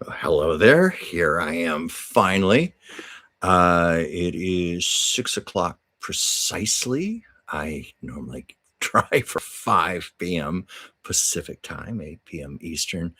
Hello there. Here I am finally. It is 6 o'clock precisely. I normally try for 5 p.m. Pacific time, 8 p.m. Eastern.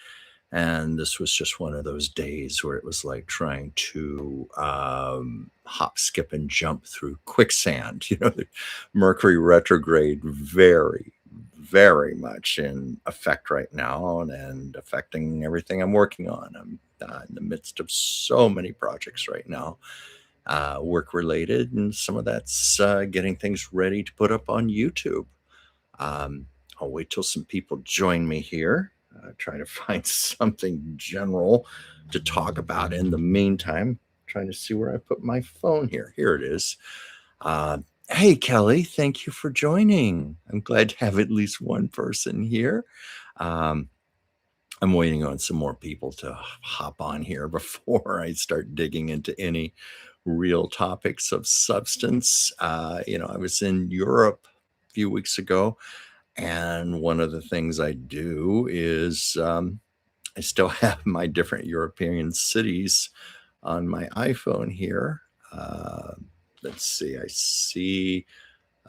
And this was just one of those days where it was like trying to hop, skip, and jump through quicksand. The Mercury retrograde very much in effect right now and affecting everything I'm working on. I'm in the midst of so many projects right now, work related, and some of that's getting things ready to put up on YouTube. Um, I'll wait till some people join me here, trying to find something general to talk about. In the meantime, trying to see where I put my phone here. Here it is. Uh, hey, Kelly, thank you for joining. I'm glad to have at least one person here. Um, I'm waiting on some more people to hop on here before I start digging into any real topics of substance. I was in Europe a few weeks ago, and one of the things I do is I still have my different European cities on my iPhone here. Uh, let's see, I see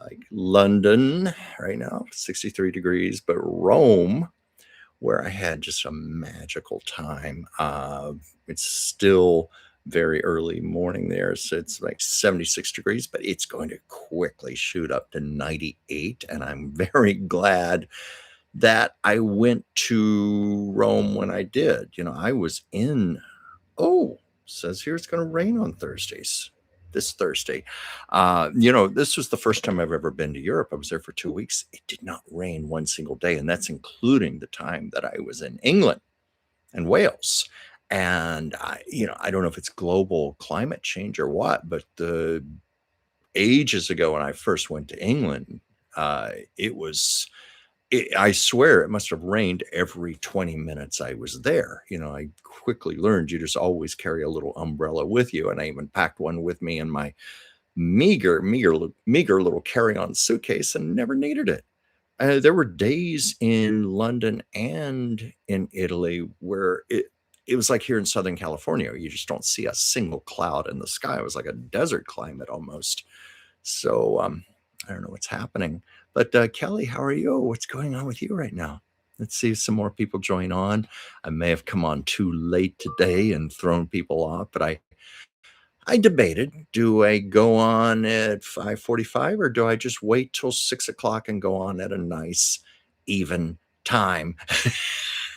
like London right now, 63 degrees, but Rome, where I had just a magical time. It's still very early morning there, so it's like 76 degrees, but it's going to quickly shoot up to 98. And I'm very glad that I went to Rome when I did. I was in, oh, says here it's going to rain on Thursdays. This Thursday. This was the first time I've ever been to Europe. I was there for 2 weeks. It did not rain one single day, and that's including the time that I was in England and Wales. And I don't know if it's global climate change or what, but the ages ago when I first went to England, it was I swear it must have rained every 20 minutes I was there. I quickly learned you just always carry a little umbrella with you. And I even packed one with me in my meager little carry-on suitcase and never needed it. There were days in London and in Italy where it was like here in Southern California. You just don't see a single cloud in the sky. It was like a desert climate almost. So I don't know what's happening. But Kelly, how are you? What's going on with you right now? Let's see if some more people join on. I may have come on too late today and thrown people off, but I debated, do I go on at 5:45 or do I just wait till 6 o'clock and go on at a nice even time?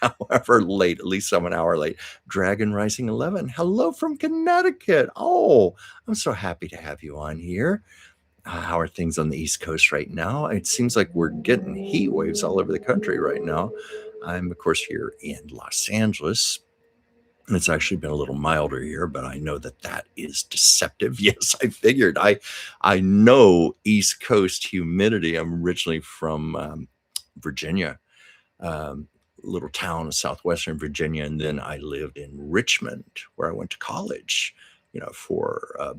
However late, at least I'm an hour late. Dragon Rising 11, hello from Connecticut. Oh, I'm so happy to have you on here. How are things on the East Coast right now? It seems like we're getting heat waves all over the country right now. I'm, of course, here in Los Angeles. And it's actually been a little milder here, but I know that is deceptive. Yes, I figured. I know East Coast humidity. I'm originally from Virginia, little town in southwestern Virginia, and then I lived in Richmond, where I went to college. For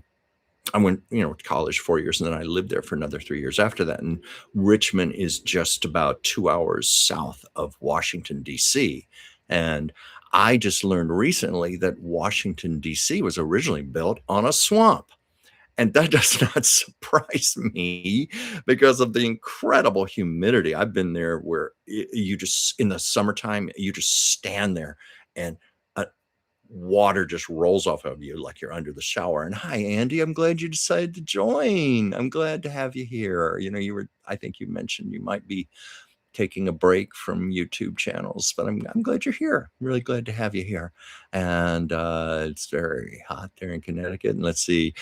I went, to college 4 years, and then I lived there for another 3 years after that. And Richmond is just about 2 hours south of Washington, D.C. And I just learned recently that Washington, D.C. was originally built on a swamp. And that does not surprise me because of the incredible humidity. I've been there where you just, in the summertime, you just stand there and water just rolls off of you like you're under the shower. And hi, Andy, I'm glad you decided to join. I'm glad to have you here. I think you mentioned you might be taking a break from YouTube channels, but I'm glad you're here. I'm really glad to have you here. And it's very hot there in Connecticut. And let's see,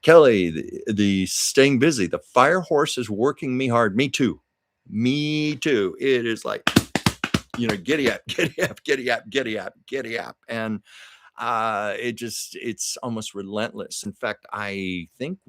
Kelly, the staying busy. The fire horse is working me hard. Me too. Me too. It is like, giddy up, giddy up, giddy up, giddy up, giddy up. And it's almost relentless. In fact, I think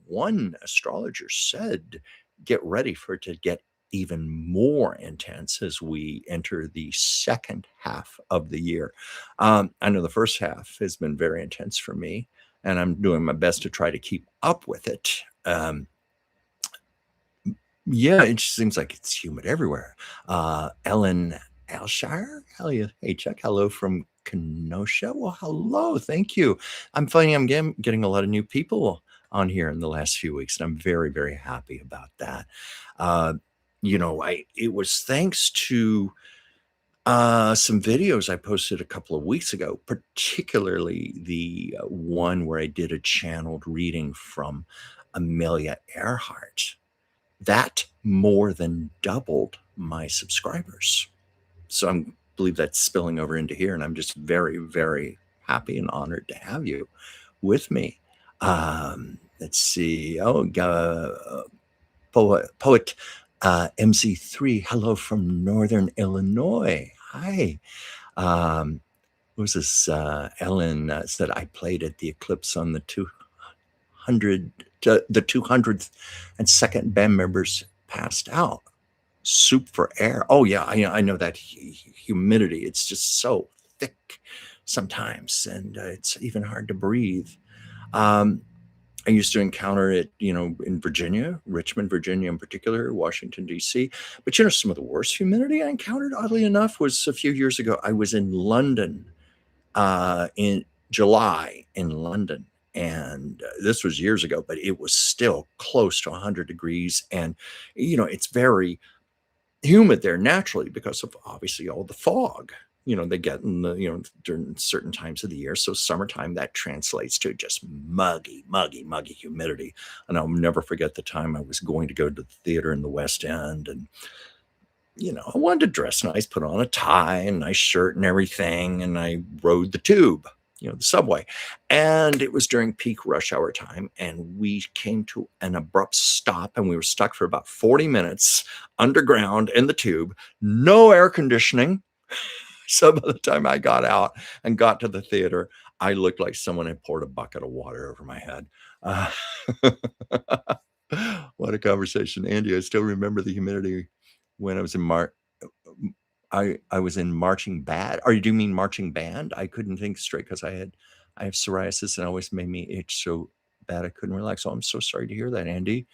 one astrologer said, get ready for it to get even more intense as we enter the second half of the year. I know the first half has been very intense for me, and I'm doing my best to try to keep up with it. Yeah, it just seems like it's humid everywhere. Ellen Alshire, hey Chuck, hello from Kenosha. Well, hello. Thank you. I'm finding I'm getting a lot of new people on here in the last few weeks, and I'm very, very happy about that. Uh, I it was thanks to some videos I posted a couple of weeks ago, particularly the one where I did a channeled reading from Amelia Earhart. That more than doubled my subscribers. So I believe that's spilling over into here, and I'm just very, very happy and honored to have you with me. Let's see. Poet MC3. Hello from Northern Illinois. Hi. Um, what was this? Ellen said I played at the Eclipse on the 200th and second band members passed out. Soup for air. Oh yeah, I know that humidity. It's just so thick sometimes, and it's even hard to breathe. Um, I used to encounter it, in Virginia, Richmond, Virginia in particular, Washington, D.C. But, some of the worst humidity I encountered, oddly enough, was a few years ago. I was in London in July in London. And this was years ago, but it was still close to 100 degrees. And, it's very humid there naturally because of obviously all the fog they get in the during certain times of the year. So summertime, that translates to just muggy humidity. And I'll never forget the time I was going to go to the theater in the West End, and I wanted to dress nice, put on a tie and nice shirt and everything, and I rode the tube, the subway. And it was during peak rush hour time, and we came to an abrupt stop, and we were stuck for about 40 minutes underground in the tube, no air conditioning. So by the time I got out and got to the theater, I looked like someone had poured a bucket of water over my head. Uh, what a conversation. Andy, I still remember the humidity when I was in I was in marching band. Or do you mean marching band? I couldn't think straight because I have psoriasis, and it always made me itch so bad I couldn't relax. Oh, I'm so sorry to hear that, Andy.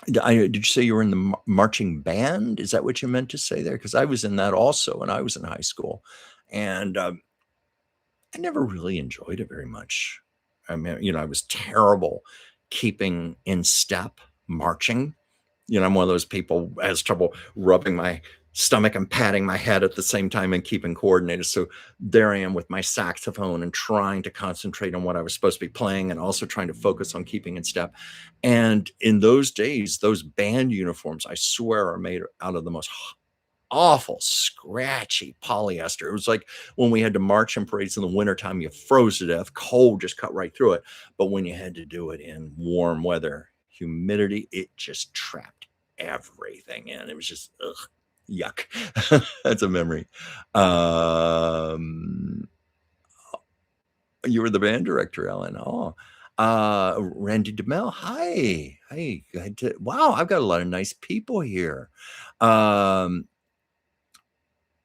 Did you say you were in the marching band? Is that what you meant to say there? Because I was in that also when I was in high school, and I never really enjoyed it very much. I mean, I was terrible keeping in step, marching. I'm one of those people who has trouble rubbing my stomach and patting my head at the same time and keeping coordinated. So there I am with my saxophone and trying to concentrate on what I was supposed to be playing, and also trying to focus on keeping in step. And in those days, those band uniforms, I swear, are made out of the most awful, scratchy polyester. It was like when we had to march in parades in the wintertime, you froze to death, cold just cut right through it. But when you had to do it in warm weather, humidity, it just trapped everything in. It was just, ugh, yuck. That's a memory. You were the band director, Ellen. Oh, Randy DeMel. Hi. Hey, wow, I've got a lot of nice people here. Oh,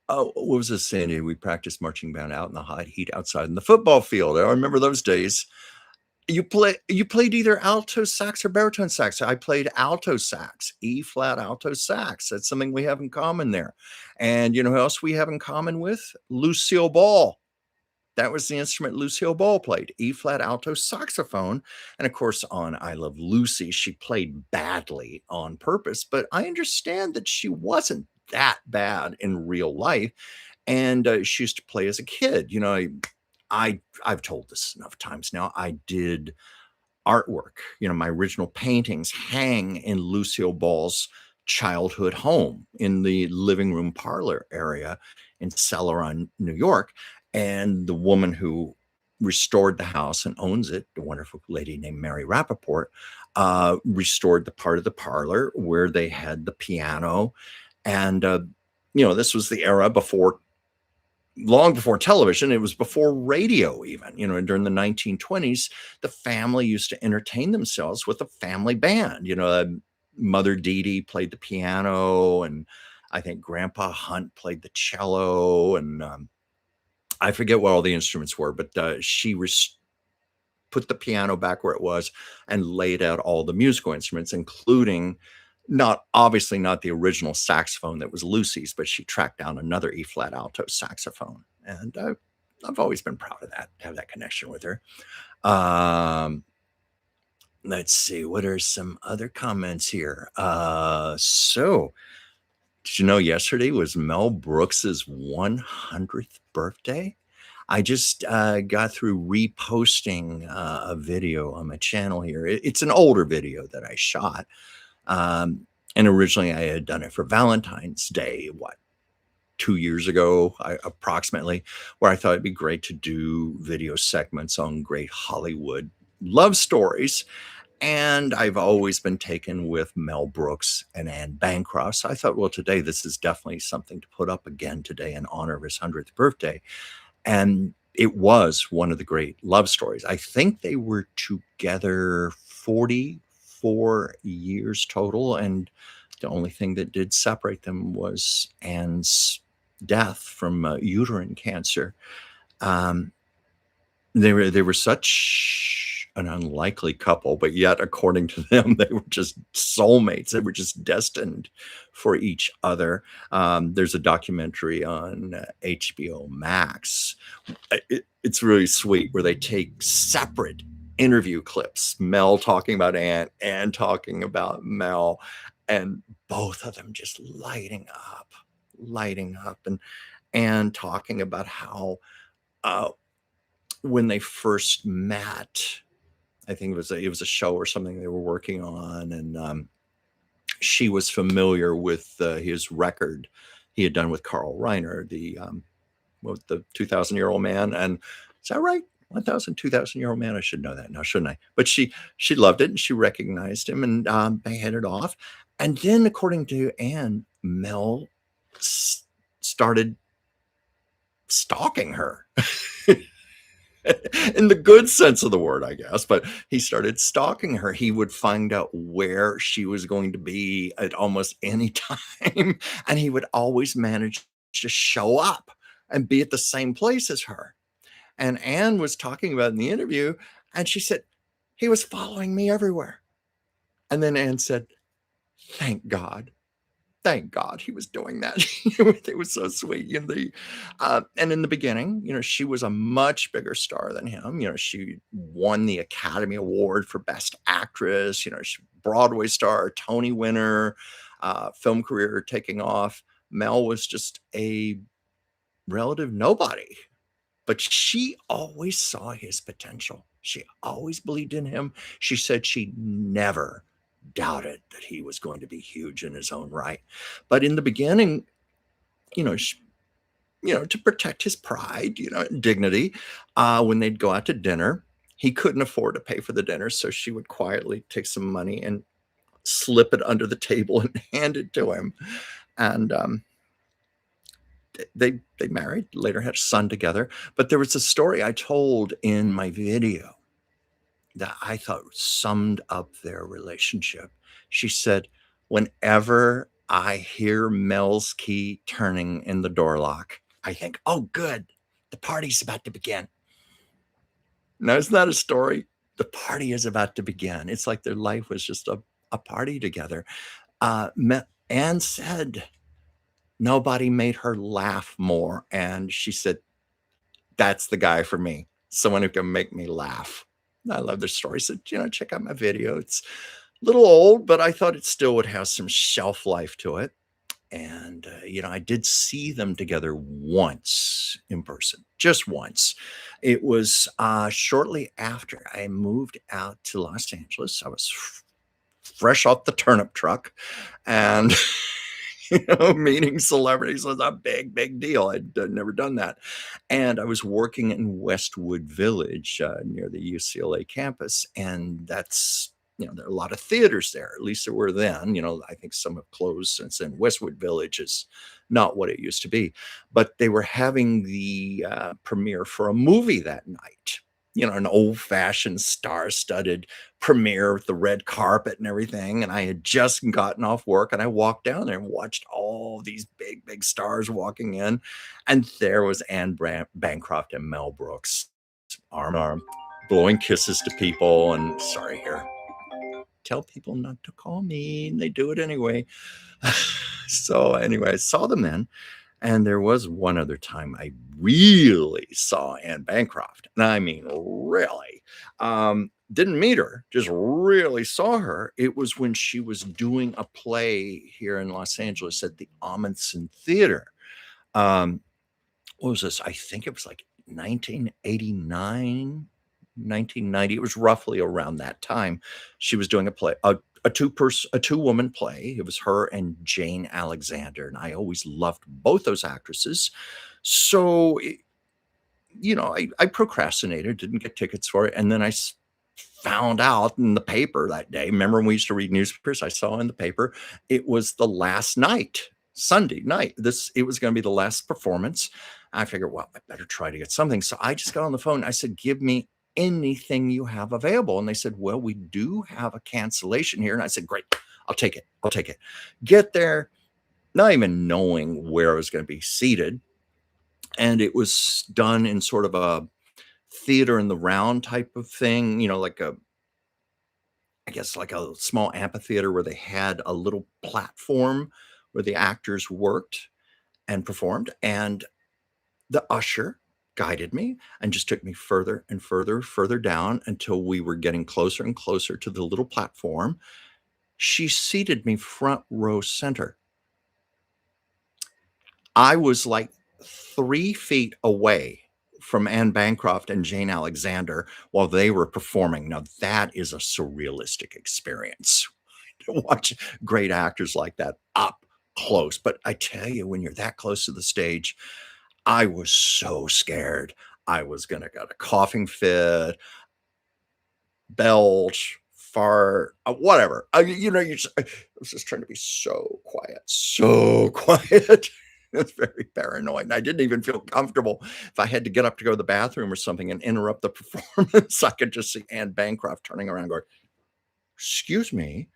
what was this, Sandy? We practiced marching band out in the hot heat outside in the football field. I remember those days. You played either alto sax or baritone sax. I played alto sax, E flat alto sax. That's something we have in common there. And you know who else we have in common with? Lucille Ball. That was the instrument Lucille Ball played, E flat alto saxophone. And of course, on I Love Lucy, she played badly on purpose, but I understand that she wasn't that bad in real life. And she used to play as a kid. I've told this enough times now. I did artwork. My original paintings hang in Lucille Ball's childhood home in the living room parlor area in Celeron, New York. And the woman who restored the house and owns it, a wonderful lady named Mary Rappaport, restored the part of the parlor where they had the piano. And, this was the era long before television. It was before radio even. During the 1920s, the family used to entertain themselves with a family band. Mother Dee Dee played the piano, and I think Grandpa Hunt played the cello, and I forget what all the instruments were, but she put the piano back where it was and laid out all the musical instruments, including Not obviously not the original saxophone that was Lucy's, but she tracked down another E flat alto saxophone, and I've always been proud of that, to have that connection with her. Um, let's see, what are some other comments here? So did you know yesterday was Mel Brooks's 100th birthday? I just got through reposting a video on my channel here. It's an older video that I shot. Um, and originally I had done it for Valentine's Day, what, 2 years ago, approximately, where I thought it'd be great to do video segments on great Hollywood love stories. And I've always been taken with Mel Brooks and Anne Bancroft. So I thought, well, today this is definitely something to put up again today in honor of his 100th birthday. And it was one of the great love stories. I think they were together 44 years total. And the only thing that did separate them was Anne's death from uterine cancer. Um, they were such an unlikely couple, but yet, according to them, they were just soulmates. They were just destined for each other. There's a documentary on HBO Max. It's really sweet where they take separate interview clips, Mel talking about Anne, Anne talking about Mel, and both of them just lighting up, and talking about how uh, when they first met, I think it was a show or something they were working on, and she was familiar with his record he had done with Carl Reiner, the 2,000-year-old man. And is that right? 1,000, 2,000-year-old man. I should know that now, shouldn't I? But she loved it and she recognized him, and they hit it off. And then, according to Anne, Mel started stalking her. In the good sense of the word, I guess, but he started stalking her. He would find out where she was going to be at almost any time, and he would always manage to show up and be at the same place as her. And Anne was talking about in the interview, and she said, he was following me everywhere. And then Anne said, thank God. Thank God he was doing that. It was so sweet. And in the beginning, she was a much bigger star than him. She won the Academy Award for Best Actress. She Broadway star, Tony winner, film career taking off. Mel was just a relative nobody, but she always saw his potential. She always believed in him. She said she never doubted that he was going to be huge in his own right. But in the beginning, she, to protect his pride, dignity, when they'd go out to dinner, he couldn't afford to pay for the dinner. So she would quietly take some money and slip it under the table and hand it to him. And they married, later had a son together. But there was a story I told in my video that I thought summed up their relationship. She said, whenever I hear Mel's key turning in the door lock, I think, oh, good, the party's about to begin. Now, isn't that a story? The party is about to begin. It's like their life was just a party together. Anne said nobody made her laugh more. And she said, that's the guy for me, someone who can make me laugh. I love their story. So, check out my video. It's a little old, but I thought it still would have some shelf life to it. And, I did see them together once in person, just once. It was shortly after I moved out to Los Angeles. I was fresh off the turnip truck, and meeting celebrities was a big, big deal. I'd never done that. And I was working in Westwood Village near the UCLA campus. And that's, there are a lot of theaters there. At least there were then. I think some have closed since then. Westwood Village is not what it used to be. But they were having the premiere for a movie that night. An old-fashioned star-studded premiere with the red carpet and everything. And I had just gotten off work, and I walked down there and watched all these big, big stars walking in. And there was Anne Bancroft and Mel Brooks, arm in arm, blowing kisses to people. And sorry here. tell people not to call me, and they do it anyway. So anyway, I saw them then, and there was one other time I really saw Anne Bancroft, and I mean, really. Didn't meet her, just really saw her. It was when she was doing a play here in Los Angeles at the Amundsen Theater. Um, what was this? I think it was like 1989, 1990. It was roughly around that time. She was doing a play, a two-woman play. It was her and Jane Alexander, and I always loved both those actresses. So, I procrastinated, didn't get tickets for it, and then found out in the paper that day. Remember when we used to read newspapers? I saw in the paper it was the last night, Sunday night. It was going to be the last performance. I figured, well, I better try to get something. So I just got on the phone. I said, give me anything you have available. And they said, well, we do have a cancellation here. And I said, great, I'll take it. I'll take it. Get there, not even knowing where I was going to be seated. And it was done in sort of a theater in the round type of thing, like I guess like a small amphitheater where they had a little platform where the actors worked and performed. And the usher guided me and just took me further and further down until we were getting closer and closer to the little platform. She seated me front row center. I was like 3 feet away from Anne Bancroft and Jane Alexander while they were performing. Now, that is a surrealistic experience to watch great actors like that up close. But I tell you, when you're that close to the stage, I was so scared. I was going to get a coughing fit, belch, fart, whatever. I was just trying to be so quiet, so quiet. It's very paranoid. And I didn't even feel comfortable if I had to get up to go to the bathroom or something and interrupt the performance. I could just see Anne Bancroft turning around going, excuse me.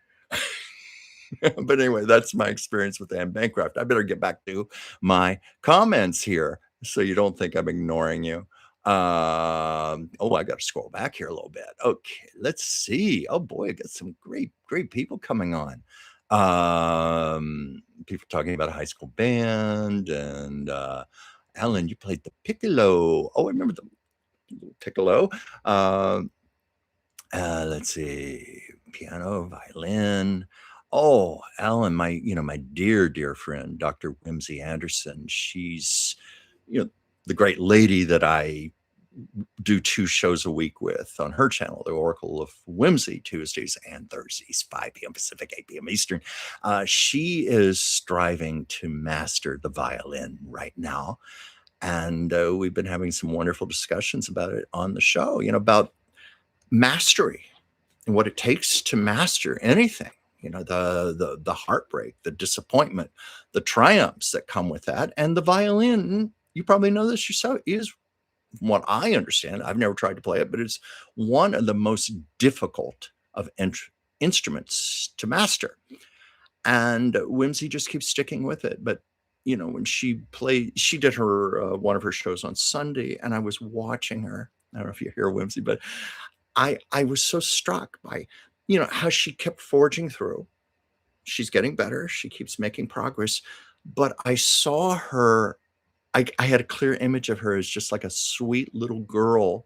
But anyway, that's my experience with Anne Bancroft. I better get back to my comments here so you don't think I'm ignoring you. I got to scroll back here a little bit. Okay, let's see. Oh boy, I got some great people coming on. People talking about a high school band and Alan, you played the piccolo. Oh, I remember the little piccolo. Let's see, piano, violin. Oh, Alan, my dear friend, Dr. Whimsy Anderson. She's, the great lady that I do 2 shows a week with on her channel, the Oracle of Whimsy, Tuesdays and Thursdays, 5 p.m. Pacific, 8 p.m. Eastern. She is striving to master the violin right now. And we've been having some wonderful discussions about it on the show, about mastery and what it takes to master anything. The heartbreak, the disappointment, the triumphs that come with that. And the violin, you probably know this yourself, is, from what I understand, I've never tried to play it, but it's one of the most difficult of instruments to master. And Whimsy just keeps sticking with it. But when she did her one of her shows on Sunday, and I was watching her. I don't know if you hear Whimsy, but I was so struck by how she kept forging through. She's getting better. She keeps making progress. But I saw her, I had a clear image of her as just like a sweet little girl.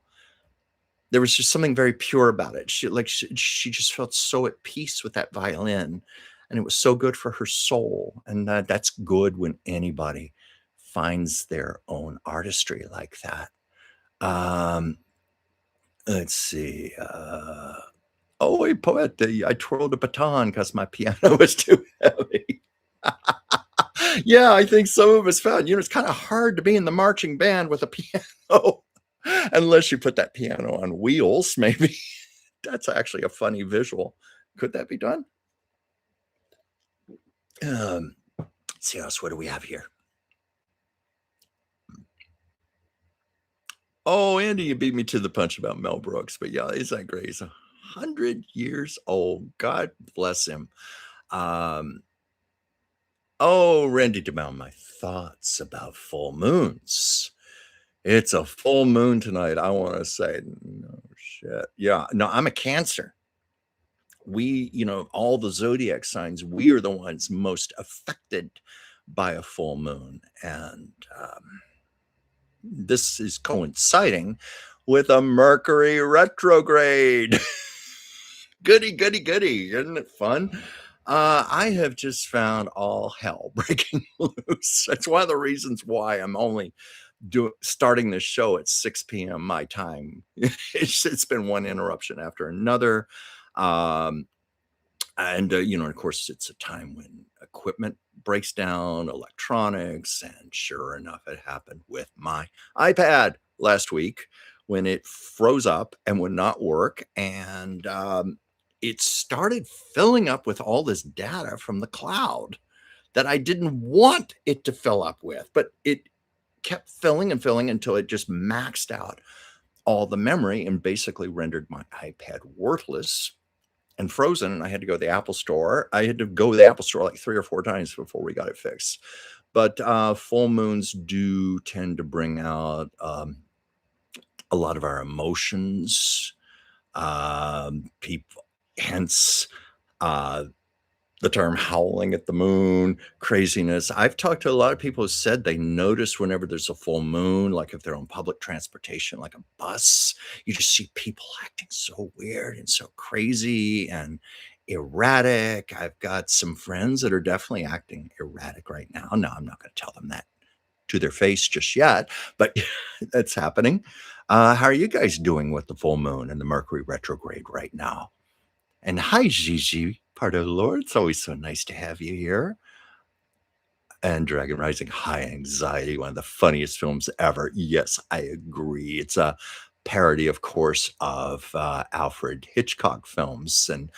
There was just something very pure about it. She just felt so at peace with that violin, and it was so good for her soul. And that's good when anybody finds their own artistry like that. Let's see. Oh, a poet. I twirled a baton because my piano was too heavy. Yeah, I think some of us found, it's kind of hard to be in the marching band with a piano unless you put that piano on wheels, maybe. That's actually a funny visual. Could that be done? Let's see what do we have here? Oh, Andy, you beat me to the punch about Mel Brooks, but yeah, isn't that great? He's 100 years old. God bless him. Randy DeMel, my thoughts about full moons. It's a full moon tonight. I want to say, no shit. Yeah, no, I'm a Cancer. all the zodiac signs, we are the ones most affected by a full moon. And this is coinciding with a Mercury retrograde. Goody, goody, goody. Isn't it fun? I have just found all hell breaking loose. That's one of the reasons why I'm only starting this show at 6 p.m. my time. It's been one interruption after another. And of course, it's a time when equipment breaks down, electronics, and sure enough, it happened with my iPad last week when it froze up and would not work. And it started filling up with all this data from the cloud that I didn't want it to fill up with, but it kept filling and filling until it just maxed out all the memory and basically rendered my iPad worthless and frozen. And I had to go to the Apple store. I had to go to the Apple store like 3 or 4 times before we got it fixed. But full moons do tend to bring out a lot of our emotions. People, hence the term howling at the moon, craziness. I've talked to a lot of people who said they notice whenever there's a full moon, like if they're on public transportation, like a bus, you just see people acting so weird and so crazy and erratic. I've got some friends that are definitely acting erratic right now. No, I'm not going to tell them that to their face just yet, but that's happening. How are you guys doing with the full moon and the Mercury retrograde right now? And hi, Gigi, part of the Lord. It's always so nice to have you here. And Dragon Rising, High Anxiety, one of the funniest films ever. Yes, I agree. It's a parody, of course, of Alfred Hitchcock films. And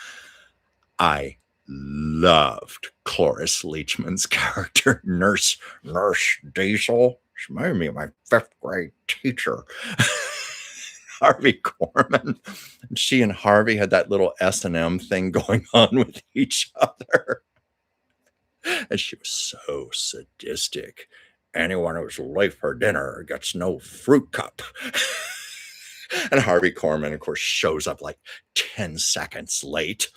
I loved Cloris Leachman's character, Nurse Diesel. She reminded me of my 5th grade teacher. Harvey Korman. She and Harvey had that little S&M thing going on with each other. And she was so sadistic. Anyone who's late for dinner gets no fruit cup. And Harvey Korman, of course, shows up like 10 seconds late.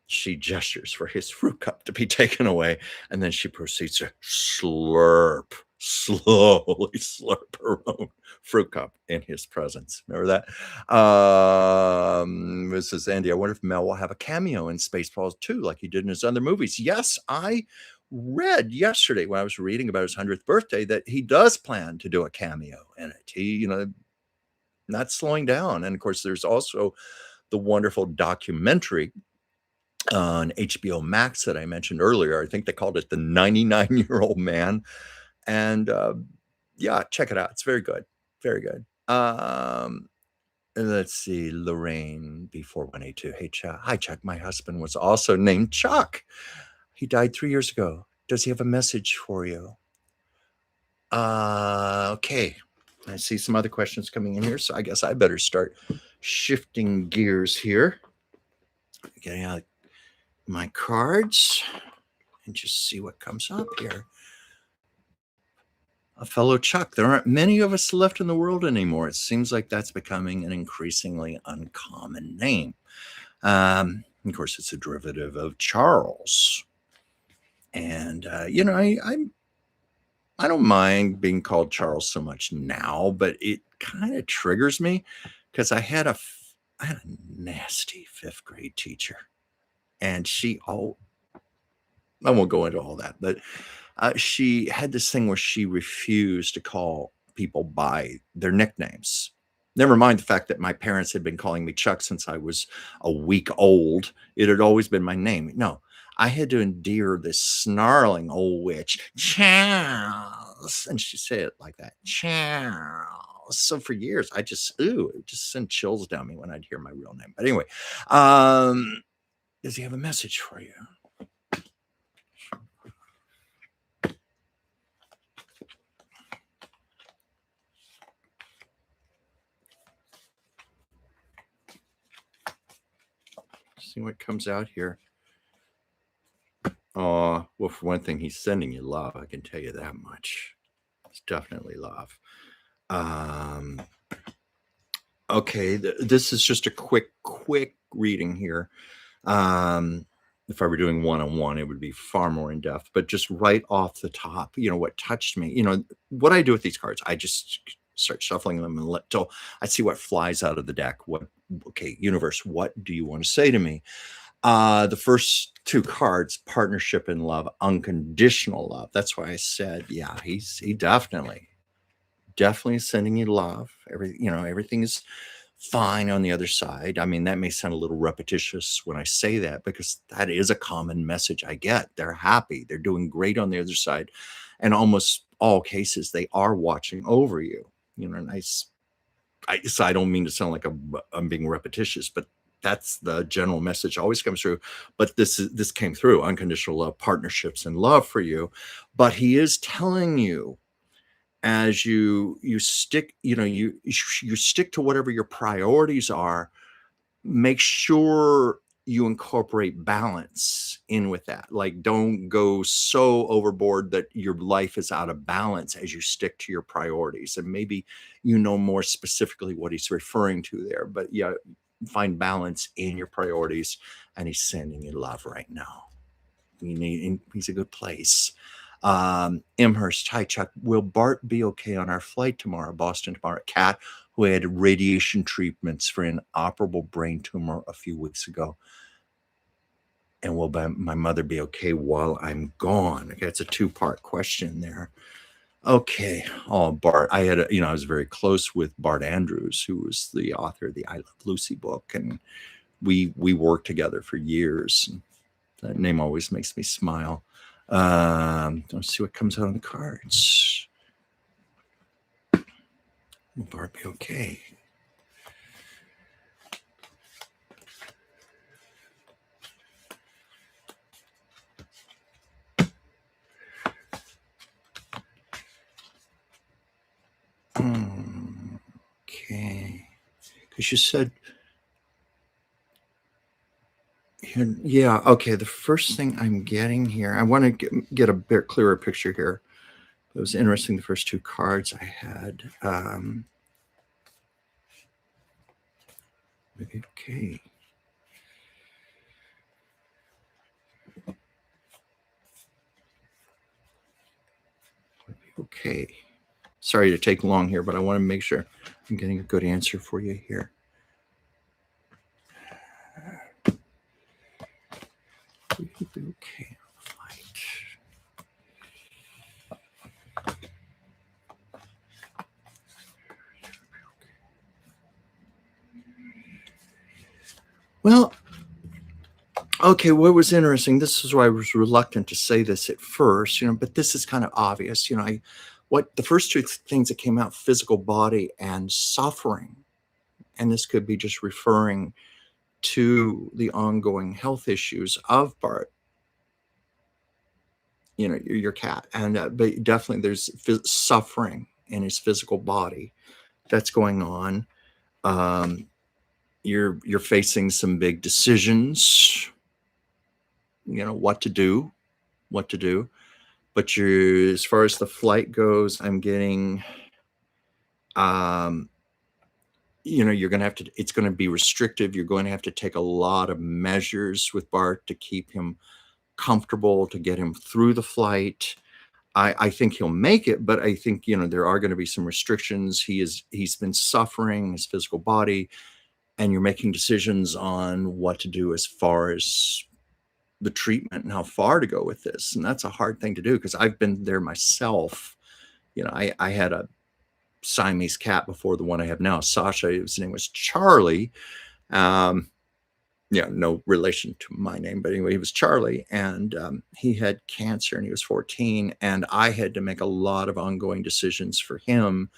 She gestures for his fruit cup to be taken away, and then she proceeds to slowly slurp her own fruit cup in his presence. Remember that? This is Andy. I wonder if Mel will have a cameo in Spaceballs 2 like he did in his other movies. Yes, I read yesterday when I was reading about his 100th birthday that he does plan to do a cameo in it. He, not slowing down. And of course, there's also the wonderful documentary on HBO Max that I mentioned earlier. I think they called it The 99-Year-Old Man. And yeah, check it out. It's very good. Very good. Let's see. Lorraine B4182. Hey, Chuck. Hi, Chuck. My husband was also named Chuck. He died 3 years ago. Does he have a message for you? Okay. I see some other questions coming in here, so I guess I better start shifting gears here. Getting out my cards and just see what comes up here. A fellow Chuck. There aren't many of us left in the world anymore. It seems like that's becoming an increasingly uncommon name. Of course, it's a derivative of Charles. And, I don't mind being called Charles so much now, but it kind of triggers me because I had a nasty 5th grade teacher. And I won't go into all that, but she had this thing where she refused to call people by their nicknames. Never mind the fact that my parents had been calling me Chuck since I was a week old. It had always been my name. No, I had to endear this snarling old witch, Charles. And she said it like that, Charles. So for years, it just sent chills down me when I'd hear my real name. But anyway, does he have a message for you? See what comes out here. Well, for one thing, he's sending you love. I can tell you that much. It's definitely love. Okay, this is just a quick reading here. If I were doing one-on-one, it would be far more in depth, but just right off the top, what touched me, what I do with these cards, I just start shuffling them and let till I see what flies out of the deck. Okay, universe, what do you want to say to me? The first two cards, partnership and love, unconditional love. That's why I said, yeah, he definitely sending you love. Everything is fine on the other side. I mean, that may sound a little repetitious when I say that because that is a common message I get. They're happy, they're doing great on the other side. And almost all cases, they are watching over you. Nice. So I don't mean to sound like I'm being repetitious, but that's the general message always comes through. But this came through unconditional love, partnerships, and love for you. But he is telling you as you stick, you stick to whatever your priorities are, make sure you incorporate balance in with that. Like, don't go so overboard that your life is out of balance as you stick to your priorities. And maybe more specifically what he's referring to there. But yeah, find balance in your priorities. And he's sending you love right now. He's a good place. Imhurst, hi Chuck. Will Bart be okay on our flight tomorrow, Boston tomorrow? Cat, who had radiation treatments for an inoperable brain tumor a few weeks ago. And will my mother be okay while I'm gone? Okay, it's a two-part question there. Okay. Oh, Bart. I was very close with Bart Andrews, who was the author of the I Love Lucy book, and we worked together for years. That name always makes me smile. Let's see what comes out on the cards. Will Bart be okay? Okay. Because you said, yeah, okay. The first thing I'm getting here, I want to get a bit clearer picture here. It was interesting, the first two cards I had. Okay. Okay. Sorry to take long here, but I want to make sure I'm getting a good answer for you here. Okay. Well, okay, what was interesting, this is why I was reluctant to say this at first, but this is kind of obvious. What the first two things that came out, physical body and suffering, and this could be just referring to the ongoing health issues of Bart, your cat, and but definitely there's suffering in his physical body that's going on. You're facing some big decisions, what to do. But as far as the flight goes, I'm getting, you're going to have to, it's going to be restrictive. You're going to have to take a lot of measures with Bart to keep him comfortable, to get him through the flight. I think he'll make it, but I think, there are going to be some restrictions. He's been suffering his physical body, and you're making decisions on what to do as far as the treatment and how far to go with this. And that's a hard thing to do because I've been there myself. I had a Siamese cat before the one I have now, Sasha. His name was Charlie. No relation to my name, but anyway, he was Charlie, and he had cancer, and he was 14, and I had to make a lot of ongoing decisions for him,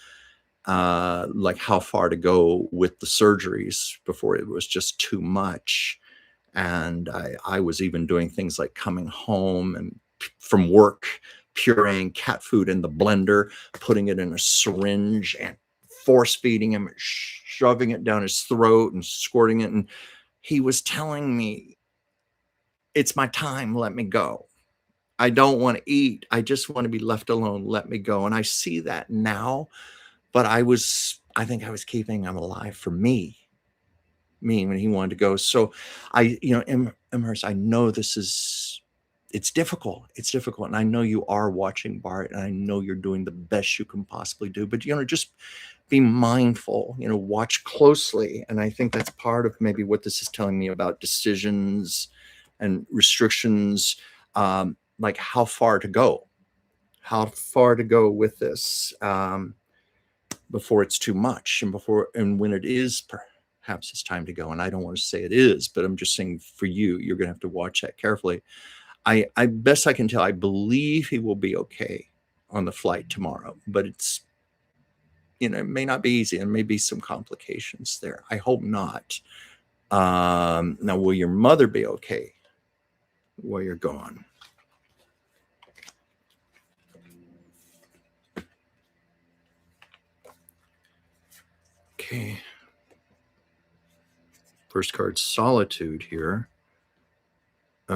like how far to go with the surgeries before it was just too much. And I was even doing things like coming home and from work, pureeing cat food in the blender, putting it in a syringe and force feeding him, shoving it down his throat and squirting it. And he was telling me, it's my time, let me go. I don't want to eat. I just want to be left alone. Let me go. And I see that now, but I was I think I was keeping him alive for me when he wanted to go. So Amherst, I know it's difficult. It's difficult. And I know you are watching Bart, and I know you're doing the best you can possibly do, but just be mindful, watch closely. And I think that's part of maybe what this is telling me about decisions and restrictions, like how far to go with this. Before it's too much, and when it is perhaps it's time to go. And I don't want to say it is, but I'm just saying for you're going to have to watch that carefully. I best I can tell, I believe he will be okay on the flight tomorrow, but it may not be easy, and may be some complications there. I hope not. Now, will your mother be okay while you're gone? Okay. First card, solitude here. I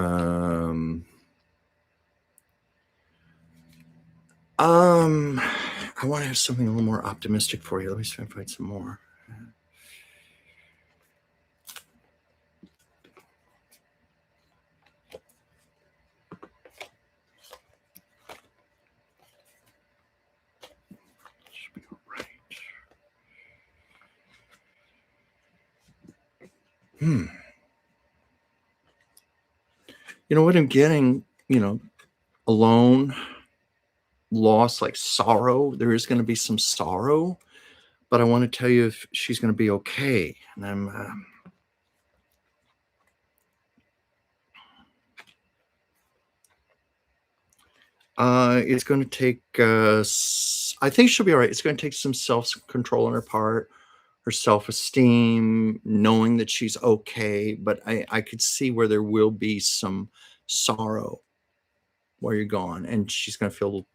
want to have something a little more optimistic for you. Let me try and find some more. Should be all right. You know what I'm getting? Alone, loss, like sorrow. There is going to be some sorrow, but I want to tell you if she's going to be okay. And it's going to take. I think she'll be all right. It's going to take some self-control on her part, her self-esteem, knowing that she's okay. But I could see where there will be some sorrow while you're gone, and she's going to feel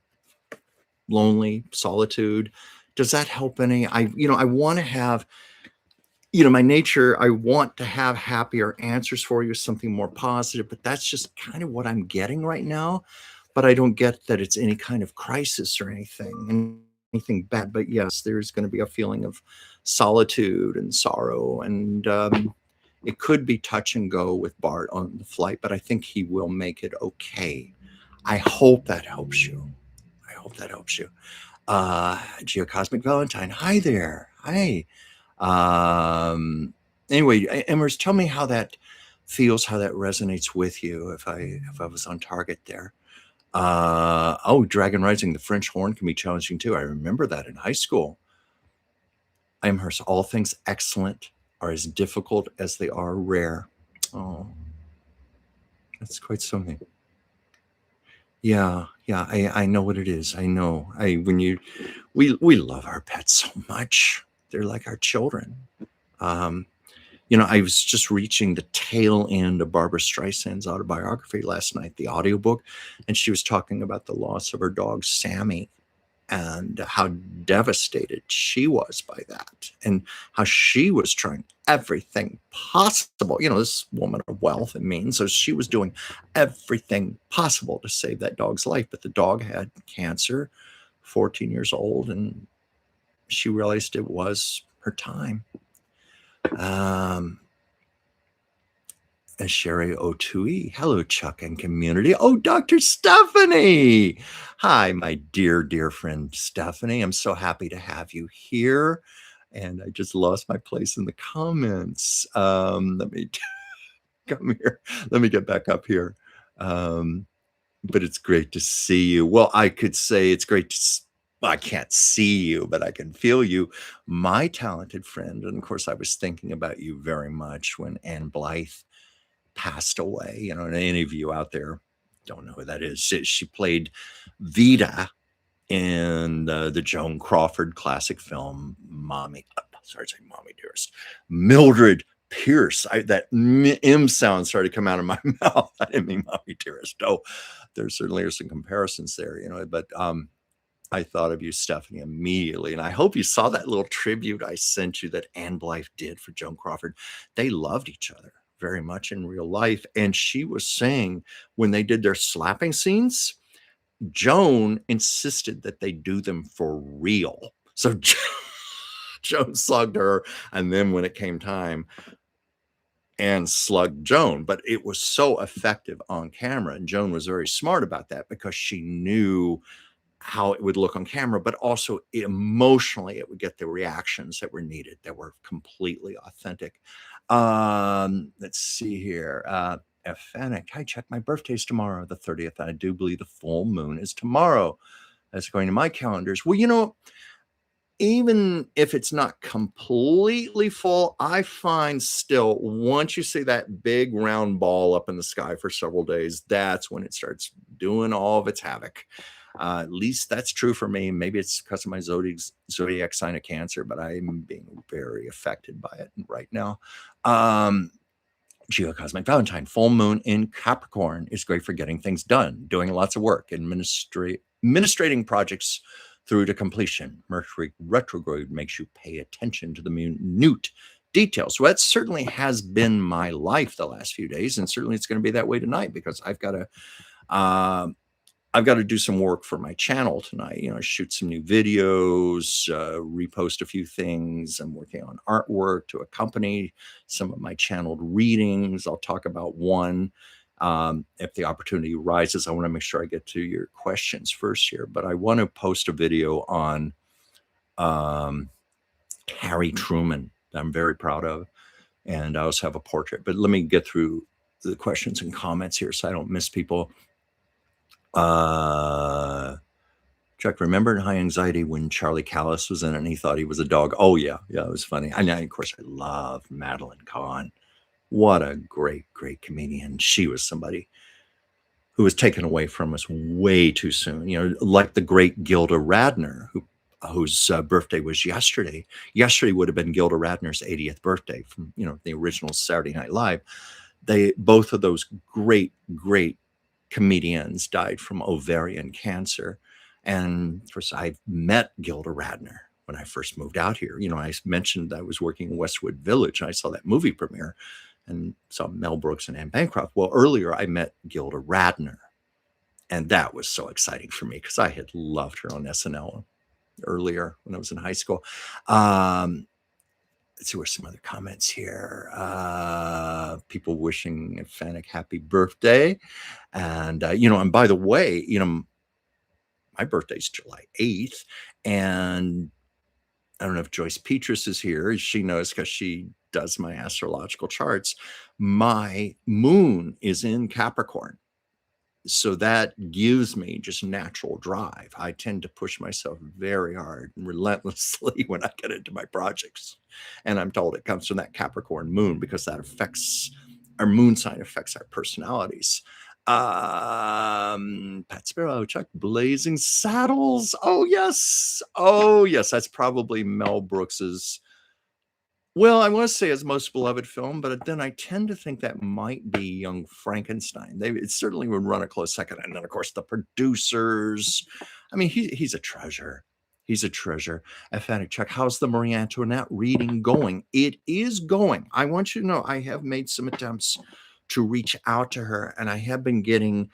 lonely, solitude. Does that help any? I want to have, my nature, I want to have happier answers for you, something more positive, but that's just kind of what I'm getting right now. But I don't get that it's any kind of crisis or anything bad. But yes, there's going to be a feeling of solitude and sorrow, and it could be touch and go with Bart on the flight, but I think he will make it okay. I hope that helps you. I hope that helps you. Geocosmic Valentine. Hi there. Hi. Anyway, Emers, tell me how that feels, how that resonates with you. If I was on target there. Dragon Rising, the French horn can be challenging too. I remember that in high school. Amherst, all things excellent are as difficult as they are rare. Oh, that's quite something. Yeah, I know what it is. I know. We love our pets so much. They're like our children. I was just reaching the tail end of Barbara Streisand's autobiography last night, the audiobook, and she was talking about the loss of her dog Sammy, and how devastated she was by that, and how she was trying everything possible. This woman of wealth and means, so she was doing everything possible to save that dog's life. But the dog had cancer, 14 years old, and she realized it was her time. And Sherry O'Tui. Hello, Chuck and community. Oh, Dr. Stephanie. Hi, my dear friend Stephanie. I'm so happy to have you here. And I just lost my place in the comments. Let me come here. Let me get back up here. But it's great to see you. Well, I could say it's great to I can't see you, but I can feel you, my talented friend. And of course, I was thinking about you very much when Anne Blythe passed away. And any of you out there don't know who that is. She played Vida in the Joan Crawford classic film, Mommy Dearest. Mildred Pierce. That M sound started to come out of my mouth. I didn't mean Mommy Dearest. Oh, there certainly are some comparisons there, but I thought of you, Stephanie, immediately. And I hope you saw that little tribute I sent you that Anne Blythe did for Joan Crawford. They loved each other very much in real life. And she was saying when they did their slapping scenes, Joan insisted that they do them for real. So Joan slugged her, and then when it came time, Anne slugged Joan, but it was so effective on camera, and Joan was very smart about that because she knew how it would look on camera, but also emotionally, it would get the reactions that were needed that were completely authentic. Let's see here. Fanic, hi, check my birthday's tomorrow, the 30th. I do believe the full moon is tomorrow. That's going to my calendars. Well, even if it's not completely full, I find still once you see that big round ball up in the sky for several days, that's when it starts doing all of its havoc. At least that's true for me. Maybe it's because of my zodiac sign of Cancer, but I'm being very affected by it right now. Geocosmic Valentine, full moon in Capricorn is great for getting things done, doing lots of work, administrating projects through to completion. Mercury retrograde makes you pay attention to the minute details. Well, that certainly has been my life the last few days, and certainly it's going to be that way tonight because I've got to do some work for my channel tonight. Shoot some new videos, repost a few things. I'm working on artwork to accompany some of my channeled readings. I'll talk about one. If the opportunity arises, I want to make sure I get to your questions first here, but I want to post a video on Harry Truman that I'm very proud of. And I also have a portrait, but let me get through the questions and comments here so I don't miss people. Chuck, remember in High Anxiety when Charlie Callis was in it and he thought he was a dog? Oh, yeah. Yeah, it was funny. And of course, I love Madeline Kahn. What a great, great comedian. She was somebody who was taken away from us way too soon. Like the great Gilda Radner, whose birthday was yesterday. Yesterday would have been Gilda Radner's 80th birthday from, the original Saturday Night Live. Both of those great, great comedians died from ovarian cancer. And of course, I met Gilda Radner when I first moved out here. I mentioned I was working in Westwood Village and I saw that movie premiere and saw Mel Brooks and Anne Bancroft. Well, earlier I met Gilda Radner, and that was so exciting for me because I had loved her on SNL earlier when I was in high school. Let's see, where's some other comments here. People wishing Fanic happy birthday. And, and by the way, my birthday's July 8th. And I don't know if Joyce Petrus is here. She knows because she does my astrological charts. My moon is in Capricorn. So that gives me just natural drive. I tend to push myself very hard and relentlessly when I get into my projects. And I'm told it comes from that Capricorn moon because that affects our moon sign, affects our personalities. Pat Sparrow, Chuck, Blazing Saddles. Oh, yes. That's probably Mel Brooks's. Well, I want to say his most beloved film, but then I tend to think that might be Young Frankenstein. It certainly would run a close second. And then, of course, the producers. I mean, he's a treasure. He's a treasure. Fanatic Chuck, how's the Marie Antoinette reading going? It is going. I want you to know I have made some attempts to reach out to her, and I have been getting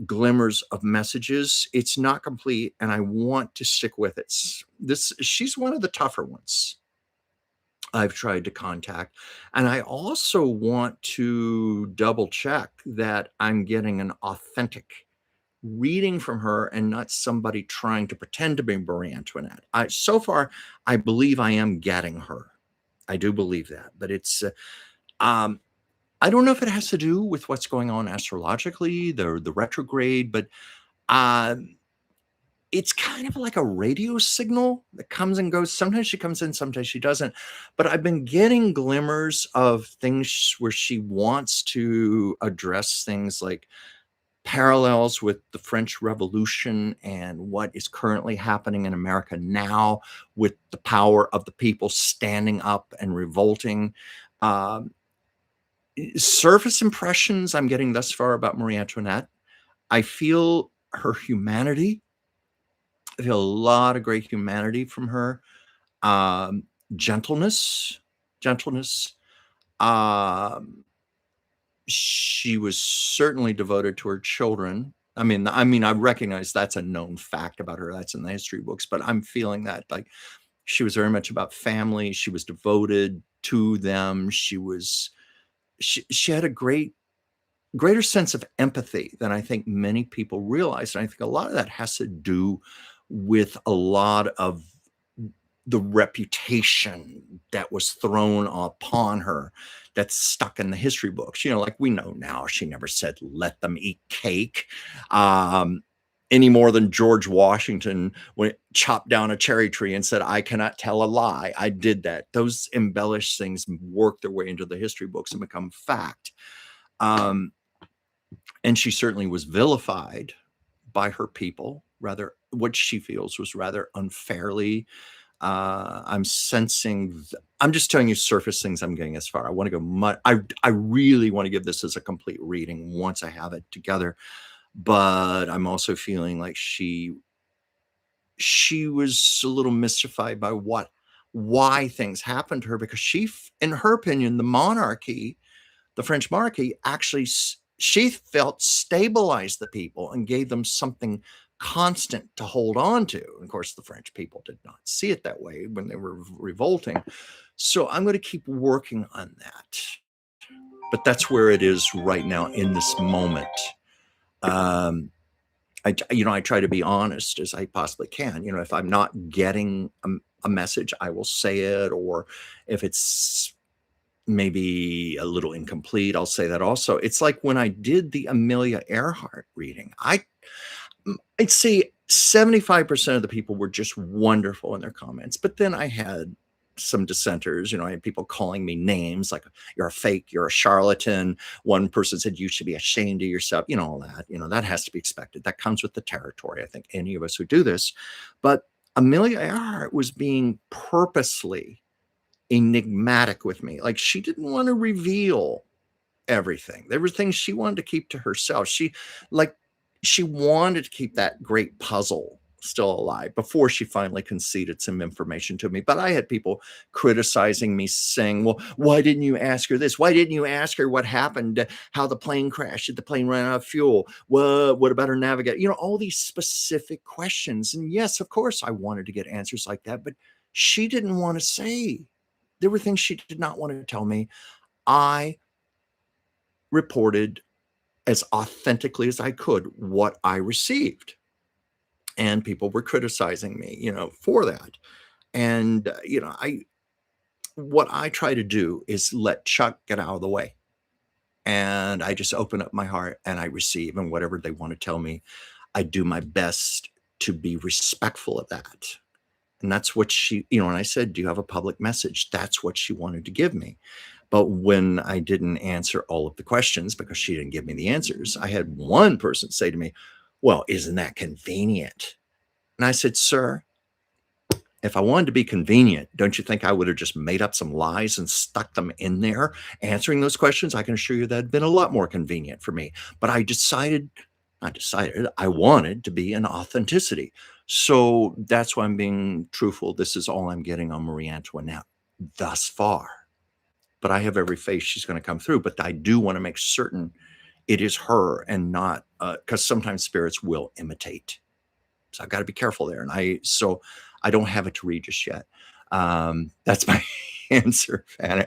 glimmers of messages. It's not complete, and I want to stick with it. She's one of the tougher ones I've tried to contact. And I also want to double check that I'm getting an authentic reading from her and not somebody trying to pretend to be Marie Antoinette. So far, I believe I am getting her. I do believe that, but it's, I don't know if it has to do with what's going on astrologically, the retrograde, but it's kind of like a radio signal that comes and goes. Sometimes she comes in, sometimes she doesn't. But I've been getting glimmers of things where she wants to address things like parallels with the French Revolution and what is currently happening in America now with the power of the people standing up and revolting. Surface impressions I'm getting thus far about Marie Antoinette. I feel her humanity. I feel a lot of great humanity from her. Gentleness. She was certainly devoted to her children. I mean, I recognize that's a known fact about her. That's in the history books, but I'm feeling that like She was very much about family. She was devoted to them. She had a greater sense of empathy than I think many people realize, and I think a lot of that has to do with a lot of the reputation that was thrown upon her that's stuck in the history books. Like we know now, she never said, let them eat cake. Um, any more than George Washington when chopped down a cherry tree and said, I cannot tell a lie. I did that. Those embellished things work their way into the history books and become fact. Um, and she certainly was vilified by her people, rather, what she feels was rather unfairly. I'm sensing, I'm just telling you surface things I'm getting as far. I want to go much, I really want to give this as a complete reading once I have it together. But I'm also feeling like she was a little mystified by why things happened to her, because in her opinion, the French monarchy actually, she felt, stabilized the people and gave them something constant to hold on to. And of course, the French people did not see it that way when they were revolting. So I'm going to keep working on that. But that's where it is right now in this moment. Um, I try to be honest as I possibly can. If I'm not getting a message, I will say it, or if it's maybe a little incomplete, I'll say that also. It's like when I did the Amelia Earhart reading, I'd say 75% of the people were just wonderful in their comments. But then I had some dissenters. I had people calling me names like, you're a fake, you're a charlatan. One person said, you should be ashamed of yourself. All that. That has to be expected. That comes with the territory. I think any of us who do this. But Amelia Earhart was being purposely enigmatic with me. Like, she didn't want to reveal everything. There were things she wanted to keep to herself. She wanted to keep that great puzzle still alive before she finally conceded some information to me. But I had people criticizing me, saying, well, why didn't you ask her this? Why didn't you ask her what happened, how the plane crashed? Did the plane run out of fuel? What about her navigator? All these specific questions. And yes, of course, I wanted to get answers like that, but she didn't want to say. There were things she did not want to tell me. I reported as authentically as I could what I received. And people were criticizing me, for that. And, what I try to do is let Chuck get out of the way. And I just open up my heart and I receive, and whatever they want to tell me, I do my best to be respectful of that. And that's what she, and I said, do you have a public message? That's what she wanted to give me. But when I didn't answer all of the questions because she didn't give me the answers, I had one person say to me, well, isn't that convenient? And I said, sir, if I wanted to be convenient, don't you think I would have just made up some lies and stuck them in there answering those questions? I can assure you that'd been a lot more convenient for me. But I wanted to be an authenticity. So that's why I'm being truthful. This is all I'm getting on Marie Antoinette thus far. But I have every faith she's going to come through. But I do want to make certain it is her and not, because sometimes spirits will imitate. So I've got to be careful there. And I don't have it to read just yet. That's my answer, Fanny.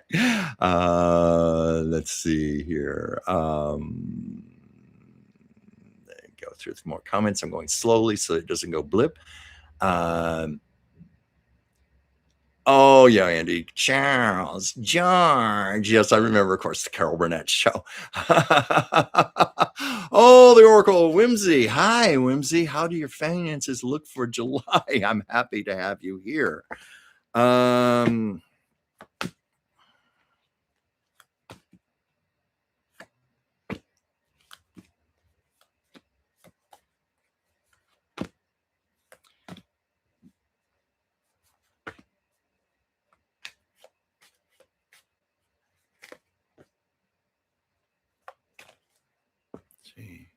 Let's see here. Go through more comments. I'm going slowly so it doesn't go blip. Oh, yeah, Andy. Charles, George. Yes, I remember, of course, the Carol Burnett show. Oh, the Oracle, Whimsy. Hi, Whimsy. How do your finances look for July? I'm happy to have you here. See.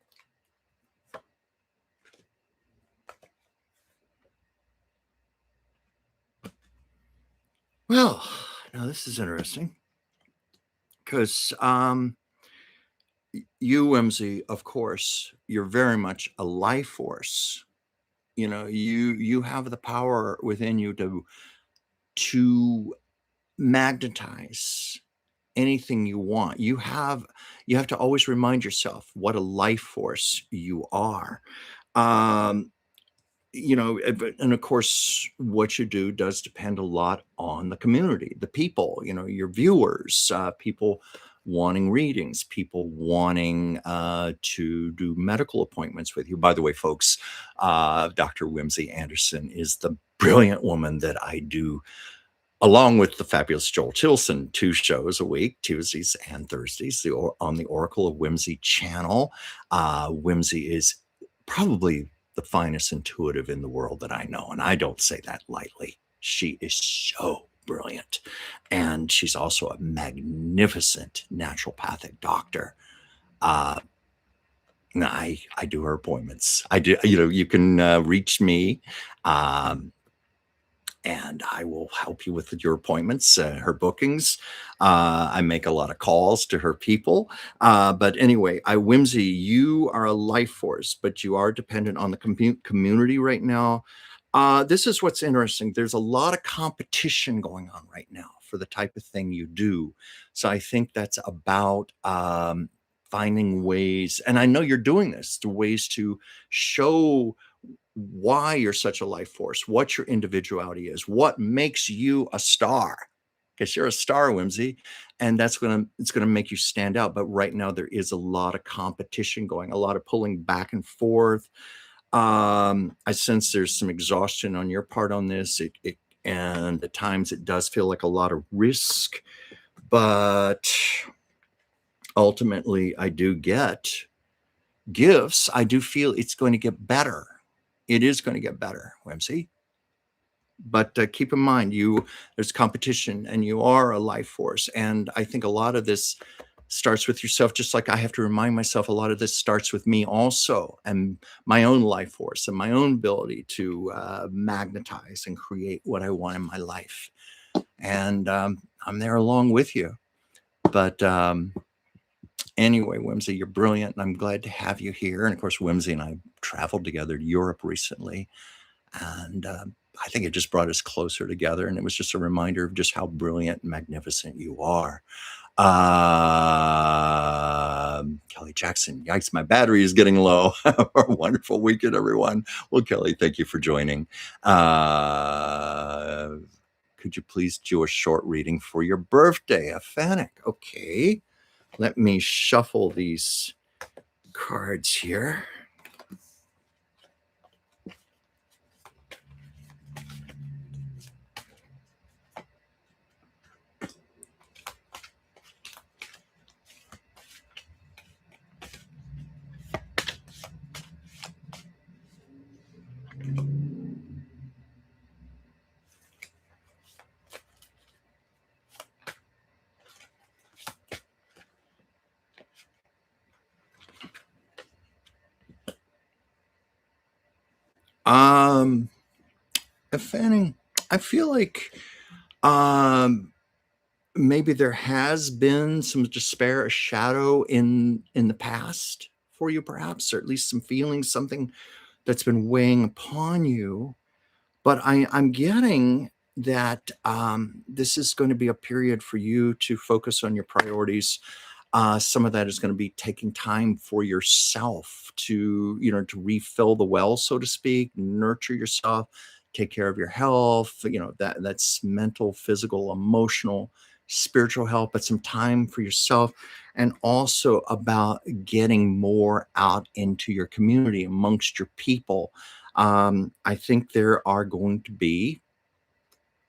Well, now this is interesting because you, Whimsy, of course, you're very much a life force. You have the power within you to to magnetize anything you want. You have to always remind yourself what a life force you are. Um, and of course, what you do does depend a lot on the community, the people, your viewers, people wanting readings, people wanting to do medical appointments with you. By the way, folks, Dr. Whimsy Anderson is the brilliant woman that I do along with the fabulous Joel Tilson, 2 shows a week, Tuesdays and Thursdays, on the Oracle of Whimsy channel. Whimsy is probably the finest intuitive in the world that I know, and I don't say that lightly. She is so brilliant, and she's also a magnificent naturopathic doctor. Uh, I do her appointments. I do. You can reach me. And I will help you with your appointments, her bookings. I make a lot of calls to her people. But anyway, Whimsy, you are a life force, but you are dependent on the community right now. This is what's interesting. There's a lot of competition going on right now for the type of thing you do. So I think that's about finding ways, and I know you're doing this, to ways to show why you're such a life force, what your individuality is, what makes you a star. Because you're a star, Whimsy, and it's gonna make you stand out. But right now there is a lot of competition going, a lot of pulling back and forth. I sense there's some exhaustion on your part on this. And at times it does feel like a lot of risk, but ultimately I do get gifts. I do feel it's going to get better. It is going to get better, Whimsy. But keep in mind, there's competition, and you are a life force. And I think a lot of this starts with yourself, just like I have to remind myself. A lot of this starts with me also, and my own life force, and my own ability to magnetize and create what I want in my life. And I'm there along with you. But anyway, Whimsy, you're brilliant, and I'm glad to have you here. And of course, Whimsy and I traveled together to Europe recently, and I think it just brought us closer together. And it was just a reminder of just how brilliant and magnificent you are. Kelly Jackson, yikes, my battery is getting low. A wonderful weekend, everyone. Well, Kelly, thank you for joining. Could you please do a short reading for your birthday, a Fanic? Okay. Let me shuffle these cards here. Fanning, I feel like maybe there has been some despair, a shadow in the past for you, perhaps, or at least some feelings, something that's been weighing upon you. But I'm getting that this is going to be a period for you to focus on your priorities. Some of that is going to be taking time for yourself to refill the well, so to speak, nurture yourself, take care of your health. That's mental, physical, emotional, spiritual health, but some time for yourself, and also about getting more out into your community amongst your people. I think there are going to be,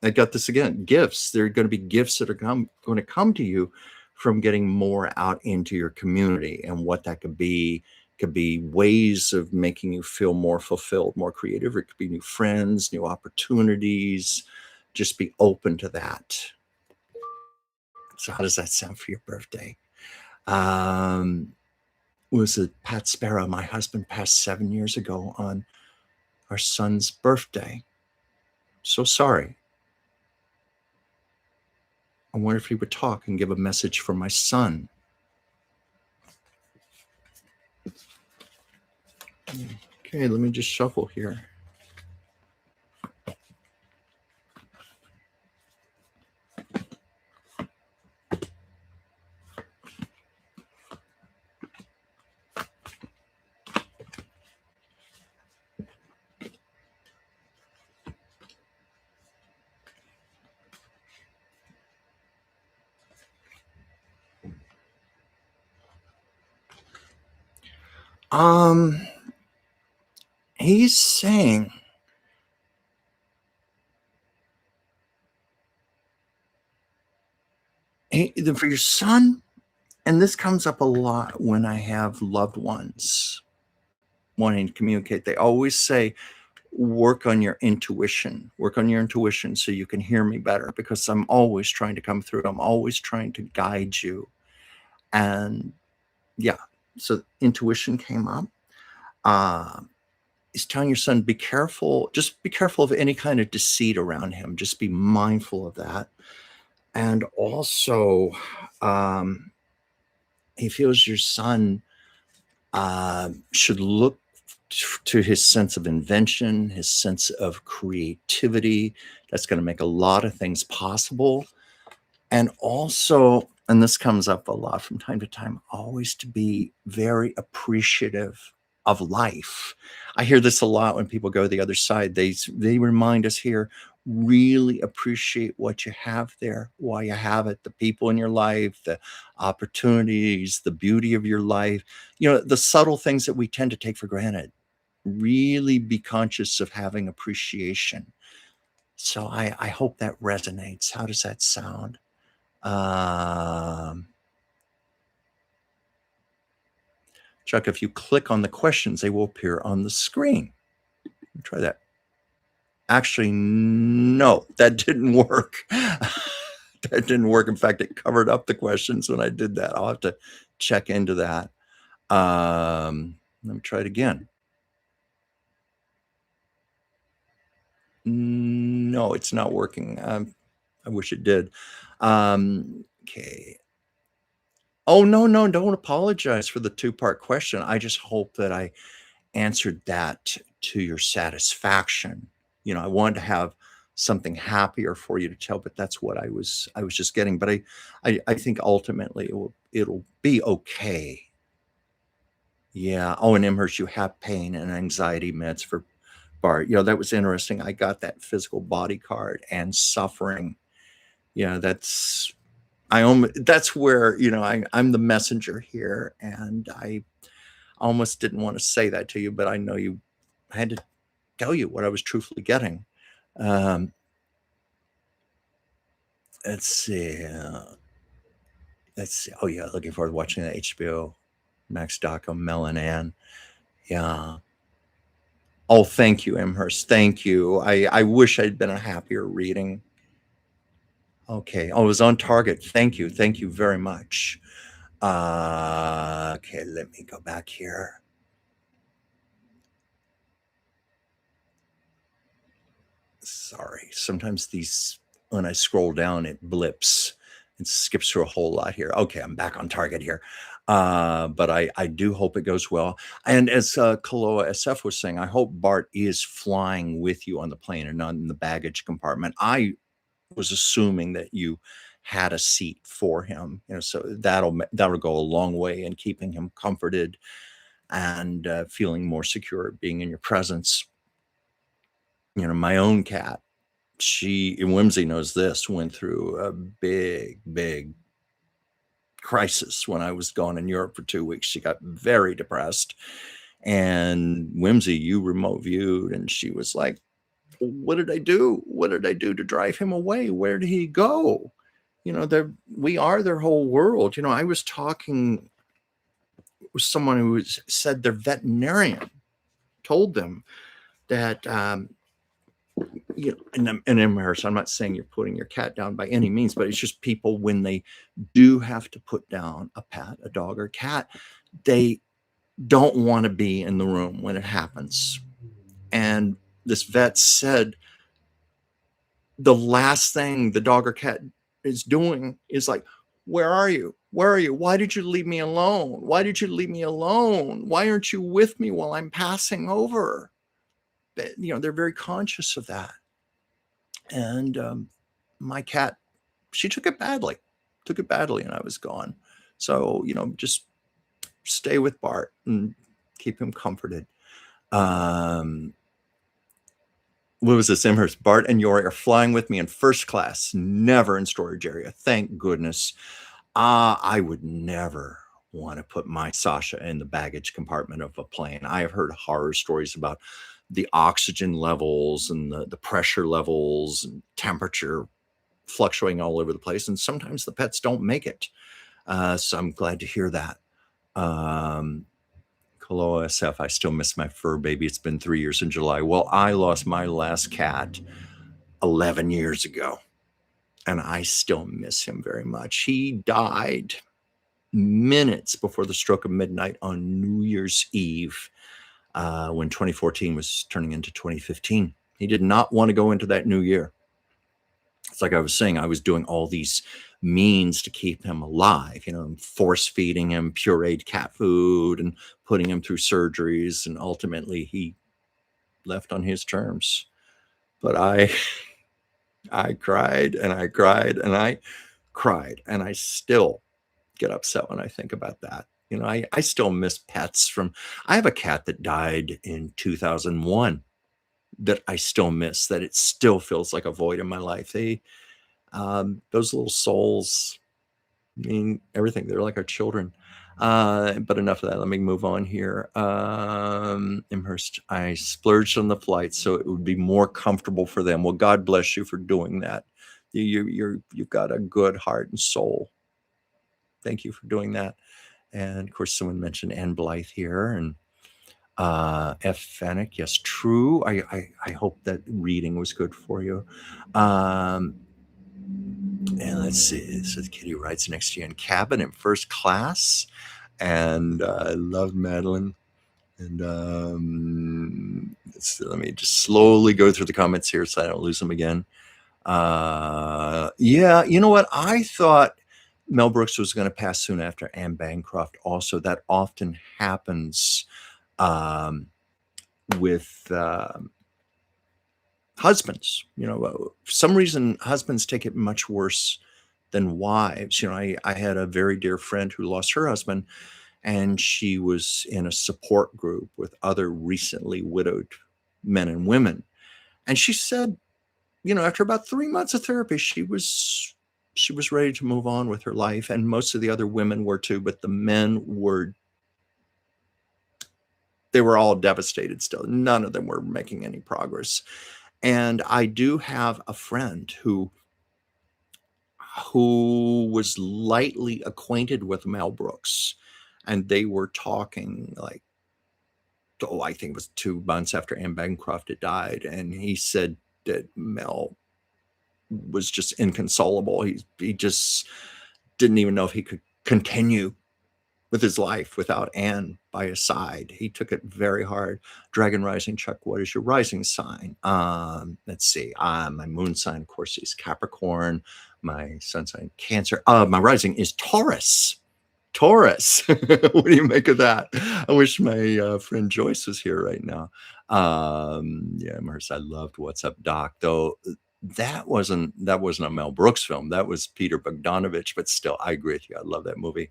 I got this again, gifts. There are going to be gifts that are going to come to you from getting more out into your community. And what that could be ways of making you feel more fulfilled, more creative. It could be new friends, new opportunities. Just be open to that. So how does that sound for your birthday? Was it Pat Sparrow? My husband passed 7 years ago on our son's birthday. So sorry. I wonder if he would talk and give a message for my son. Okay, let me just shuffle here. Um, he's saying for your son, and this comes up a lot when I have loved ones wanting to communicate. They always say, work on your intuition so you can hear me better because I'm always trying to come through. I'm always trying to guide you. And yeah, so intuition came up. Uh, he's telling your son, be careful, just be careful of any kind of deceit around him. Just be mindful of that. And also, um, he feels your son should look to his sense of invention, his sense of creativity. That's going to make a lot of things possible. And also, and this comes up a lot from time to time, always to be very appreciative of life. I hear this a lot when people go to the other side. They remind us here, really appreciate what you have there, why you have it, the people in your life, the opportunities, the beauty of your life, the subtle things that we tend to take for granted. Really be conscious of having appreciation. So I hope that resonates. How does that sound? Um, Chuck, if you click on the questions, they will appear on the screen. Try that. Actually, no, that didn't work. That didn't work. In fact, it covered up the questions when I did that. I'll have to check into that. Let me try it again. No, it's not working. I wish it did. Okay. Oh, no, no, don't apologize for the two-part question. I just hope that I answered that to your satisfaction. I wanted to have something happier for you to tell, but that's what I was just getting. But I think ultimately it'll be okay. Yeah. Oh, and Imhurst, you have pain and anxiety meds for Bart. That was interesting. I got that physical body card and suffering. That's where, I'm the messenger here, and I almost didn't want to say that to you, but I know I had to tell you what I was truthfully getting. Um, let's see. Let's see. Oh yeah, looking forward to watching that HBO Max doc on Mel and Ann. Yeah. Oh, thank you, Imhurst. Thank you. I wish I'd been a happier reading. Okay. Oh, it was on target. Thank you. Thank you very much. Okay, let me go back here. Sorry. Sometimes when I scroll down, it blips and skips through a whole lot here. Okay, I'm back on target here. But I do hope it goes well. And as Kaloa SF was saying, I hope Bart is flying with you on the plane and not in the baggage compartment. I was assuming that you had a seat for him, so that'll go a long way in keeping him comforted and feeling more secure being in your presence. My own cat, and Whimsy knows this, went through a big, big crisis when I was gone in Europe for 2 weeks. She got very depressed. And Whimsy, you remote viewed, and she was like, what did I do? What did I do to drive him away? Where did he go? We are their whole world. I was talking with someone who said their veterinarian told them that and Imhurst, I'm not saying you're putting your cat down by any means, but it's just people, when they do have to put down a pet, a dog or cat, they don't want to be in the room when it happens. And this vet said the last thing the dog or cat is doing is like, where are you? Where are you? Why did you leave me alone? Why did you leave me alone? Why aren't you with me while I'm passing over? They're very conscious of that. And my cat, she took it badly, and I was gone. So, just stay with Bart and keep him comforted. What was this, Imhurst? Bart and Yori are flying with me in first class, never in storage area. Thank goodness. I would never want to put my Sasha in the baggage compartment of a plane. I have heard horror stories about the oxygen levels and the pressure levels and temperature fluctuating all over the place. And sometimes the pets don't make it. So I'm glad to hear that. Um, Hello, SF. I still miss my fur baby. It's been 3 years in July. Well, I lost my last cat 11 years ago, and I still miss him very much. He died minutes before the stroke of midnight on New Year's Eve, when 2014 was turning into 2015. He did not want to go into that new year. It's like I was saying, I was doing all these means to keep him alive, force feeding him pureed cat food and putting him through surgeries. And ultimately, he left on his terms. But I cried and I cried and I cried, and I still get upset when I think about that. I still miss pets from. I have a cat that died in 2001 that I still miss, that it still feels like a void in my life. Those little souls mean everything. They're like our children. But enough of that. Let me move on here. Imhurst, I splurged on the flight so it would be more comfortable for them. Well, God bless you for doing that. You've got a good heart and soul. Thank you for doing that. And of course, someone mentioned Anne Blythe here, and F. Fennec. Yes, true. I hope that reading was good for you. And let's see. So the kitty rides next to you in cabin in first class. And I love Madeline. And let me just slowly go through the comments here so I don't lose them again. Yeah, you know what? I thought Mel Brooks was going to pass soon after Anne Bancroft. Also, that often happens with husbands. For some reason, husbands take it much worse than wives. I had a very dear friend who lost her husband, and she was in a support group with other recently widowed men and women. And she said, after about 3 months of therapy, she was ready to move on with her life. And most of the other women were too, but the men they were all devastated still. None of them were making any progress. And I do have a friend who was lightly acquainted with Mel Brooks, and they were talking like, I think it was 2 months after Anne Bancroft had died, and he said that Mel was just inconsolable. He just didn't even know if he could continue with his life without Anne by his side. He took it very hard. Dragon Rising, Chuck, what is your rising sign? Let's see. My moon sign, of course, is Capricorn. My sun sign, Cancer. My rising is Taurus. Taurus. What do you make of that? I wish my friend Joyce was here right now. Yeah, Merce, I loved What's Up, Doc, though. That wasn't a Mel Brooks film. That was Peter Bogdanovich, but still, I agree with you. I love that movie.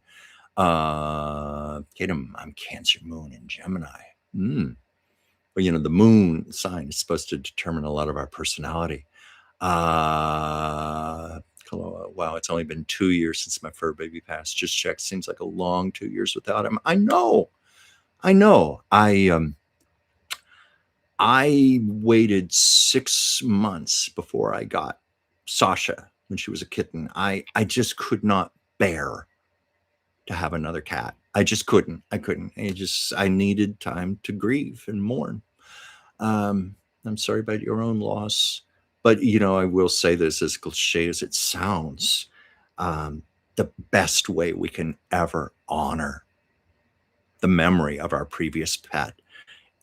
Tatum, I'm Cancer Moon in Gemini. But the moon sign is supposed to determine a lot of our personality. Wow, it's only been 2 years since my fur baby passed. Just checked. Seems like a long 2 years without him. I know. I waited 6 months before I got Sasha when she was a kitten. I just could not bear to have another cat. I just couldn't. I needed time to grieve and mourn. I'm sorry about your own loss, but I will say this, as cliche as it sounds, the best way we can ever honor the memory of our previous pet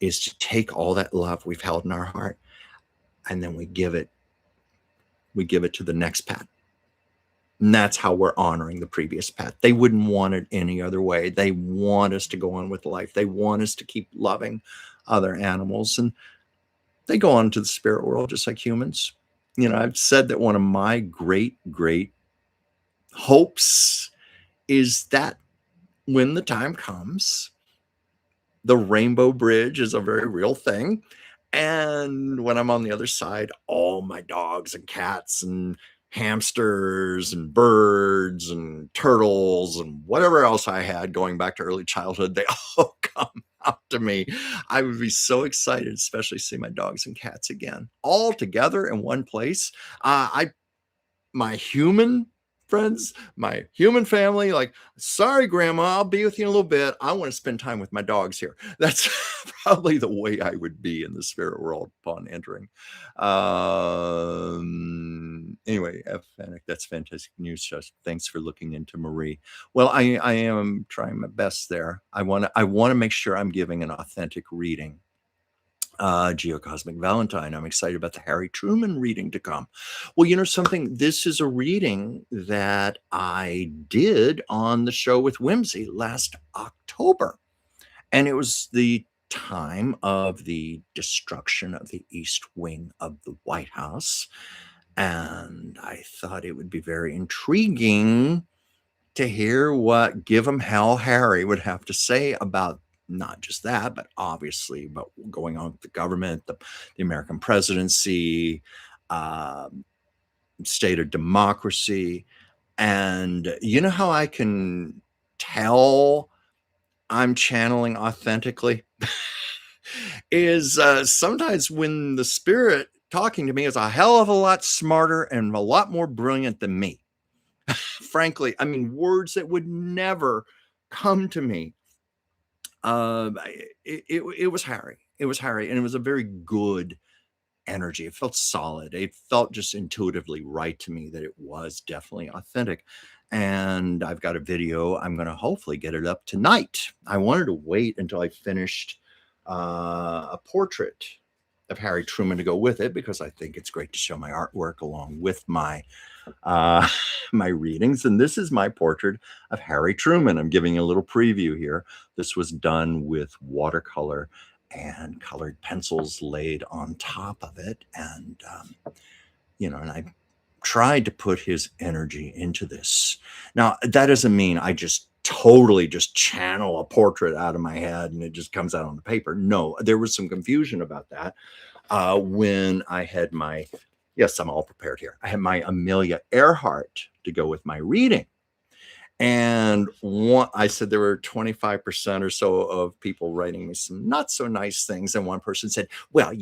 is to take all that love we've held in our heart, and then we give it to the next pet. And that's how we're honoring the previous pet. They wouldn't want it any other way. They want us to go on with life. They want us to keep loving other animals, and they go on to the spirit world just like humans. I've said that one of my great, great hopes is that when the time comes, the rainbow bridge is a very real thing. And when I'm on the other side, all my dogs and cats and hamsters and birds and turtles and whatever else I had going back to early childhood, they all come out to me. I would be so excited, especially see my dogs and cats again, all together in one place. I my human friends, my human family, like, sorry, grandma, I'll be with you in a little bit. I want to spend time with my dogs here. That's probably the way I would be in the spirit world upon entering. Anyway, Fennec, that's fantastic news. Just thanks for looking into Marie. Well, I am trying my best there. I want to make sure I'm giving an authentic reading. Geocosmic Valentine. I'm excited about the Harry Truman reading to come. Well, you know something? This is a reading that I did on the show with Whimsy last October. And it was the time of the destruction of the East Wing of the White House. And I thought it would be very intriguing to hear what Give 'em Hell Harry would have to say about not just that, but obviously about going on with the government, the American presidency, um, state of democracy. And you know how I can tell I'm channeling authentically? Is sometimes when the spirit talking to me is a hell of a lot smarter and a lot more brilliant than me. Frankly, I mean, words that would never come to me. It was Harry. It was Harry, and it was a very good energy. It felt solid. It felt just intuitively right to me that it was definitely authentic. And I've got a video. I'm going to hopefully get it up tonight. I wanted to wait until I finished a portrait of Harry Truman to go with it because I think it's great to show my artwork along with my uh, my readings. And this is my portrait of Harry Truman. I'm giving you a little preview here. This was done with watercolor and colored pencils laid on top of it. And, and I tried to put his energy into this. Now, that doesn't mean I just totally just channel a portrait out of my head and it just comes out on the paper. No, there was some confusion about that when I had my, yes, I'm all prepared here. I had my Amelia Earhart to go with my reading. And I said there were 25% or so of people writing me some not so nice things. And one person said, well,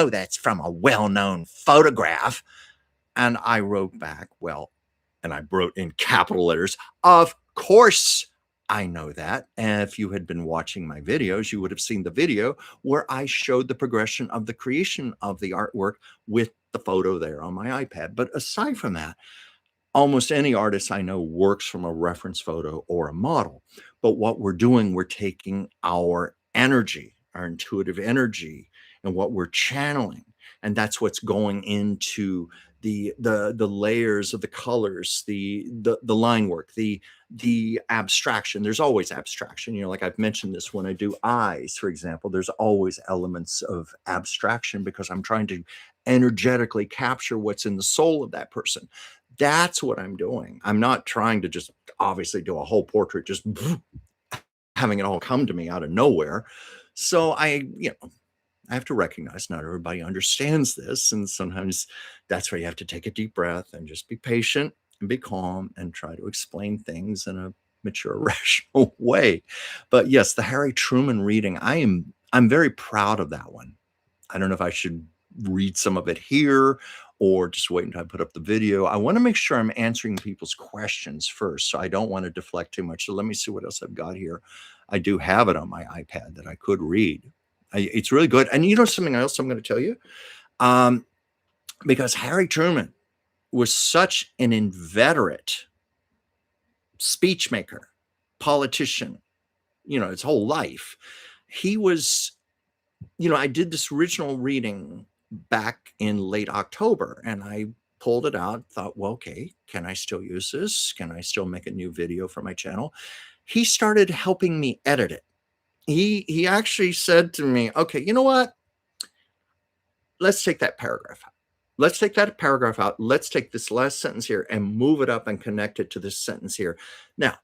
that's from a well-known photograph. And I wrote back, well, and I wrote in capital letters, of course I know that. And if you had been watching my videos, you would have seen the video where I showed the progression of the creation of the artwork with the photo there on my iPad. But aside from that, almost any artist I know works from a reference photo or a model. But what we're doing, we're taking our energy, our intuitive energy, and what we're channeling. And that's what's going into the layers of the colors, the line work, the abstraction. There's always abstraction. Like I've mentioned this when I do eyes, for example, there's always elements of abstraction because I'm trying to energetically capture what's in the soul of that person. That's what I'm doing. I'm not trying to just obviously do a whole portrait, just having it all come to me out of nowhere. So I have to recognize not everybody understands this. And sometimes that's where you have to take a deep breath and just be patient and be calm and try to explain things in a mature, rational way. But yes, the Harry Truman reading, I'm very proud of that one. I don't know if I should read some of it here or just wait until I put up the video. I want to make sure I'm answering people's questions first. So I don't want to deflect too much. So let me see what else I've got here. I do have it on my iPad that I could read. It's really good. And something else I'm going to tell you, because Harry Truman was such an inveterate speech maker, politician, his whole life. He was, I did this original reading back in late October and I pulled it out, thought, well, okay, can I still use this? Can I still make a new video for my channel? He started helping me edit it. He actually said to me, okay, you know what? Let's take that paragraph out. Let's take that paragraph out. Let's take this last sentence here and move it up and connect it to this sentence here. Now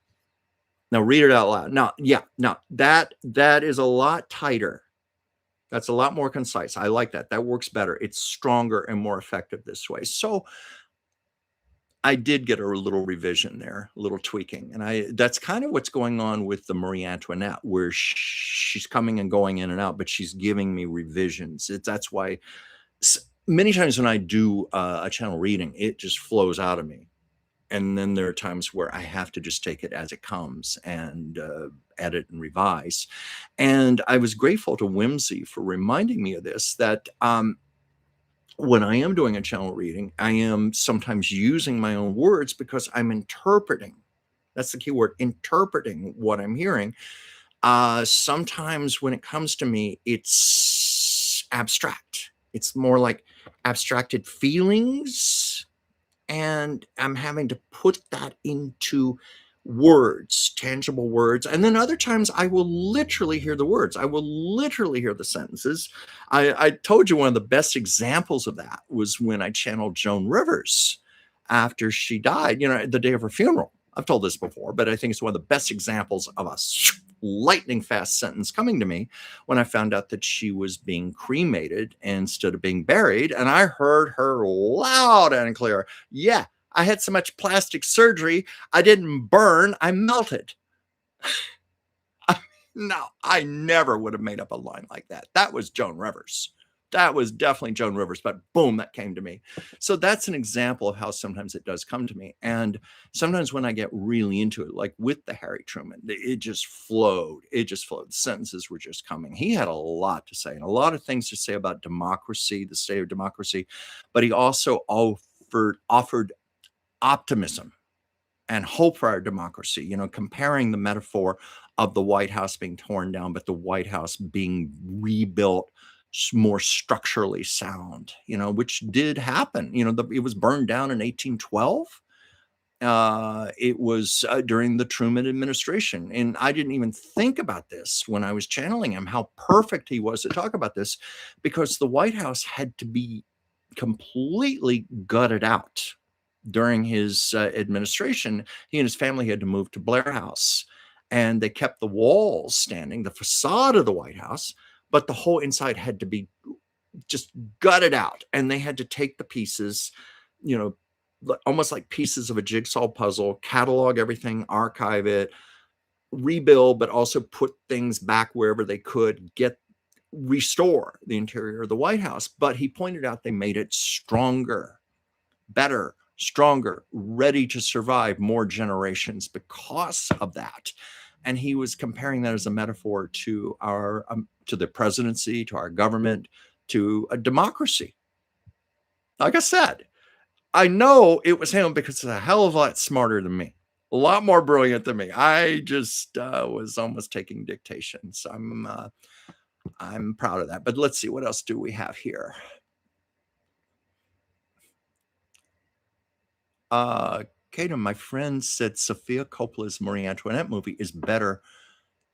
read it out loud. Now, that is a lot tighter. That's a lot more concise. I like that. That works better. It's stronger and more effective this way. So I did get a little revision there, a little tweaking, and I that's kind of what's going on with the Marie Antoinette, where she's coming and going in and out, but she's giving me revisions. That's why many times when I do a channel reading, it just flows out of me. And then there are times where I have to just take it as it comes and edit and revise. And I was grateful to Whimsy for reminding me of this, that when I am doing a channel reading, I am sometimes using my own words because I'm interpreting. That's the key word, interpreting what I'm hearing. Sometimes when it comes to me, it's abstract. It's more like abstracted feelings, and I'm having to put that into words, tangible words. And then other times I will literally hear the words. I will literally hear the sentences. I told you one of the best examples of that was when I channeled Joan Rivers after she died, the day of her funeral. I've told this before, but I think it's one of the best examples of a lightning fast sentence coming to me when I found out that she was being cremated instead of being buried. And I heard her loud and clear. Yeah, I had so much plastic surgery, I didn't burn, I melted. No, I never would have made up a line like that. That was Joan Rivers. That was definitely Joan Rivers, but boom, that came to me. So that's an example of how sometimes it does come to me. And sometimes when I get really into it, like with the Harry Truman, it just flowed. It just flowed. The sentences were just coming. He had a lot to say and a lot of things to say about democracy, the state of democracy, but he also offered optimism and hope for our democracy, comparing the metaphor of the White House being torn down, but the White House being rebuilt more structurally sound, which did happen. It was burned down in 1812. It was during the Truman administration. And I didn't even think about this when I was channeling him, how perfect he was to talk about this, because the White House had to be completely gutted out during his administration. He and his family had to move to Blair House, and they kept the walls standing, the facade of the White House, but the whole inside had to be just gutted out. And they had to take the pieces, almost like pieces of a jigsaw puzzle, catalog everything, archive it, rebuild, but also put things back wherever they could, restore the interior of the White House. But he pointed out they made it stronger, better, stronger, ready to survive more generations because of that. And he was comparing that as a metaphor to our to the presidency, to our government, to a democracy. Like I said, I know it was him because he's a hell of a lot smarter than me, a lot more brilliant than me. I just was almost taking dictation. So I'm proud of that. But let's see, what else do we have here? Kato, my friend, said Sofia Coppola's Marie Antoinette movie is better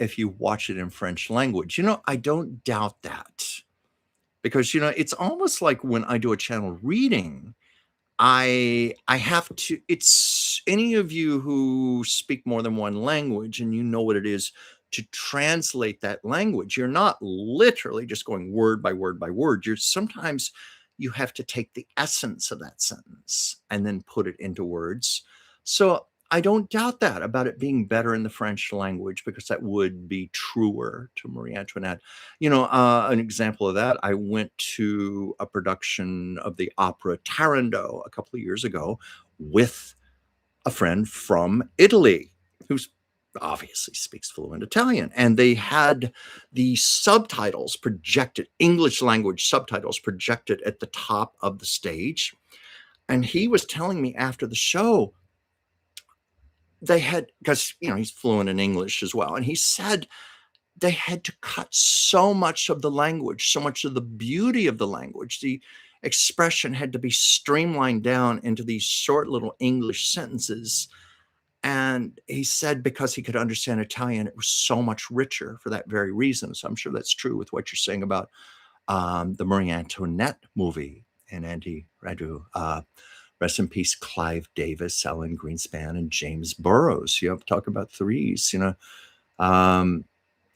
if you watch it in French language. I don't doubt that, because it's almost like when I do a channel reading, I have to. It's any of you who speak more than one language and you know what it is to translate that language. You're not literally just going word by word by word. Sometimes you have to take the essence of that sentence and then put it into words. So I don't doubt that about it being better in the French language, because that would be truer to Marie Antoinette. An example of that, I went to a production of the opera Turandot a couple of years ago with a friend from Italy who's obviously speaks fluent Italian. And they had the subtitles projected, English language subtitles projected at the top of the stage. And he was telling me after the show, they had, because, he's fluent in English as well. And he said they had to cut so much of the language, so much of the beauty of the language. The expression had to be streamlined down into these short little English sentences. And he said because he could understand Italian, it was so much richer for that very reason. So I'm sure that's true with what you're saying about the Marie Antoinette movie. And Andy Radu, rest in peace, Clive Davis, Alan Greenspan, and James Burrows. Talk about threes,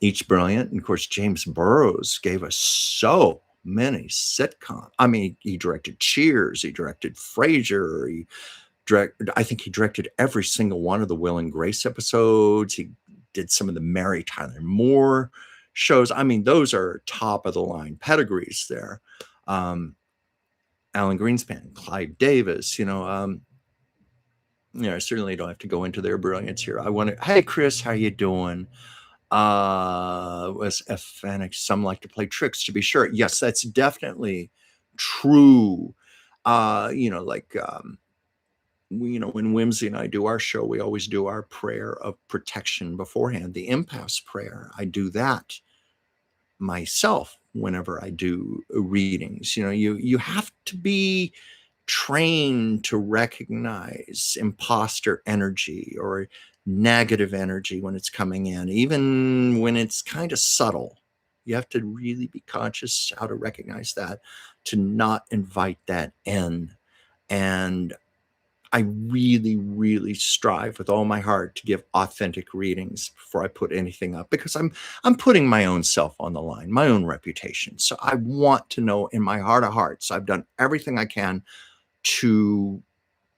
each brilliant. And of course, James Burrows gave us so many sitcoms. I mean, he directed Cheers, he directed Frasier, he I think he directed every single one of the Will and Grace episodes. He did some of the Mary Tyler Moore shows. I mean, those are top of the line pedigrees there. Alan Greenspan, Clive Davis, I certainly don't have to go into their brilliance here. I want to, hey Chris, how you doing? Was a fanic. Some like to play tricks, to be sure. Yes, that's definitely true. Like when Whimsy and I do our show, we always do our prayer of protection beforehand, the empath's prayer. I do that myself whenever I do readings. You have to be trained to recognize imposter energy or negative energy when it's coming in, even when it's kind of subtle. You have to really be conscious how to recognize that, to not invite that in. And I really, really strive with all my heart to give authentic readings before I put anything up, because I'm putting my own self on the line, my own reputation. So I want to know in my heart of hearts, I've done everything I can to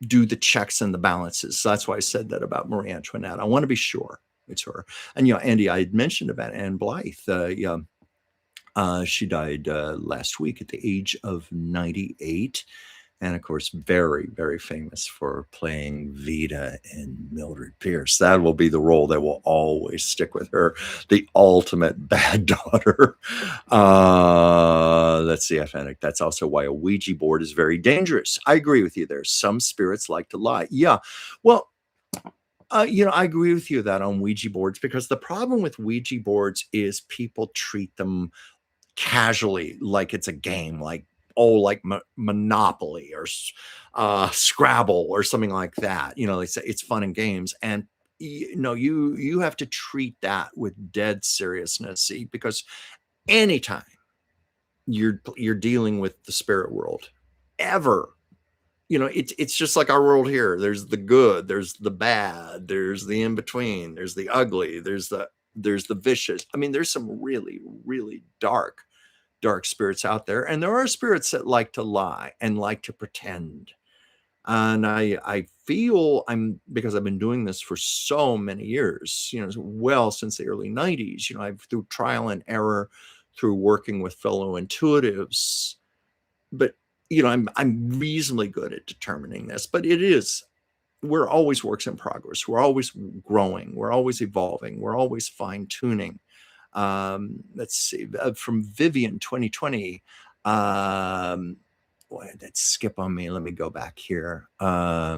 do the checks and the balances. So that's why I said that about Marie Antoinette. I want to be sure it's her. And Andy, I had mentioned about Anne Blythe. She died last week at the age of 98. And of course, very, very famous for playing Vita in Mildred Pierce. That will be the role that will always stick with her, the ultimate bad daughter. Let's see, I think that's also why a Ouija board is very dangerous. I agree with you there. Some spirits like to lie. Yeah. Well, I agree with you that on Ouija boards, because the problem with Ouija boards is people treat them casually, like it's a game, like Monopoly or Scrabble or something like that. They say it's fun and games, and you have to treat that with dead seriousness. See, because anytime you're dealing with the spirit world, ever, it's just like our world here. There's the good, there's the bad, there's the in between, there's the ugly, there's the vicious. I mean, there's some really, really dark spirits out there, and there are spirits that like to lie and like to pretend. And I feel, because I've been doing this for so many years, well, since the early 90s, I've, through trial and error, through working with fellow intuitives, but I'm reasonably good at determining this. But we're always works in progress. We're always growing, we're always evolving, we're always fine-tuning. Let's see, from Vivian 2020. Boy, that skip on me. Let me go back here. I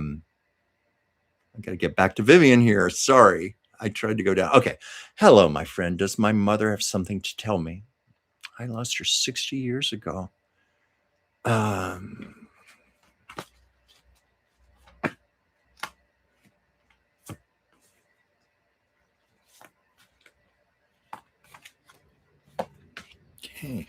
got to get back to Vivian here. Sorry, I tried to go down. Okay. Hello, my friend. Does my mother have something to tell me? I lost her 60 years ago. Okay.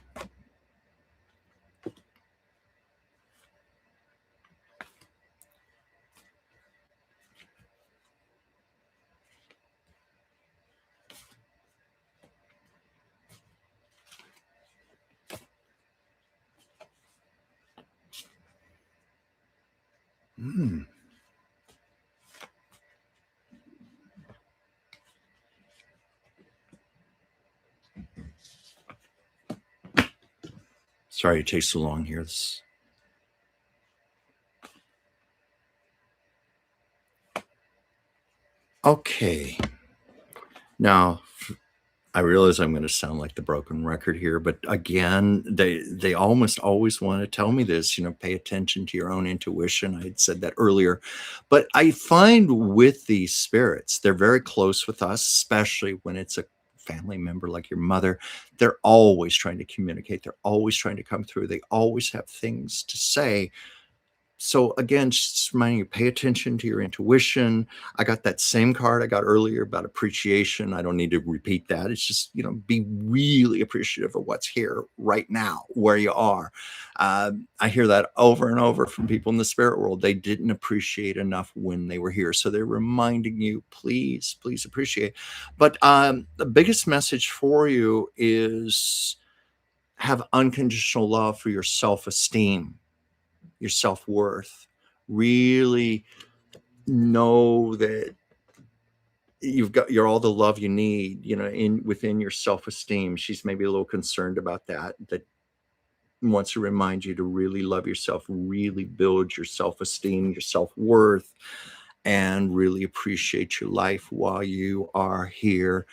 Sorry it takes so long here. Okay. Now, I realize I'm going to sound like the broken record here, but again, they almost always want to tell me this, pay attention to your own intuition. I had said that earlier, but I find with these spirits, they're very close with us, especially when it's a family member like your mother. They're always trying to communicate. They're always trying to come through. They always have things to say. So again, just reminding you, pay attention to your intuition. I got that same card I got earlier about appreciation. I don't need to repeat that. It's just, be really appreciative of what's here right now, where you are. I hear that over and over from people in the spirit world. They didn't appreciate enough when they were here. So they're reminding you, please, please appreciate. But the biggest message for you is have unconditional love for your self-esteem, your self-worth. Really know that you're all the love you need, in within your self-esteem. She's maybe a little concerned about that wants to remind you to really love yourself, really build your self-esteem, your self-worth, and really appreciate your life while you are here,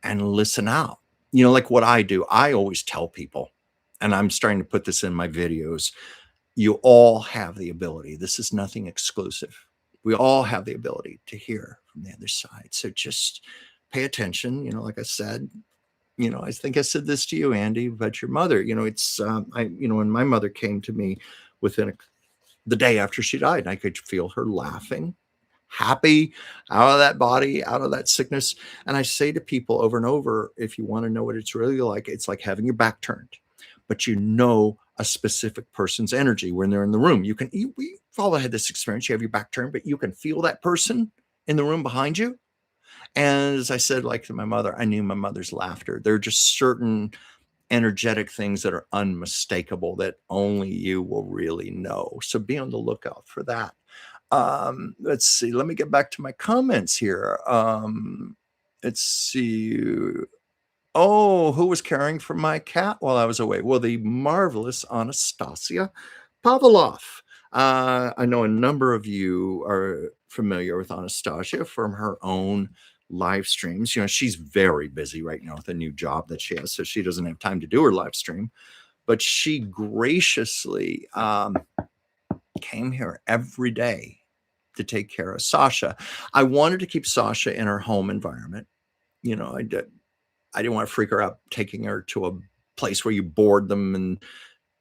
and listen out. Like what I do, I always tell people, and I'm starting to put this in my videos, you all have the ability. This is nothing exclusive. We all have the ability to hear from the other side. So just pay attention. Like I said, I think I said this to you, Andy, but your mother, it's, when my mother came to me the day after she died, and I could feel her laughing, happy, out of that body, out of that sickness. And I say to people over and over, if you want to know what it's really like, it's like having your back turned, but a specific person's energy when they're in the room. We've all had this experience. You have your back turned, but you can feel that person in the room behind you. And as I said, like to my mother, I knew my mother's laughter. There are just certain energetic things that are unmistakable that only you will really know. So be on the lookout for that. Let's see. Let me get back to my comments here. Let's see. Oh, who was caring for my cat while I was away? Well, the marvelous Anastasia Pavlov. I know a number of you are familiar with Anastasia from her own live streams. She's very busy right now with a new job that she has, so she doesn't have time to do her live stream. But she graciously came here every day to take care of Sasha. I wanted to keep Sasha in her home environment. I didn't want to freak her out taking her to a place where you board them and,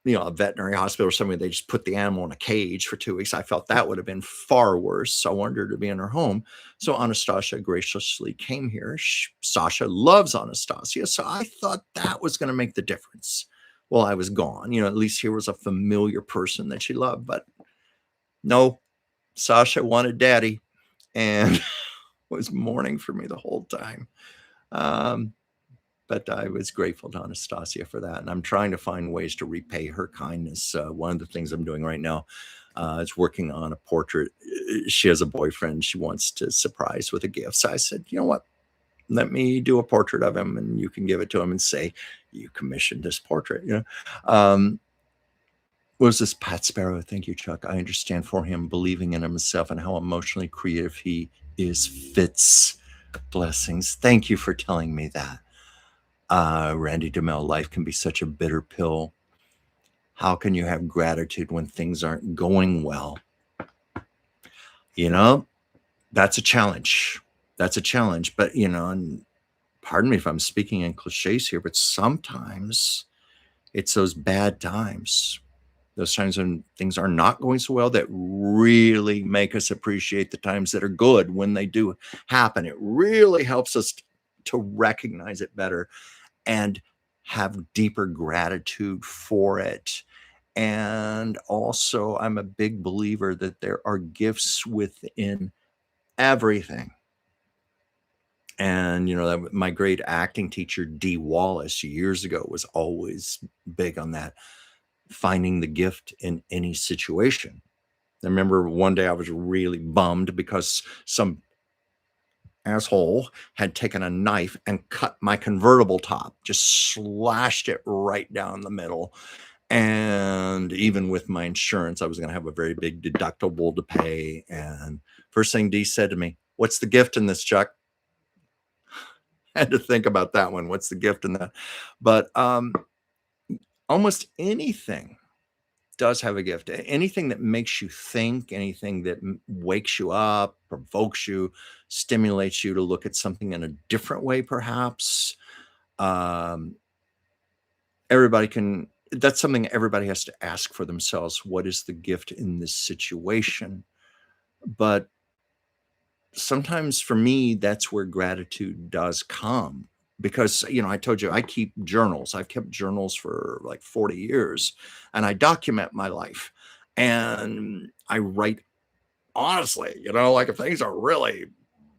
a veterinary hospital or something. They just put the animal in a cage for 2 weeks. I felt that would have been far worse. So I wanted her to be in her home. So Anastasia graciously came here. Sasha loves Anastasia. So I thought that was going to make the difference while I was gone. At least here was a familiar person that she loved. But no, Sasha wanted daddy and was mourning for me the whole time. But I was grateful to Anastasia for that. And I'm trying to find ways to repay her kindness. One of the things I'm doing right now is working on a portrait. She has a boyfriend she wants to surprise with a gift. So I said, you know what? Let me do a portrait of him and you can give it to him and say, you commissioned this portrait. Was this Pat Sparrow? Thank you, Chuck. I understand for him believing in himself and how emotionally creative he is fits. Blessings. Thank you for telling me that. Randy DeMel, life can be such a bitter pill. How can you have gratitude when things aren't going well? That's a challenge. But, and pardon me if I'm speaking in cliches here, but sometimes it's those bad times, those times when things are not going so well, that really make us appreciate the times that are good when they do happen. It really helps us to recognize it better and have deeper gratitude for it. And also, I'm a big believer that there are gifts within everything. And, my great acting teacher, Dee Wallace, years ago was always big on that, finding the gift in any situation. I remember one day I was really bummed because some asshole had taken a knife and cut my convertible top, just slashed it right down the middle. And even with my insurance, I was going to have a very big deductible to pay. And first thing Dee said to me, "What's the gift in this, Chuck?" I had to think about that one. What's the gift in that? But almost anything does have a gift. Anything that makes you think, anything that wakes you up, provokes you, stimulates you to look at something in a different way, perhaps. That's something everybody has to ask for themselves. What is the gift in this situation? But sometimes for me, that's where gratitude does come. Because, I told you I keep journals. I've kept journals for like 40 years and I document my life and I write honestly, like if things are really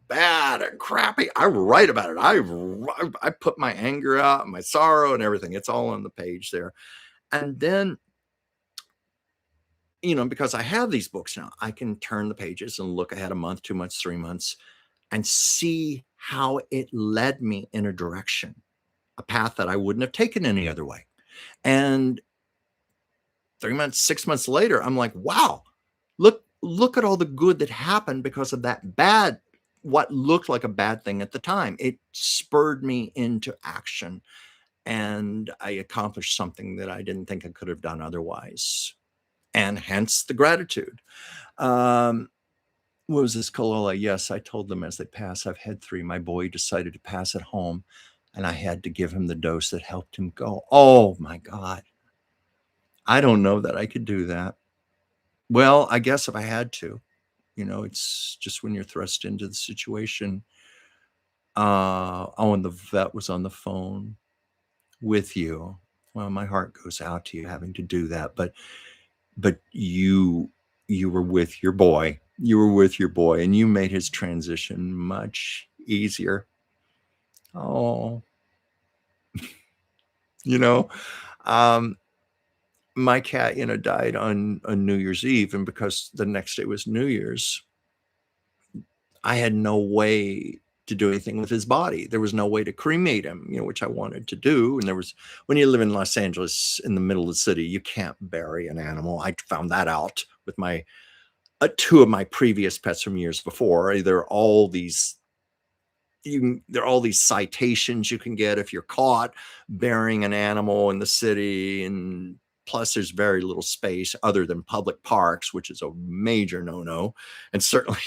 bad and crappy, I write about it. I put my anger out, my sorrow and everything. It's all on the page there. And then because I have these books now, I can turn the pages and look ahead a month, 2 months, 3 months, and see how it led me in a direction, a path that I wouldn't have taken any other way. And 3 months, 6 months later, I'm like, wow, look at all the good that happened because of that bad, what looked like a bad thing at the time. It spurred me into action, and I accomplished something that I didn't think I could have done otherwise. And hence the gratitude. Um, what was this, Kalola? Yes, I told them as they pass. I've had 3. My boy decided to pass at home, and I had to give him the dose that helped him go. Oh my God. I don't know that I could do that. Well, I guess if I had to, it's just when you're thrust into the situation. Oh, and the vet was on the phone with you. Well, my heart goes out to you having to do that, but you were with your boy. You were with your boy, and you made his transition much easier. Oh, you know, um, my cat, died on New Year's Eve, and because the next day was New Year's, I had no way to do anything with his body. There was no way to cremate him, which I wanted to do. And when you live in Los Angeles in the middle of the city, you can't bury an animal. I found that out with my 2 of my previous pets from years before. There are all these citations you can get if you're caught burying an animal in the city, and plus there's very little space other than public parks, which is a major no-no, and certainly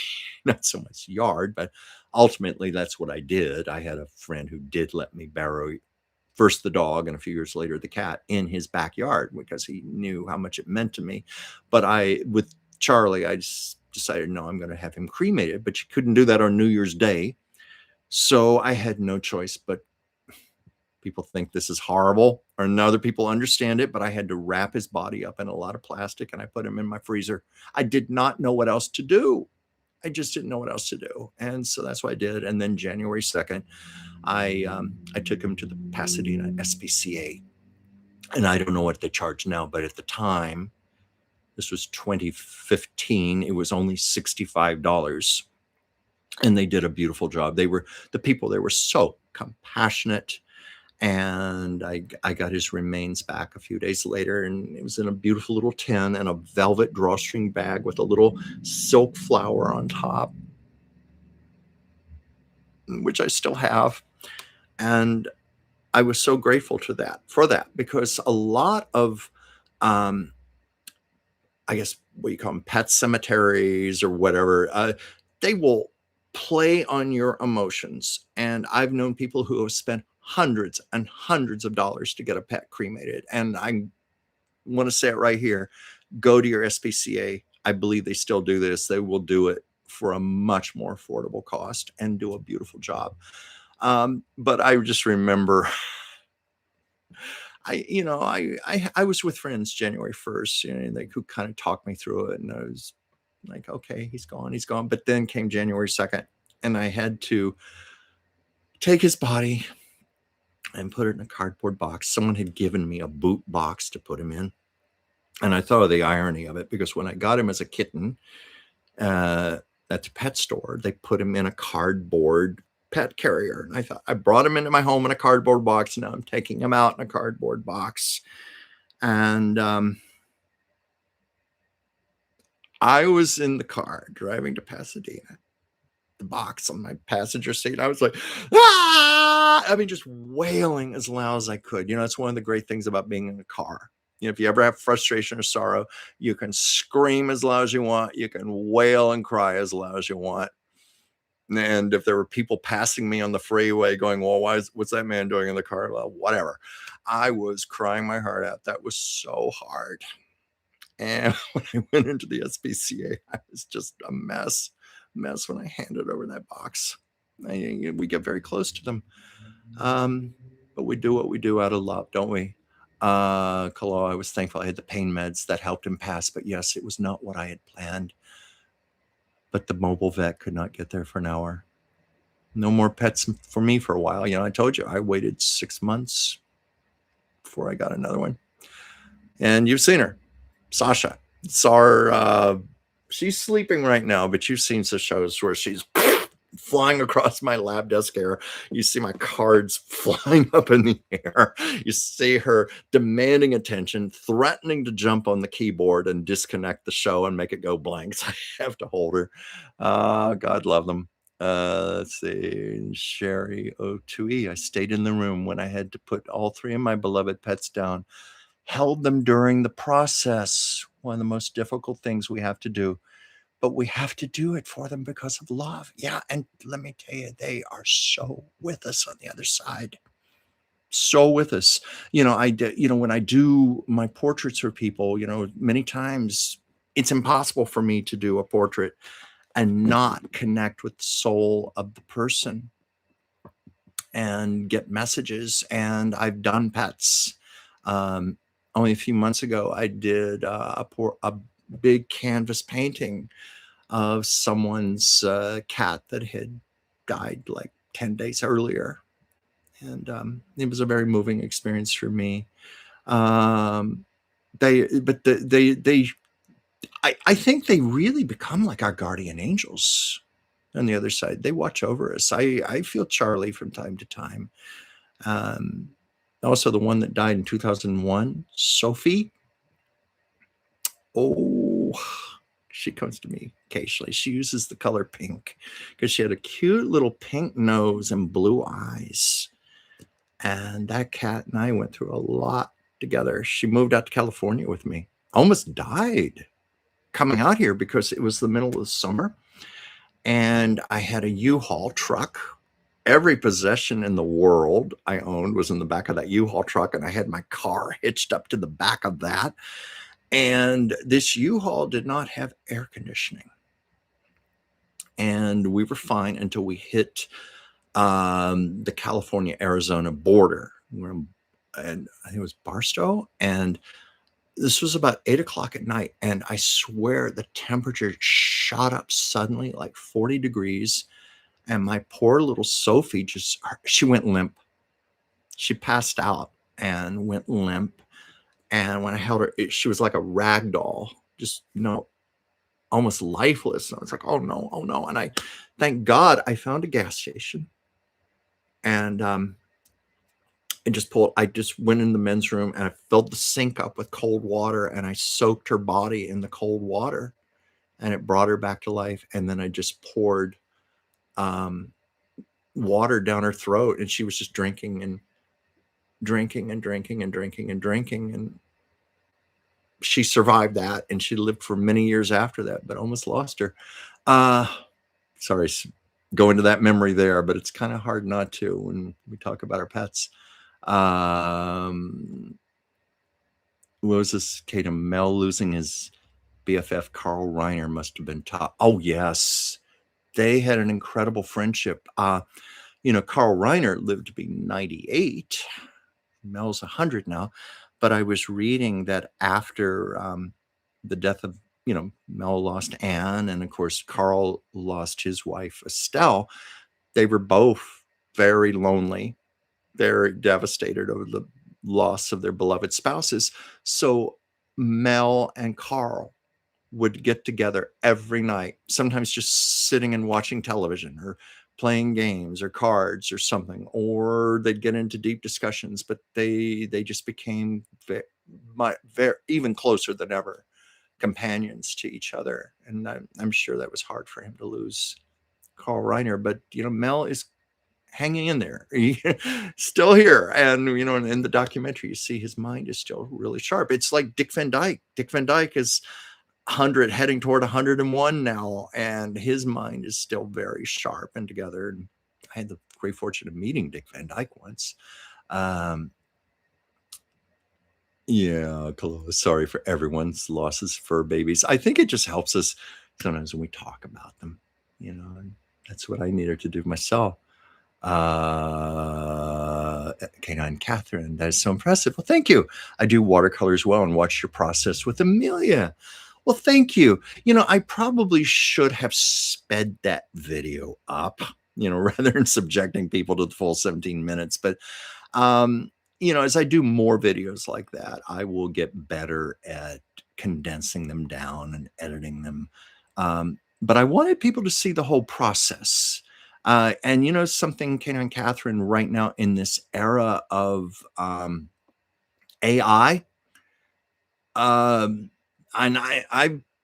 not so much yard, but ultimately that's what I did. I had a friend who did let me bury first the dog and a few years later the cat in his backyard because he knew how much it meant to me. But with Charlie, I just decided, no, I'm going to have him cremated, but you couldn't do that on New Year's Day. So I had no choice, but people think this is horrible, or other people understand it, but I had to wrap his body up in a lot of plastic and I put him in my freezer. I did not know what else to do. I just didn't know what else to do. And so that's what I did. And then January 2nd, I took him to the Pasadena SPCA. And I don't know what they charge now, but at the time, this was 2015, it was only $65. And they did a beautiful job. The people there were so compassionate. And I got his remains back a few days later, and it was in a beautiful little tin and a velvet drawstring bag with a little silk flower on top, which I still have. And I was so grateful for that, because a lot of, I guess what you call them, pet cemeteries or whatever, they will play on your emotions. And I've known people who have spent hundreds and hundreds of dollars to get a pet cremated. And I want to say it right here. Go to your SPCA. I believe they still do this. They will do it for a much more affordable cost and do a beautiful job. But I just remember I was with friends January 1st, who kind of talked me through it, and I was like, okay, he's gone. But then came January 2nd, and I had to take his body and put it in a cardboard box. Someone had given me a boot box to put him in. And I thought of the irony of it, because when I got him as a kitten at the pet store, they put him in a cardboard pet carrier. And I thought, I brought him into my home in a cardboard box. Now I'm taking him out in a cardboard box. And I was in the car driving to Pasadena, the box on my passenger seat. I was like, ah! I mean, just wailing as loud as I could. It's one of the great things about being in a car. If you ever have frustration or sorrow, you can scream as loud as you want. You can wail and cry as loud as you want. And if there were people passing me on the freeway going, well, what's that man doing in the car? Well, whatever. I was crying my heart out. That was so hard. And when I went into the SPCA, I was just a mess when I handed over that box. We get very close to them. But we do what we do out of love, don't we? Kalo, I was thankful I had the pain meds that helped him pass. But yes, it was not what I had planned. But the mobile vet could not get there for an hour. No more pets for me for a while. I told you I waited 6 months before I got another one. And you've seen her, Sasha. Saw her, she's sleeping right now, but you've seen the shows where she's flying across my lab desk air. You see my cards flying up in the air. You see her demanding attention, threatening to jump on the keyboard and disconnect the show and make it go blank. So I have to hold her. God love them. Let's see. Sherry O2E. I stayed in the room when I had to put all three of my beloved pets down, held them during the process. One of the most difficult things we have to do, but we have to do it for them because of love. Yeah, and let me tell you, they are so with us on the other side. So with us. When I do my portraits for people, many times it's impossible for me to do a portrait and not connect with the soul of the person and get messages. And I've done pets. Um, Only a few months ago, I did a big canvas painting of someone's cat that had died like 10 days earlier. And it was a very moving experience for me. Um, I think they really become like our guardian angels on the other side. They watch over us. I feel Charlie from time to time. Um, Also, the one that died in 2001, Sophie. Oh, she comes to me occasionally. She uses the color pink because she had a cute little pink nose and blue eyes. And that cat and I went through a lot together. She moved out to California with me. Almost died coming out here because it was the middle of the summer. And I had a U-Haul truck. Every possession in the world I owned was in the back of that U-Haul truck. And I had my car hitched up to the back of that. And this U-Haul did not have air conditioning. And we were fine until we hit the California-Arizona border. And I think it was Barstow. And this was about 8 o'clock at night. And I swear the temperature shot up suddenly like 40 degrees. And my poor little Sophie she went limp. She passed out and went limp. And when I held her, she was like a rag doll, just, almost lifeless. And I was like, oh no, oh no. And thank God I found a gas station. And I just went in the men's room and I filled the sink up with cold water and I soaked her body in the cold water and it brought her back to life. And then I just poured water down her throat and she was just drinking and drinking and drinking and drinking and drinking. And she survived that and she lived for many years after that, but almost lost her. Sorry, going to that memory there, but it's kind of hard not to when we talk about our pets. What was this, Kate? Mel losing his BFF Carl Reiner must have been tough. Oh yes, they had an incredible friendship. Carl Reiner lived to be 98. Mel's 100 now, but I was reading that after the death of, Mel lost Anne, and of course Carl lost his wife Estelle. They were both very lonely, very devastated over the loss of their beloved spouses. So Mel and Carl would get together every night, sometimes just sitting and watching television or playing games or cards or something, or they'd get into deep discussions, but they just became very even closer than ever companions to each other. And I'm sure that was hard for him to lose Carl Reiner, but Mel is hanging in there, still here. And in the documentary, you see his mind is still really sharp. It's like Dick Van Dyke. Dick Van Dyke is 100, heading toward 101 now, and his mind is still very sharp and together. And I had the great fortune of meeting Dick Van Dyke once. Yeah, sorry for everyone's losses, fur babies. I think it just helps us sometimes when we talk about them, and that's what I needed to do myself. Canine Catherine, that is so impressive. Well, thank you. I do watercolors well and watch your process with Amelia. Well, thank you. I probably should have sped that video up, rather than subjecting people to the full 17 minutes. But, as I do more videos like that, I will get better at condensing them down and editing them. But I wanted people to see the whole process. And something, Kate and Catherine, right now in this era of AI, um, and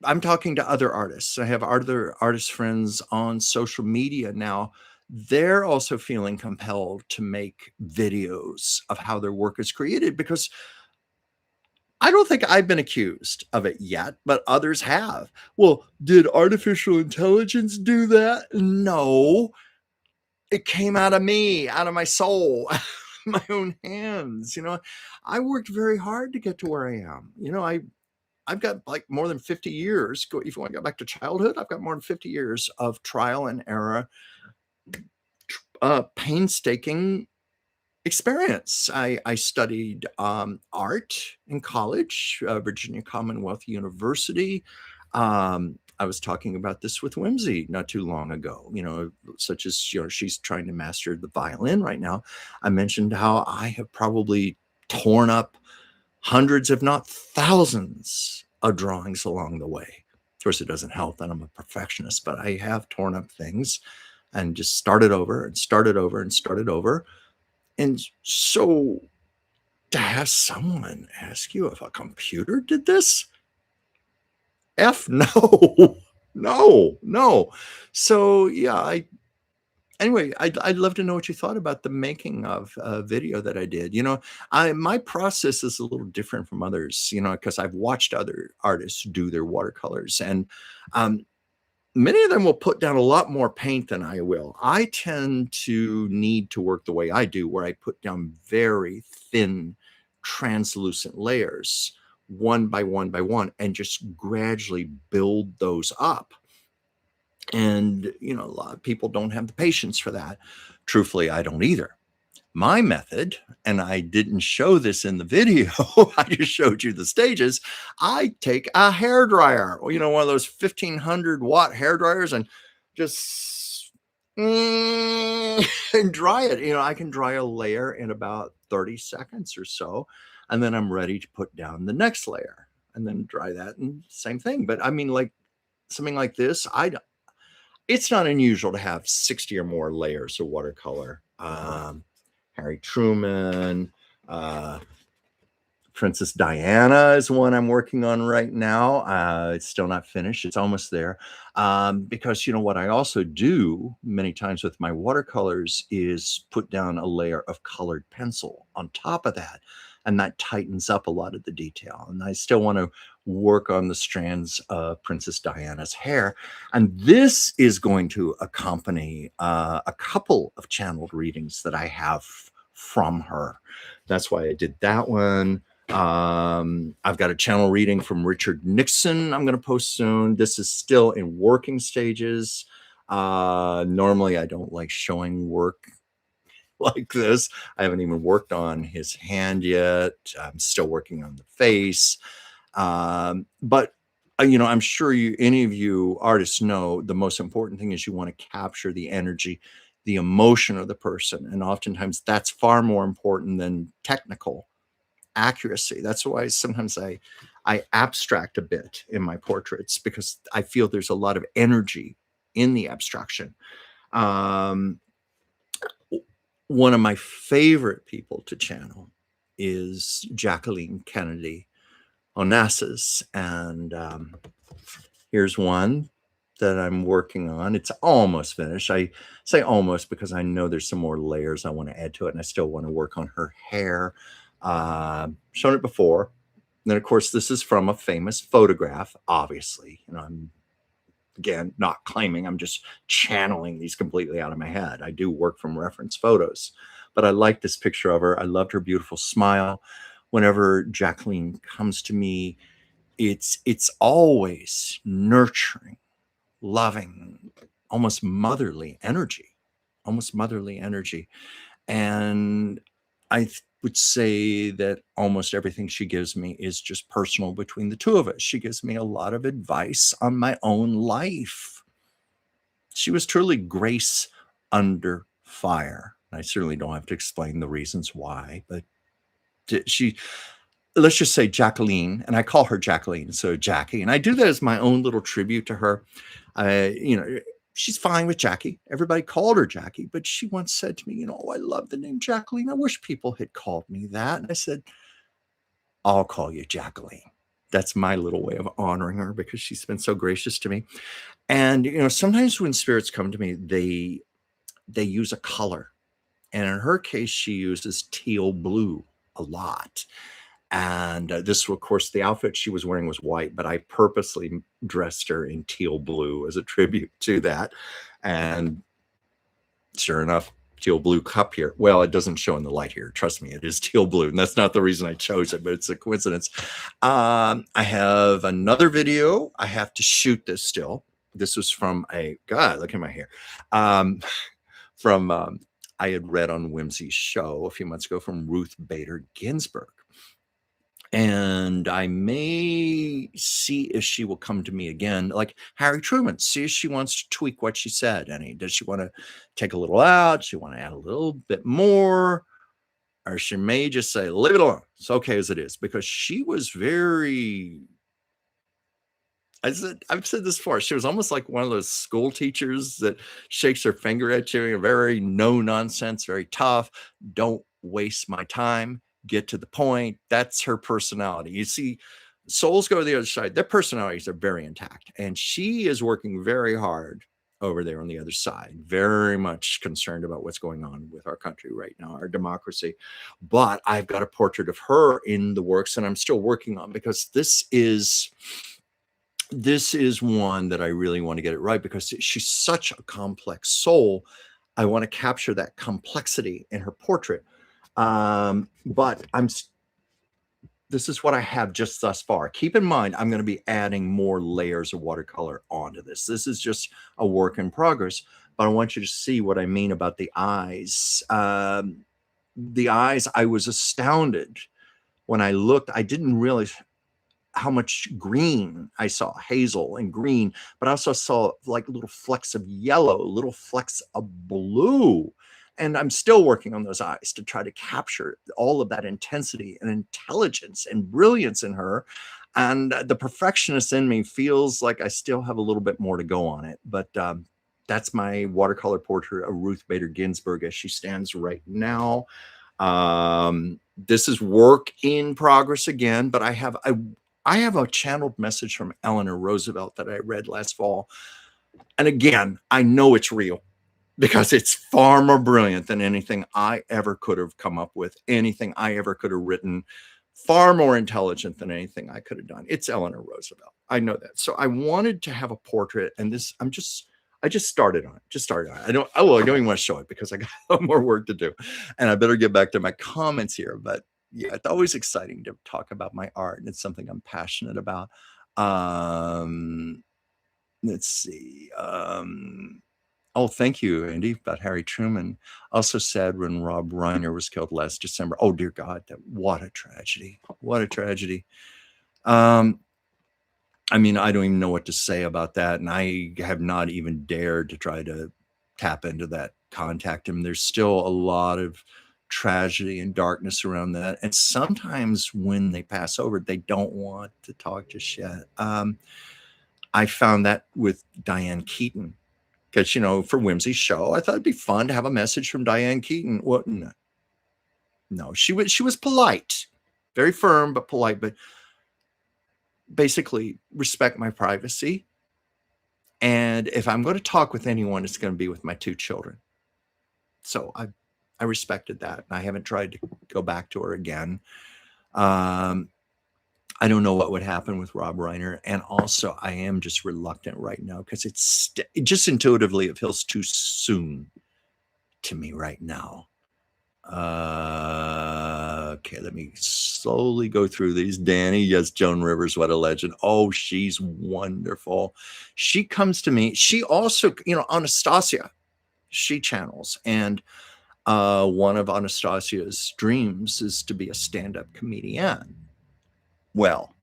I'm talking to other artists. I have other artist friends on social media now. They're also feeling compelled to make videos of how their work is created because I don't think I've been accused of it yet, but others have. Well, did artificial intelligence do that? No, it came out of me, out of my soul, my own hands. I worked very hard to get to where I am. I've got like more than 50 years. If you want to go back to childhood, I've got more than 50 years of trial and error, painstaking experience. I studied art in college, Virginia Commonwealth University. I was talking about this with Whimsy not too long ago, such as, she's trying to master the violin right now. I mentioned how I have probably torn up hundreds, if not thousands, of drawings along the way. Of course, it doesn't help that I'm a perfectionist, but I have torn up things and just started over and started over and started over. And so to have someone ask you if a computer did this? F no. No, no. So yeah, anyway, I'd love to know what you thought about the making of a video that I did. My process is a little different from others, because I've watched other artists do their watercolors, and many of them will put down a lot more paint than I will. I tend to need to work the way I do, where I put down very thin, translucent layers, one by one by one, and just gradually build those up. And, a lot of people don't have the patience for that. Truthfully, I don't either. My method, and I didn't show this in the video, I just showed you the stages. I take a hair dryer, one of those 1500-watt hair dryers, and just and dry it. I can dry a layer in about 30 seconds or so, and then I'm ready to put down the next layer and then dry that, and same thing. But I mean, like something like this, it's not unusual to have 60 or more layers of watercolor. Harry Truman, Princess Diana is one I'm working on right now. It's still not finished. It's almost there. Because what I also do many times with my watercolors is put down a layer of colored pencil on top of that. And that tightens up a lot of the detail. And I still want to work on the strands of Princess Diana's hair. And this is going to accompany a couple of channeled readings that I have from her. That's why I did that one. I've got a channel reading from Richard Nixon I'm going to post soon. This is still in working stages. Normally I don't like showing work like this. I haven't even worked on his hand yet. I'm still working on the face. But I'm sure any of you artists know the most important thing is you want to capture the energy, the emotion of the person. And oftentimes that's far more important than technical accuracy. That's why sometimes I abstract a bit in my portraits, because I feel there's a lot of energy in the abstraction. One of my favorite people to channel is Jacqueline Kennedy Onassis. And here's one that I'm working on. It's almost finished. I say almost because I know there's some more layers I want to add to it, and I still want to work on her hair. Shown it before. And then, of course, this is from a famous photograph, obviously. I'm, again, not claiming, I'm just channeling these completely out of my head. I do work from reference photos. But I like this picture of her. I loved her beautiful smile. Whenever Jacqueline comes to me, it's always nurturing, loving, almost motherly energy. And I would say that almost everything she gives me is just personal between the two of us. She gives me a lot of advice on my own life. She was truly grace under fire. I certainly don't have to explain the reasons why, but She, let's just say Jacqueline, and I call her Jacqueline, so Jackie, and I do that as my own little tribute to her. She's fine with Jackie. Everybody called her Jackie, but she once said to me, "Oh, I love the name Jacqueline. I wish people had called me that." And I said, "I'll call you Jacqueline." That's my little way of honoring her because she's been so gracious to me. And sometimes when spirits come to me, they use a color, and in her case, she uses teal blue a lot. And this, of course, the outfit she was wearing was white, but I purposely dressed her in teal blue as a tribute to that. And sure enough, teal blue cup here. Well, it doesn't show in the light here. Trust me, it is teal blue. And that's not the reason I chose it, but it's a coincidence. I have another video. I have to shoot this still. This was from God, look at my hair. I had read on Whimsy's show a few months ago from Ruth Bader Ginsburg. And I may see if she will come to me again, like Harry Truman, see if she wants to tweak what she said. Does she want to take a little out? Does she want to add a little bit more? Or she may just say, leave it alone. It's okay as it is. Because she was very, I've said this before, she was almost like one of those school teachers that shakes her finger at you, very no nonsense, very tough. Don't waste my time. Get to the point. That's her personality. You see, souls go to the other side. Their personalities are very intact. And she is working very hard over there on the other side, very much concerned about what's going on with our country right now, our democracy. But I've got a portrait of her in the works, and I'm still working on, because this is one that I really want to get it right, because she's such a complex soul. I want to capture that complexity in her portrait. But this is what I have just thus far. Keep in mind, I'm going to be adding more layers of watercolor onto this. This is just a work in progress, but I want you to see what I mean about the eyes. The eyes, I was astounded when I looked. I didn't realize how much green I saw, hazel and green, but I also saw like little flecks of yellow, little flecks of blue. And I'm still working on those eyes to try to capture all of that intensity and intelligence and brilliance in her. And the perfectionist in me feels like I still have a little bit more to go on it. But that's my watercolor portrait of Ruth Bader Ginsburg as she stands right now. This is work in progress again, but I have a channeled message from Eleanor Roosevelt that I read last fall. And again, I know it's real, because it's far more brilliant than anything I ever could have come up with, anything I ever could have written, far more intelligent than anything I could have done. It's Eleanor Roosevelt. I know that. So I wanted to have a portrait, and I just started on it. I don't even want to show it because I got a lot more work to do, and I better get back to my comments here. But yeah, it's always exciting to talk about my art, and it's something I'm passionate about. Let's see. Oh, thank you, Andy, about Harry Truman. Also sad when Rob Reiner was killed last December. Oh, dear God, what a tragedy. What a tragedy. I don't even know what to say about that. And I have not even dared to try to tap into that, contact him. There's still a lot of tragedy and darkness around that. And sometimes when they pass over, they don't want to talk to shit. I found that with Diane Keaton. Because, for Whimsy's show, I thought it'd be fun to have a message from Diane Keaton. Well, no, she was polite, very firm, but polite, but basically respect my privacy. And if I'm going to talk with anyone, it's going to be with my two children. So I respected that. And I haven't tried to go back to her again. I don't know what would happen with Rob Reiner. And also, I am just reluctant right now because it just intuitively, it feels too soon to me right now. Okay, let me slowly go through these. Danny, yes, Joan Rivers, what a legend. Oh, she's wonderful. She comes to me. She also, Anastasia, she channels. And one of Anastasia's dreams is to be a stand-up comedian. Well,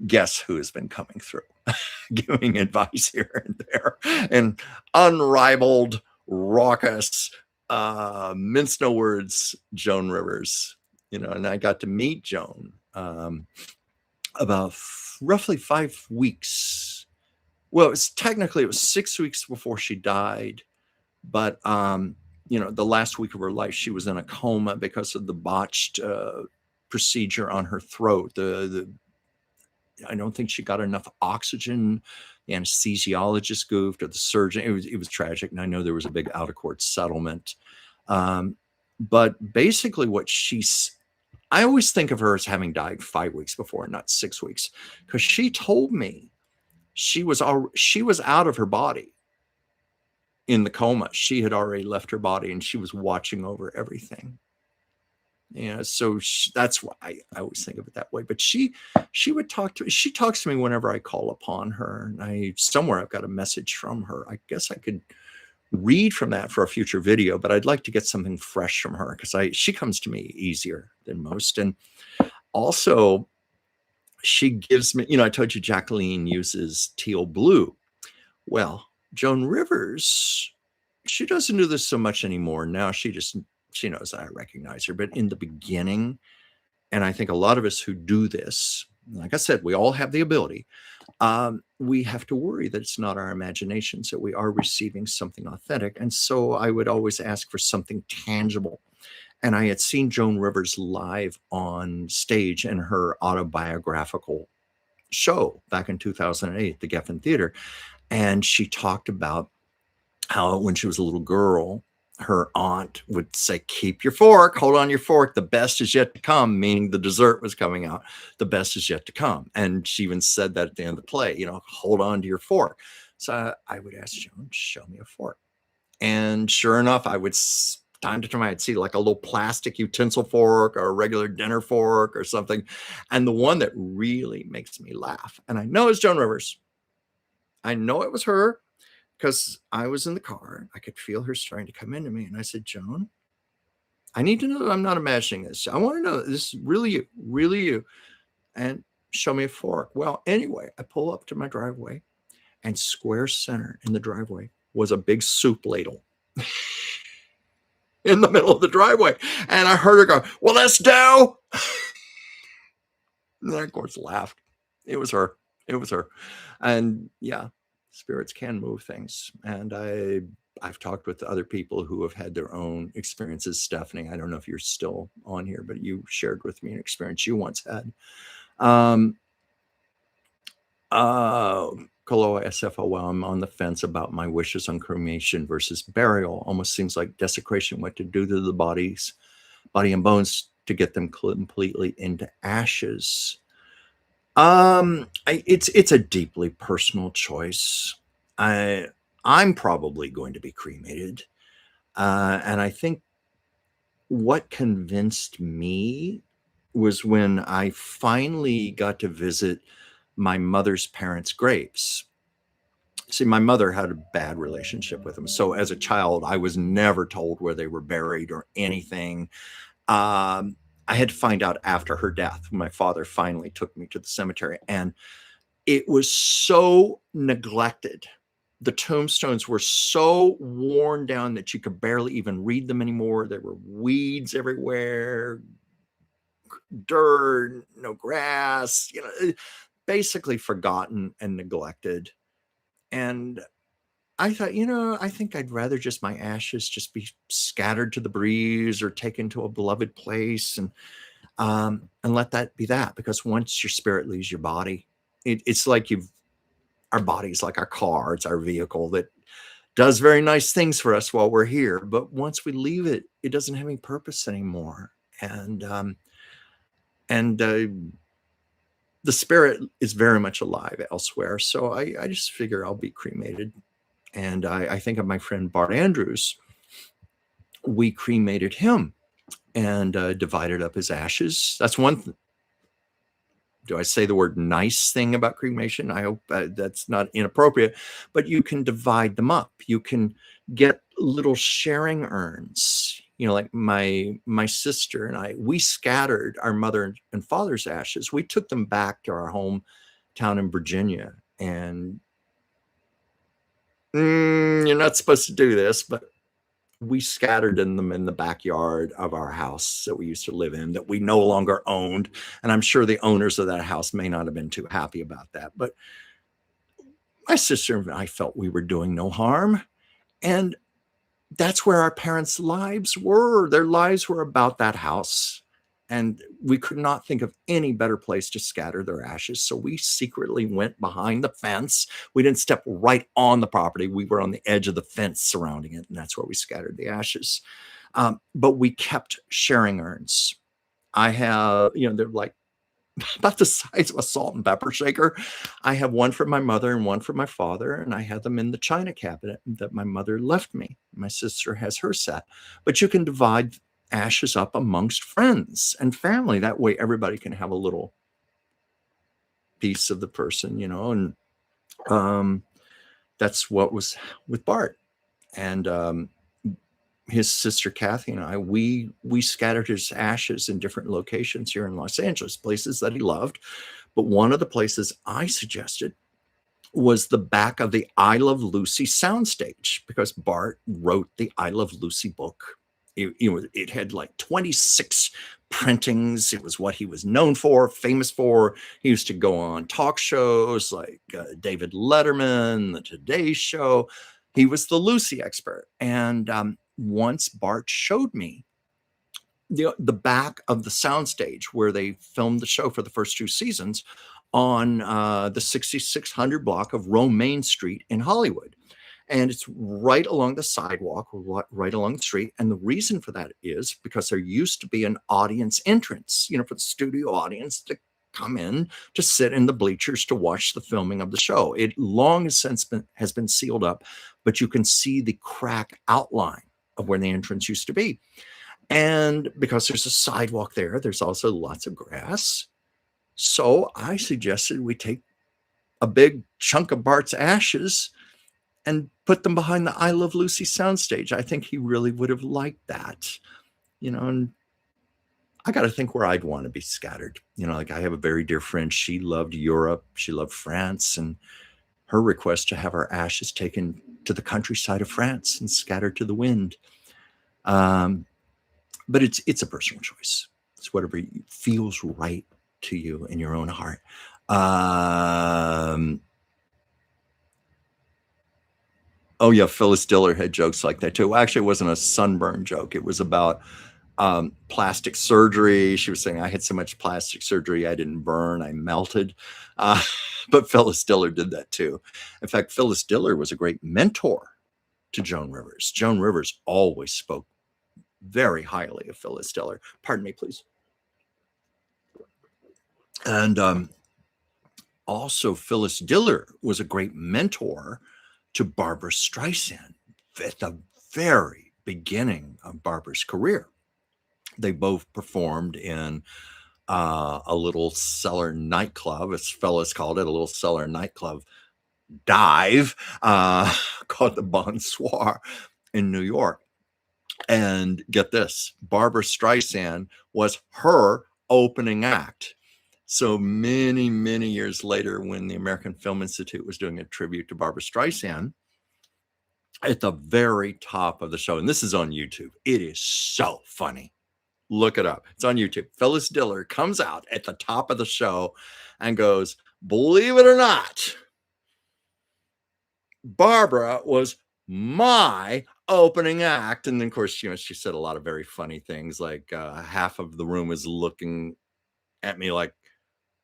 guess who has been coming through, giving advice here and there, and unrivaled, raucous, mince no words, Joan Rivers. and I got to meet Joan about roughly 5 weeks. Well, it was 6 weeks before she died, but the last week of her life, she was in a coma because of the botched procedure on her throat. The I don't think she got enough oxygen. The anesthesiologist goofed, or the surgeon. It was tragic, and I know there was a big out of court settlement. But basically, I always think of her as having died 5 weeks before, not 6 weeks, because she told me she was out of her body in the coma. She had already left her body, and she was watching over everything. So that's why I always think of it that way. But she would talk to me. She talks to me whenever I call upon her. And somewhere I've got a message from her. I guess I could read from that for a future video, but I'd like to get something fresh from her because she comes to me easier than most. And also, she gives me, I told you Jacqueline uses teal blue. Well, Joan Rivers, she doesn't do this so much anymore. Now she knows I recognize her. But in the beginning, and I think a lot of us who do this, like I said, we all have the ability. We have to worry that it's not our imaginations, that we are receiving something authentic. And so I would always ask for something tangible. And I had seen Joan Rivers live on stage in her autobiographical show back in 2008 at the Geffen Theater. And she talked about how when she was a little girl, her aunt would say, keep your fork, hold on your fork. The best is yet to come, meaning the dessert was coming out. The best is yet to come. And she even said that at the end of the play, hold on to your fork. So I would ask Joan, show me a fork. And sure enough, time to time, I'd see like a little plastic utensil fork or a regular dinner fork or something. And the one that really makes me laugh, and I know it's Joan Rivers. I know it was her, because I was in the car. I could feel her starting to come into me. And I said, Joan, I need to know that I'm not imagining this. I want to know that this is really you. And show me a fork. Well, anyway, I pull up to my driveway, and square center in the driveway was a big soup ladle in the middle of the driveway. And I heard her go, well, let's do. And I, of course, laughed. It was her. And yeah, spirits can move things. And I've talked with other people who have had their own experiences. Stephanie, I don't know if you're still on here, but you shared with me an experience you once had. Kaloa SFO, I'm on the fence about my wishes on cremation versus burial. Almost seems like desecration, what to do to the body and bones to get them completely into ashes. It's a deeply personal choice. I'm probably going to be cremated. And I think what convinced me was when I finally got to visit my mother's parents' graves. See, my mother had a bad relationship with them. So as a child, I was never told where they were buried or anything. I had to find out after her death. My father finally took me to the cemetery, and it was so neglected. The tombstones were so worn down that you could barely even read them anymore. There were weeds everywhere, dirt, no grass, basically forgotten and neglected. And I thought, I think I'd rather just my ashes just be scattered to the breeze or taken to a beloved place, and let that be that. Because once your spirit leaves your body, it's like our body's like our car. It's our vehicle that does very nice things for us while we're here. But once we leave it, it doesn't have any purpose anymore. And the spirit is very much alive elsewhere. So I just figure I'll be cremated. And I think of my friend Bart Andrews. We cremated him and divided up his ashes. That's one do I say the word nice thing about cremation? I hope that's not inappropriate, but you can divide them up. You can get little sharing urns. Like my sister and I, we scattered our mother and father's ashes. We took them back to our hometown in Virginia. And you're not supposed to do this, but we scattered them in the backyard of our house that we used to live in that we no longer owned. And I'm sure the owners of that house may not have been too happy about that. But my sister and I felt we were doing no harm. And that's where our parents' lives were. Their lives were about that house. And we could not think of any better place to scatter their ashes. So we secretly went behind the fence. We didn't step right on the property. We were on the edge of the fence surrounding it. And that's where we scattered the ashes. But we kept sharing urns. I have, they're like about the size of a salt and pepper shaker. I have one for my mother and one for my father, and I had them in the china cabinet that my mother left me. My sister has her set. But you can divide ashes up amongst friends and family. That way everybody can have a little piece of the person, and that's what was with Bart. And his sister Kathy and I, we scattered his ashes in different locations here in Los Angeles, places that he loved. But one of the places I suggested was the back of the I Love Lucy soundstage, because Bart wrote the I Love Lucy book. It had like 26 printings. It was what he was known for, famous for. He used to go on talk shows like David Letterman, The Today Show. He was the Lucy expert. And once Bart showed me the back of the soundstage where they filmed the show for the first 2 seasons on the 6600 block of Romaine Street in Hollywood. And it's right along the sidewalk, right along the street. And the reason for that is because there used to be an audience entrance, for the studio audience to come in to sit in the bleachers to watch the filming of the show. It long since has been sealed up, but you can see the crack outline of where the entrance used to be. And because there's a sidewalk there, there's also lots of grass. So I suggested we take a big chunk of Bart's ashes and put them behind the I Love Lucy soundstage. I think he really would have liked that, and I got to think where I'd want to be scattered. Like I have a very dear friend. She loved Europe. She loved France. And her request to have her ashes taken to the countryside of France and scattered to the wind. But it's a personal choice. It's whatever feels right to you in your own heart. Oh yeah, Phyllis Diller had jokes like that too. Actually, it wasn't a sunburn joke. It was about plastic surgery. She was saying, I had so much plastic surgery, I didn't burn, I melted. But Phyllis Diller did that too. In fact, Phyllis Diller was a great mentor to Joan Rivers. Joan Rivers always spoke very highly of Phyllis Diller. Pardon me, please. And also, Phyllis Diller was a great mentor to Barbra Streisand at the very beginning of Barbara's career. They both performed in a little cellar nightclub, as fellas called it, a little cellar nightclub dive called the Bonsoir in New York. And get this, Barbra Streisand was her opening act. So many, many years later, when the American Film Institute was doing a tribute to Barbra Streisand, at the very top of the show, and this is on YouTube, it is so funny. Look it up. It's on YouTube. Phyllis Diller comes out at the top of the show and goes, believe it or not, Barbara was my opening act. And then, of course, she said a lot of very funny things, like half of the room is looking at me like,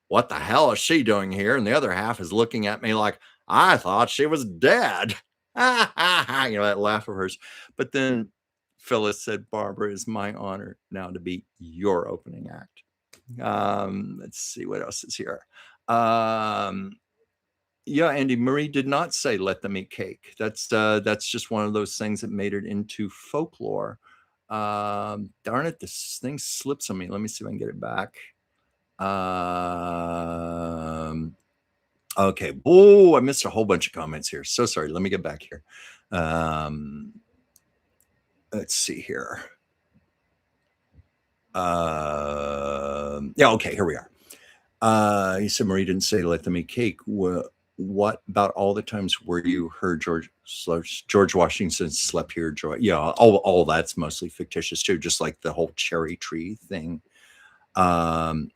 what the hell is she doing here? And the other half is looking at me like, I thought she was dead. That laugh of hers. But then Phyllis said, Barbara, it's my honor now to be your opening act. Let's see what else is here. Yeah, Andy, Marie did not say let them eat cake. That's just one of those things that made it into folklore. Darn it, this thing slips on me. Let me see if I can get it back. Okay. Oh, I missed a whole bunch of comments here. So sorry. Let me get back here. Let's see here. Yeah, okay, here we are. He said Marie didn't say let them eat cake. Well, What about all the times where you heard George Washington slept here, George? Yeah, all that's mostly fictitious too, just like the whole cherry tree thing. Um,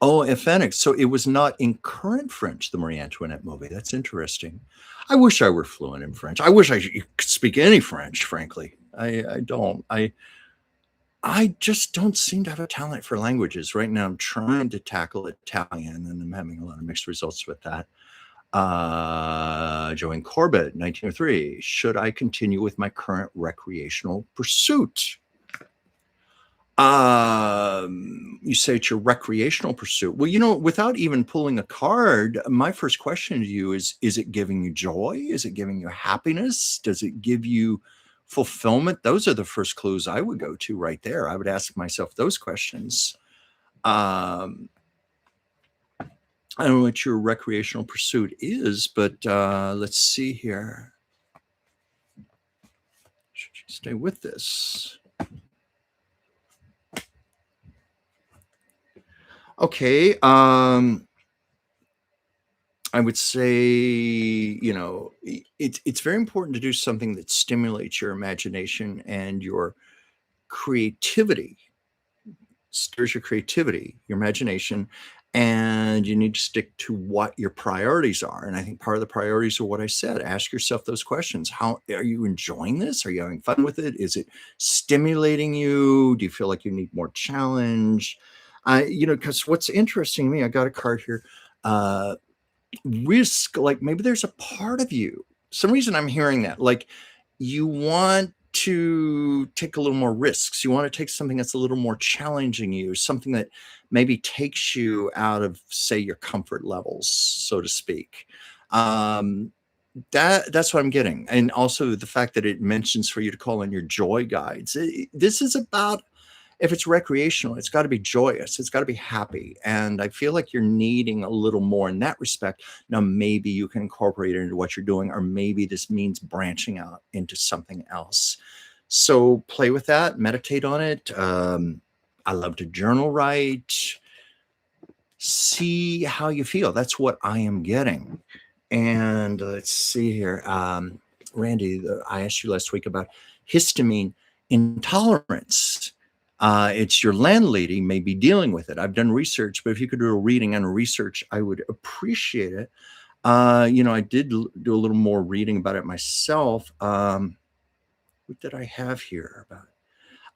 oh, and Phoenix. So it was not in current French, the Marie Antoinette movie. That's interesting. I wish I were fluent in French. I wish could speak any French. Frankly, I don't. I just don't seem to have a talent for languages right now. I'm trying to tackle Italian, and I'm having a lot of mixed results with that. Joanne Corbett, 1903. Should I continue with my current recreational pursuit? You say it's your recreational pursuit. Well, without even pulling a card, my first question to you is it giving you joy? Is it giving you happiness? Does it give you fulfillment? Those are the first clues I would go to right there. I would ask myself those questions. Um, I don't know what your recreational pursuit is, but let's see here. Should you stay with this? Okay. I would say, it's very important to do something that stimulates your imagination and your creativity, stirs your creativity, your imagination, and you need to stick to what your priorities are. And I think part of the priorities are what I said. Ask yourself those questions. How are you enjoying this? Are you having fun with it? Is it stimulating you? Do you feel like you need more challenge? Because what's interesting to me, I got a card here. Risk, like maybe there's a part of you, some reason I'm hearing that, like you want to take a little more risks, you want to take something that's a little more challenging you, something that maybe takes you out of, say, your comfort levels, so to speak. um that's what I'm getting. And also the fact that it mentions for you to call in your joy guides. This is about, if it's recreational, it's got to be joyous. It's got to be happy. And I feel like you're needing a little more in that respect. Now, maybe you can incorporate it into what you're doing, or maybe this means branching out into something else. So play with that, meditate on it. I love to journal write, see how you feel. That's what I am getting. And let's see here. Randy, I asked you last week about histamine intolerance. It's your landlady may be dealing with it. I've done research, but if you could do a reading and research, I would appreciate it. I did do a little more reading about it myself. What did I have here about?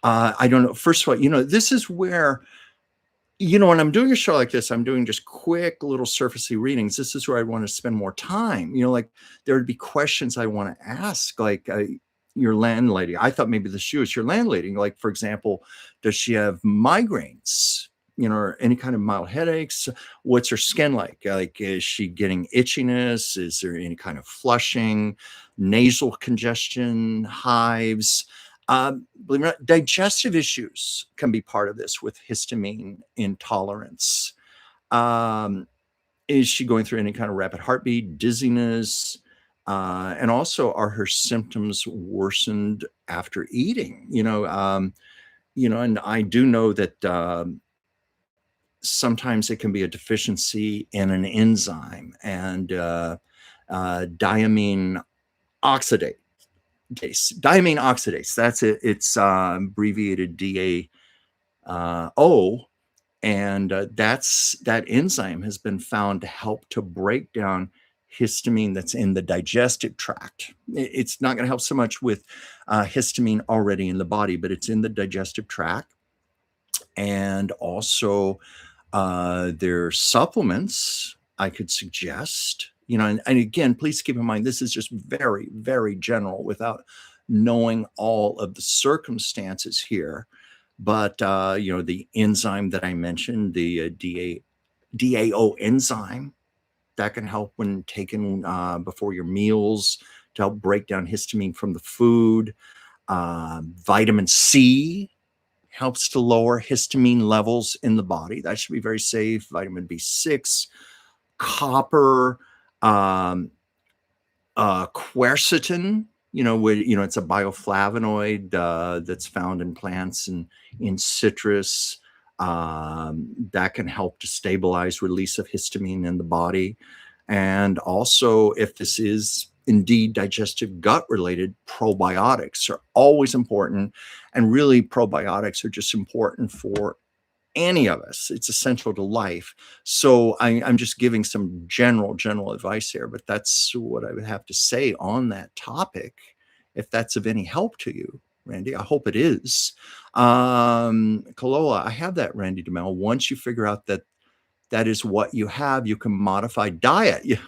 I don't know. First of all, this is where, when I'm doing a show like this, I'm doing just quick little surfacey readings. This is where I want to spend more time. Like there would be questions I want to ask, like your landlady. I thought maybe she was your landlady. Like, for example, does she have migraines? Or any kind of mild headaches? What's her skin like? Like, is she getting itchiness? Is there any kind of flushing, nasal congestion, hives? Believe it or not, digestive issues can be part of this with histamine intolerance. Is she going through any kind of rapid heartbeat, dizziness? And also, are her symptoms worsened after eating? And I do know that sometimes it can be a deficiency in an enzyme, and diamine oxidase. Diamine oxidase. That's it. It's abbreviated DAO, and that enzyme has been found to help to break down histamine that's in the digestive tract. It's not going to help so much with histamine already in the body, but it's in the digestive tract. And also, there are supplements I could suggest. And again, please keep in mind, this is just very, very general without knowing all of the circumstances here. But, the enzyme that I mentioned, the DAO enzyme, that can help when taken before your meals to help break down histamine from the food. Vitamin C helps to lower histamine levels in the body. That should be very safe. Vitamin B6, copper, quercetin, it's a bioflavonoid that's found in plants and in citrus. That can help to stabilize release of histamine in the body. And also, if this is indeed digestive gut related, probiotics are always important. And really, probiotics are just important for any of us. It's essential to life. So I'm just giving some general advice here, but that's what I would have to say on that topic. If that's of any help to you, Randy, I hope it is. Kalola, I have that, Randy DeMel. Once you figure out that that is what you have, you can modify diet. Yeah,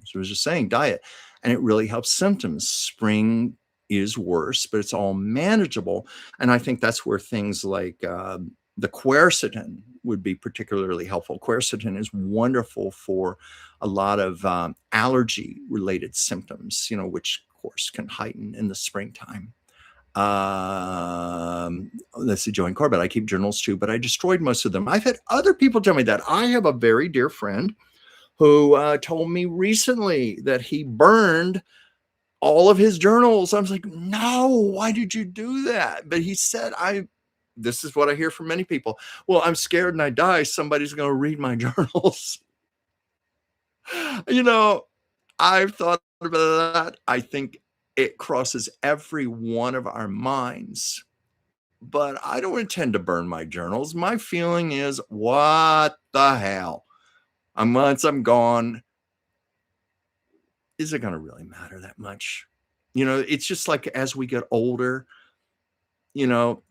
as I was just saying, diet, and it really helps symptoms. Spring is worse, but it's all manageable. And I think that's where things like the quercetin would be particularly helpful. Quercetin is wonderful for a lot of allergy related symptoms, which of course can heighten in the springtime. Let's see, Joanne Corbett. I keep journals too, but I destroyed most of them. I've had other people tell me that. I have a very dear friend who told me recently that he burned all of his journals. I was like, no, why did you do that? But he said, this is what I hear from many people. Well, I'm scared and I die. Somebody's going to read my journals. you know, I've thought about that. I think it crosses every one of our minds, but I don't intend to burn my journals. My feeling is, what the hell? Once I'm gone, is it going to really matter that much? It's just like as we get older, you know,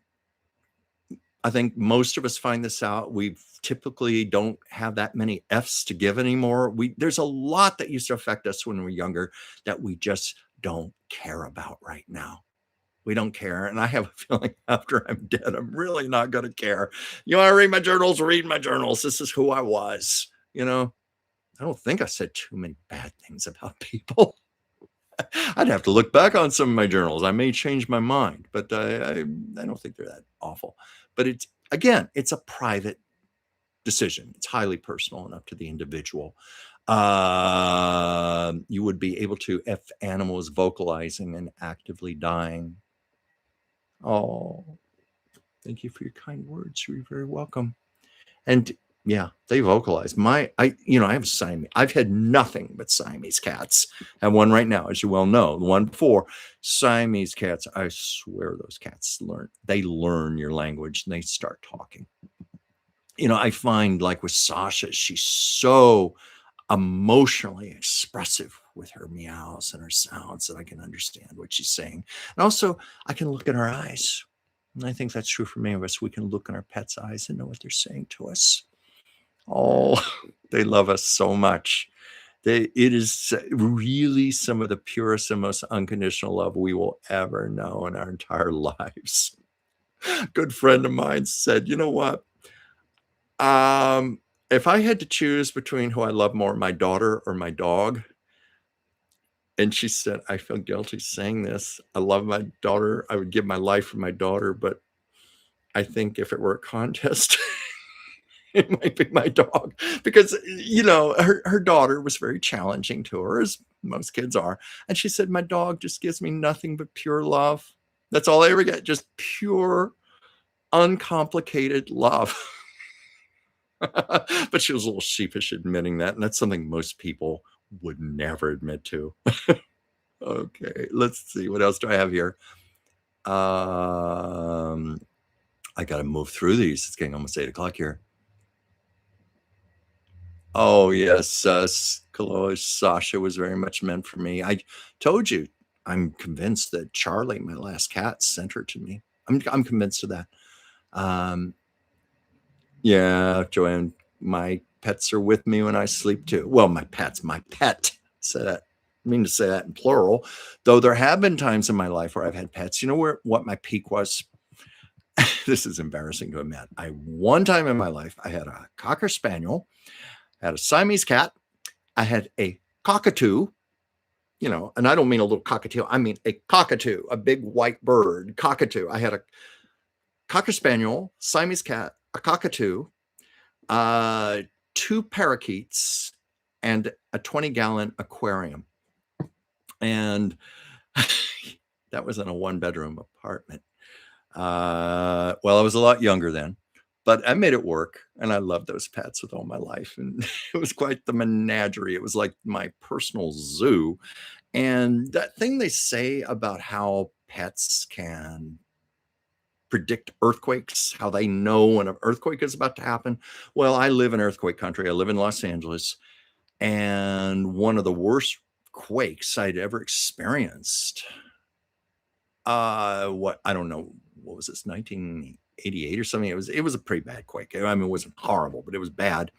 I think most of us find this out. We typically don't have that many F's to give anymore. There's a lot that used to affect us when we were younger that we just don't care about right now. We don't care. And I have a feeling after I'm dead, I'm really not going to care. You want to read my journals? Read my journals. This is who I was. I don't think I said too many bad things about people. I'd have to look back on some of my journals. I may change my mind, but I don't think they're that awful. But it's a private decision. It's highly personal and up to the individual. You would be able to, if animal is vocalizing and actively dying. Oh, thank you for your kind words. You're very welcome. And yeah, they vocalize. I have Siamese. I've had nothing but Siamese cats. I have one right now, as you well know. The one before, Siamese cats. I swear those cats learn your language and they start talking. I find like with Sasha, she's so emotionally expressive with her meows and her sounds that I can understand what she's saying. And also, I can look in her eyes. And I think that's true for many of us. We can look in our pets' eyes and know what they're saying to us. Oh, they love us so much. It is really some of the purest and most unconditional love we will ever know in our entire lives. Good friend of mine said, you know what? If I had to choose between who I love more, my daughter or my dog, and she said, I feel guilty saying this. I love my daughter. I would give my life for my daughter, but I think if it were a contest, it might be my dog because, her daughter was very challenging to her, as most kids are. And she said, my dog just gives me nothing but pure love. That's all I ever get. Just pure, uncomplicated love. But she was a little sheepish admitting that. And that's something most people would never admit to. Okay, let's see. What else do I have here? I got to move through these. It's getting almost 8:00 here. Oh, yes. Sasha was very much meant for me. I told you, I'm convinced that Charlie, my last cat, sent her to me. I'm convinced of that. Yeah, Joanne, my pets are with me when I sleep too. Well, my pet. Say that. I mean to say that in plural, though there have been times in my life where I've had pets. You know what my peak was? This is embarrassing to admit. One time in my life, I had a Cocker Spaniel, I had a Siamese cat, I had a cockatoo, and I don't mean a little cockatoo. I mean a cockatoo, a big white bird, cockatoo. I had a Cocker Spaniel, Siamese cat, a cockatoo, 2 parakeets, and a 20-gallon aquarium. And that was in a 1-bedroom apartment. Well, I was a lot younger then. But I made it work, and I loved those pets with all my life, and it was quite the menagerie. It was like my personal zoo, and that thing they say about how pets can predict earthquakes, how they know when an earthquake is about to happen. Well, I live in earthquake country. I live in Los Angeles, and one of the worst quakes I'd ever experienced. What I don't know, what was this, 1988 or something? It was a pretty bad quake. I mean, it wasn't horrible, but it was bad.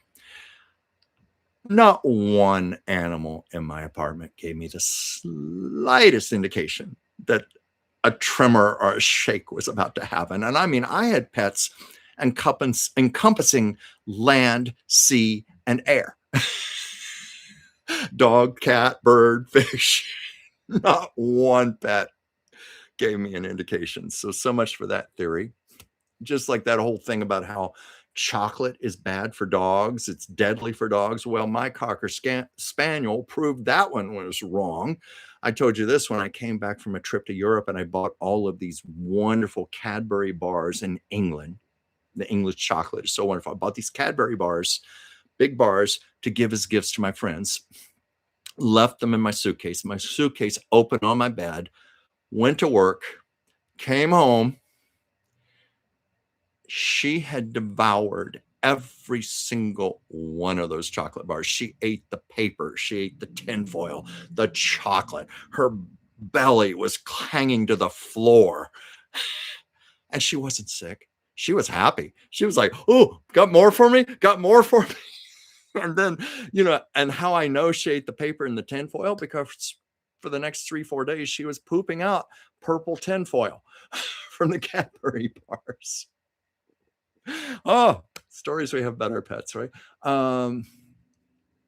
Not one animal in my apartment gave me the slightest indication that a tremor or a shake was about to happen. And I mean, I had pets encompassing land, sea, and air. Dog, cat, bird, fish. Not one pet gave me an indication. So much for that theory. Just like that whole thing about how chocolate is bad for dogs, it's deadly for dogs. Well, my Cocker Spaniel proved that one was wrong. I told you this when I came back from a trip to Europe and I bought all of these wonderful Cadbury bars in England. The English chocolate is so wonderful. I bought these Cadbury bars, big bars, to give as gifts to my friends. Left them in my suitcase. My suitcase open on my bed, went to work, came home. She had devoured every single one of those chocolate bars. She ate the paper, she ate the tinfoil, the chocolate. Her belly was hanging to the floor. And she wasn't sick. She was happy. She was like, "Oh, got more for me? Got more for me?" And then, and how I know she ate the paper and the tinfoil, because for the next 3-4 days, she was pooping out purple tinfoil from the Cadbury bars. Oh, stories we have about our pets, right?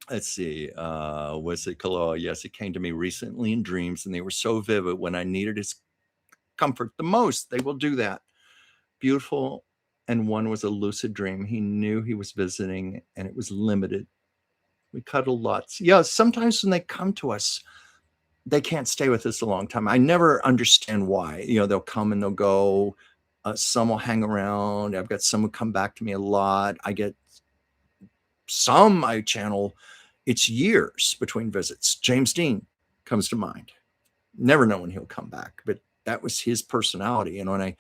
Let's see. Was it Kaloa? Yes, it came to me recently in dreams, and they were so vivid when I needed his comfort the most. They will do that. Beautiful. And one was a lucid dream. He knew he was visiting, and it was limited. We cuddled lots. Yeah, sometimes when they come to us, they can't stay with us a long time. I never understand why. They'll come and they'll go. Some will hang around. I've got some who come back to me a lot. I get some I channel. It's years between visits. James Dean comes to mind. Never know when he'll come back, but that was his personality. And when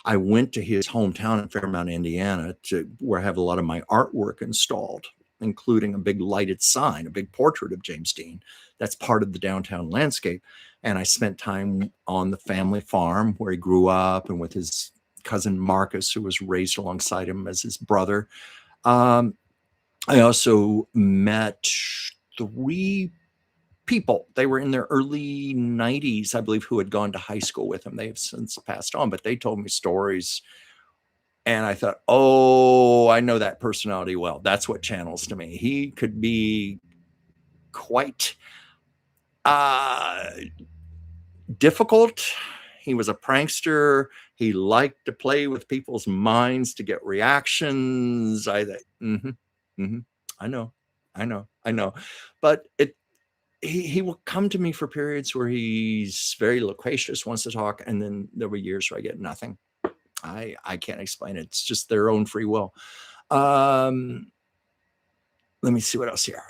I went to his hometown in Fairmount, Indiana, to where I have a lot of my artwork installed, including a big lighted sign, a big portrait of James Dean. That's part of the downtown landscape. And I spent time on the family farm where he grew up, and with his cousin Marcus, who was raised alongside him as his brother. I also met 3 people. They were in their early 90s, I believe, who had gone to high school with him. They have since passed on, but they told me stories. And I thought, oh, I know that personality well. That's what channels to me. He could be quite difficult. He was a prankster. He liked to play with people's minds to get reactions. I know. But he will come to me for periods where he's very loquacious, wants to talk, and then there were years where I get nothing. I can't explain it. It's just their own free will. Let me see what else here.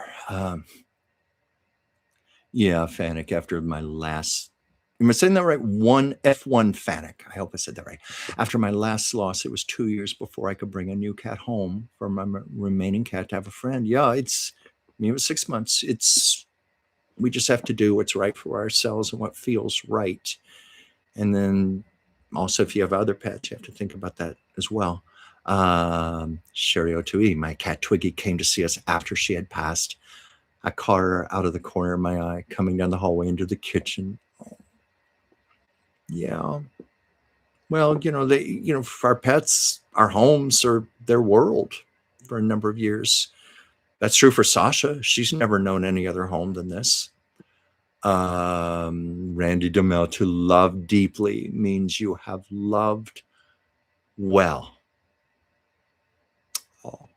Yeah, Fanic, after my last, am I saying that right? F1 Fanic. I hope I said that right. After my last loss, it was 2 years before I could bring a new cat home for my remaining cat to have a friend. Yeah, it was 6 months. We just have to do what's right for ourselves and what feels right. And then also, if you have other pets, you have to think about that as well. Sherry Otui, my cat Twiggy, came to see us after she had passed. I caught her out of the corner of my eye, coming down the hallway into the kitchen. Yeah. Well, for our pets, our homes are their world for a number of years. That's true for Sasha. She's never known any other home than this. Randy DeMille, to love deeply means you have loved well. Oh,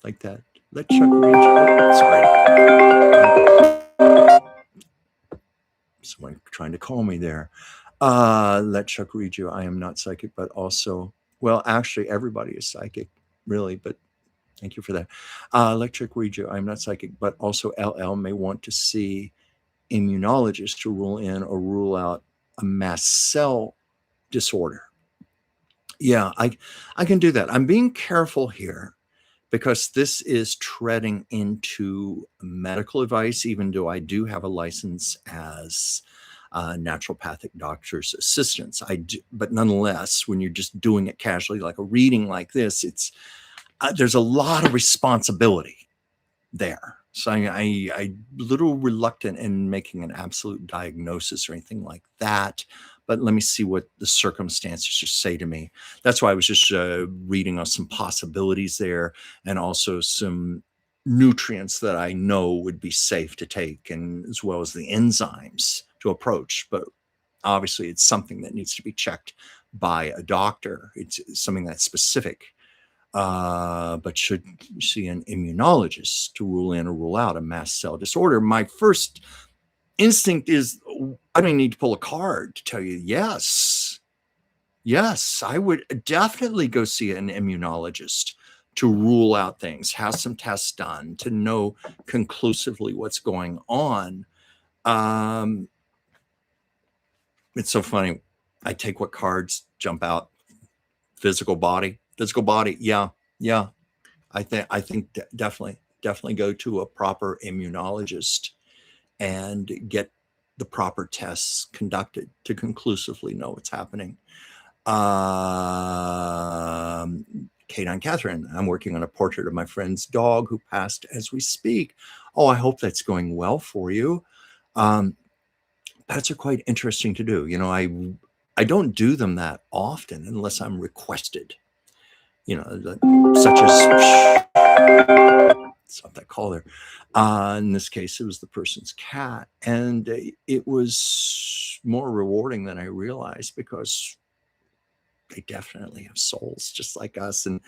like that. Let Chuck read you. Sorry. Someone trying to call me there. Let Chuck read you. I am not psychic, but also, well, actually, everybody is psychic. really, but thank you for that. Electric read you. I'm not psychic, but also LL may want to see immunologist to rule in or rule out a mast cell disorder. Yeah, I can do that. I'm being careful here because this is treading into medical advice, even though I do have a license as a naturopathic doctor's assistant. But nonetheless, when you're just doing it casually, like a reading like this, it's there's a lot of responsibility there. So I little reluctant in making an absolute diagnosis or anything like that. But let me see what the circumstances just say to me. That's why I was just reading on some possibilities there, and also some nutrients that I know would be safe to take, and as well as the enzymes to approach. But obviously, it's something that needs to be checked by a doctor. It's something that's specific. But should see an immunologist to rule in or rule out a mast cell disorder. My first instinct is I don't need to pull a card to tell you yes. Yes, I would definitely go see an immunologist to rule out things, have some tests done to know conclusively what's going on. It's so funny. I take what cards jump out. Physical body. Yeah, yeah. I think definitely go to a proper immunologist and get the proper tests conducted to conclusively know what's happening. Kate and Catherine, I'm working on a portrait of my friend's dog who passed as we speak. Oh, I hope that's going well for you. Pets are quite interesting to do. I don't do them that often unless I'm requested. Such as stop that call there. In this case, it was the person's cat, and it was more rewarding than I realized because they definitely have souls just like us. And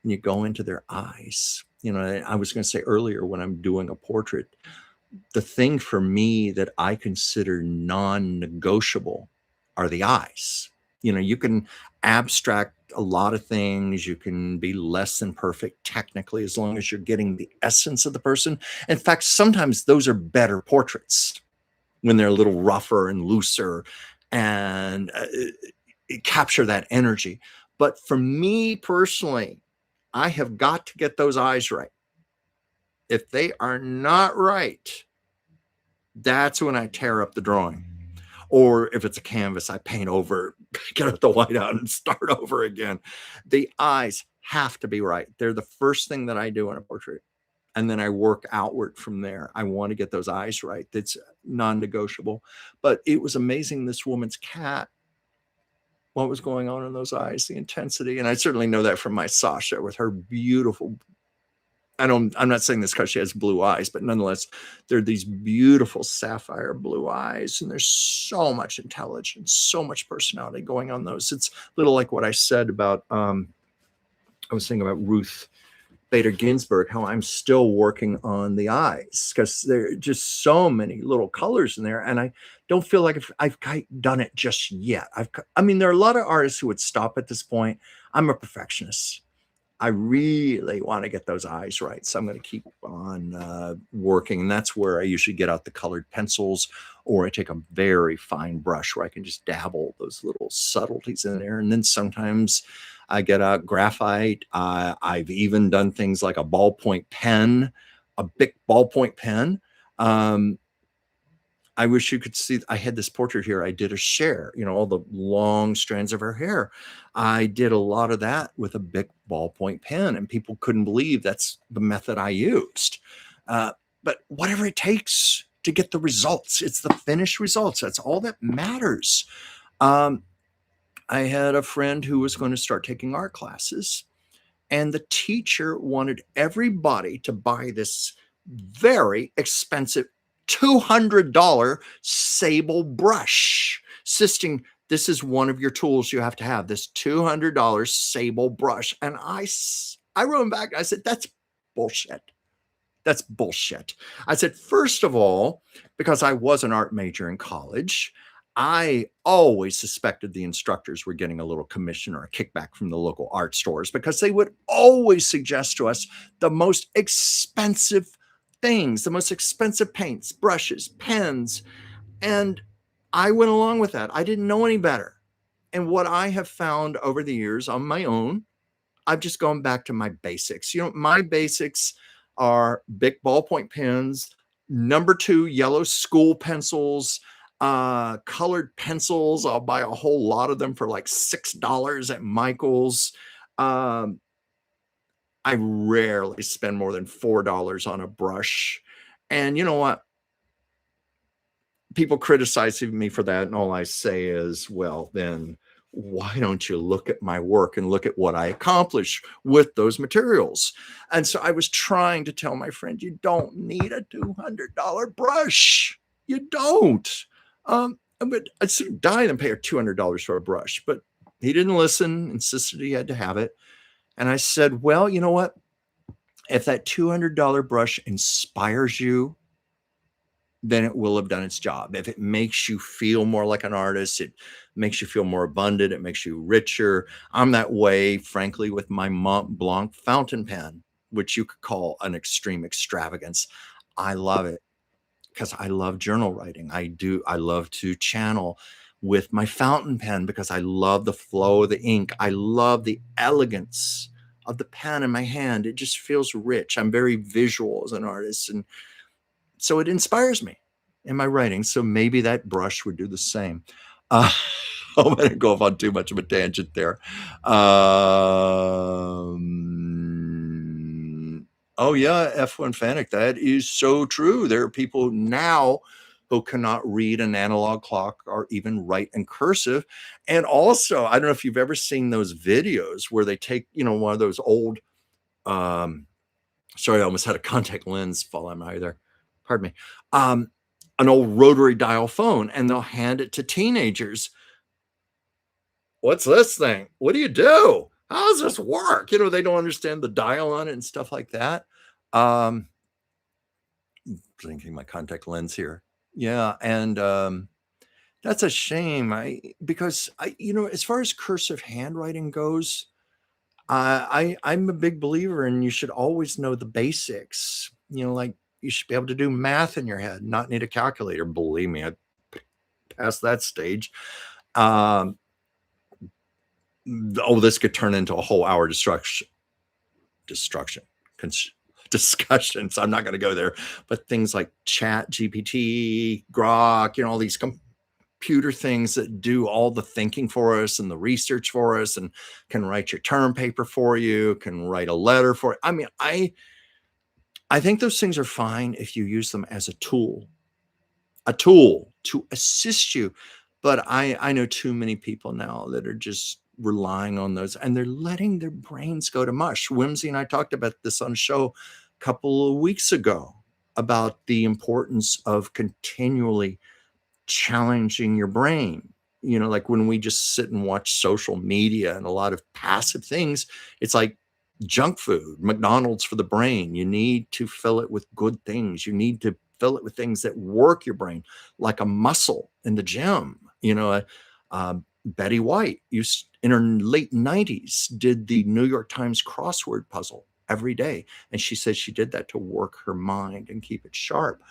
when you go into their eyes, I was going to say earlier when I'm doing a portrait, the thing for me that I consider non-negotiable are the eyes. You can abstract a lot of things. You can be less than perfect technically, as long as you're getting the essence of the person. In fact, sometimes those are better portraits when they're a little rougher and looser and capture that energy. But for me personally, I have got to get those eyes right. If they are not right, that's when I tear up the drawing. Or if it's a canvas, I paint over, get the white out and start over again. The eyes have to be right. They're the first thing that I do in a portrait. And then I work outward from there. I want to get those eyes right. That's non-negotiable. But it was amazing, this woman's cat, what was going on in those eyes, the intensity. And I certainly know that from my Sasha with her beautiful, I'm not saying this because she has blue eyes, but nonetheless, they're these beautiful sapphire blue eyes, and there's so much intelligence, so much personality going on those. It's a little like what I said about, I was thinking about Ruth Bader Ginsburg, how I'm still working on the eyes because there are just so many little colors in there. And I don't feel like I've done it just yet. There are a lot of artists who would stop at this point. I'm a perfectionist. I really want to get those eyes right. So I'm going to keep on working. And that's where I usually get out the colored pencils, or I take a very fine brush where I can just dabble those little subtleties in there. And then sometimes I get out graphite. I've even done things like a ballpoint pen, a big ballpoint pen. I wish you could see, I had this portrait here. I did a share, all the long strands of her hair. I did a lot of that with a big ballpoint pen, and people couldn't believe that's the method I used. But whatever it takes to get the results, it's the finished results. That's all that matters. I had a friend who was going to start taking art classes, and the teacher wanted everybody to buy this very expensive $200 sable brush, insisting this is one of your tools you have to have, this $200 sable brush. And I wrote him back. I said, that's bullshit. That's bullshit. I said, first of all, because I was an art major in college, I always suspected the instructors were getting a little commission or a kickback from the local art stores because they would always suggest to us the most expensive things, the most expensive paints, brushes, pens. And I went along with that. I didn't know any better. And what I have found over the years on my own, I've just gone back to my basics. My basics are big ballpoint pens, number two yellow school pencils, colored pencils. I'll buy a whole lot of them for like $6 at Michael's. Um, I rarely spend more than $4 on a brush. And you know what? People criticizing me for that, and all I say is, well, then why don't you look at my work and look at what I accomplish with those materials? And so I was trying to tell my friend, you don't need a $200 brush. You don't. But I'd sooner die than pay her $200 for a brush. But he didn't listen, insisted he had to have it. And I said, well, you know what? If that $200 brush inspires you, then it will have done its job. If it makes you feel more like an artist, it makes you feel more abundant, it makes you richer. I'm that way, frankly, with my Mont Blanc fountain pen, which you could call an extreme extravagance. I love it because I love journal writing. I love to channel with my fountain pen because I love the flow of the ink. I love the elegance of the pen in my hand. It just feels rich. I'm very visual as an artist, and so it inspires me in my writing. So maybe that brush would do the same. Uh, I'm going to go off on too much of a tangent there. Oh yeah, F1 Fanic. That is so true. There are people now who cannot read an analog clock or even write in cursive. And also, I don't know if you've ever seen those videos where they take, one of those old, sorry, I almost had a contact lens fall out my eye there. Pardon me. An old rotary dial phone, and they'll hand it to teenagers. What's this thing? What do you do? How does this work? They don't understand the dial on it and stuff like that. Blinking my contact lens here. Yeah, and that's a shame. Because as far as cursive handwriting goes, I'm a big believer in you should always know the basics. Like you should be able to do math in your head, not need a calculator. Believe me, I passed that stage. This could turn into a whole hour discussion. So I'm not going to go there. But things like Chat GPT, Grok, all these computer things that do all the thinking for us and the research for us and can write your term paper for you, can write a letter for you. I mean, I think those things are fine if you use them as a tool to assist you. But I know too many people now that are just relying on those, and they're letting their brains go to mush. Whimsy and I talked about this on a show a couple of weeks ago about the importance of continually challenging your brain. Like when we just sit and watch social media and a lot of passive things, it's like junk food, McDonald's for the brain. You need to fill it with good things. You need to fill it with things that work your brain, like a muscle in the gym. Betty White in her late 90s did the New York Times crossword puzzle every day. And she said she did that to work her mind and keep it sharp.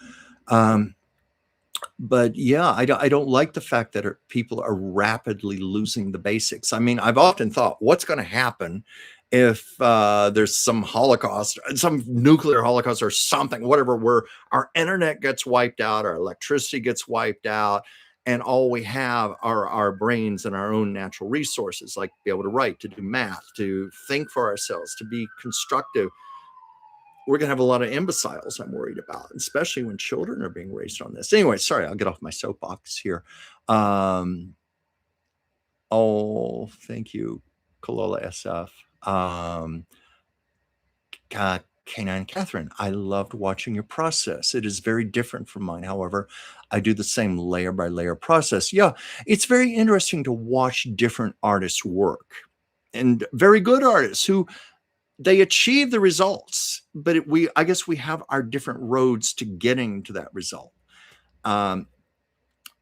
But yeah, I don't like the fact that people are rapidly losing the basics. I mean, I've often thought, what's going to happen if there's some Holocaust, some nuclear Holocaust or something, whatever, where our internet gets wiped out, our electricity gets wiped out, and all we have are our brains and our own natural resources, like be able to write, to do math, to think for ourselves, to be constructive. We're going to have a lot of imbeciles, I'm worried about, especially when children are being raised on this. Anyway, sorry, I'll get off my soapbox here. Oh, thank you, Kalola SF. K9 Catherine, I loved watching your process. It is very different from mine. However, I do the same layer by layer process. Yeah, it's very interesting to watch different artists work, and very good artists who they achieve the results, but I guess we have our different roads to getting to that result.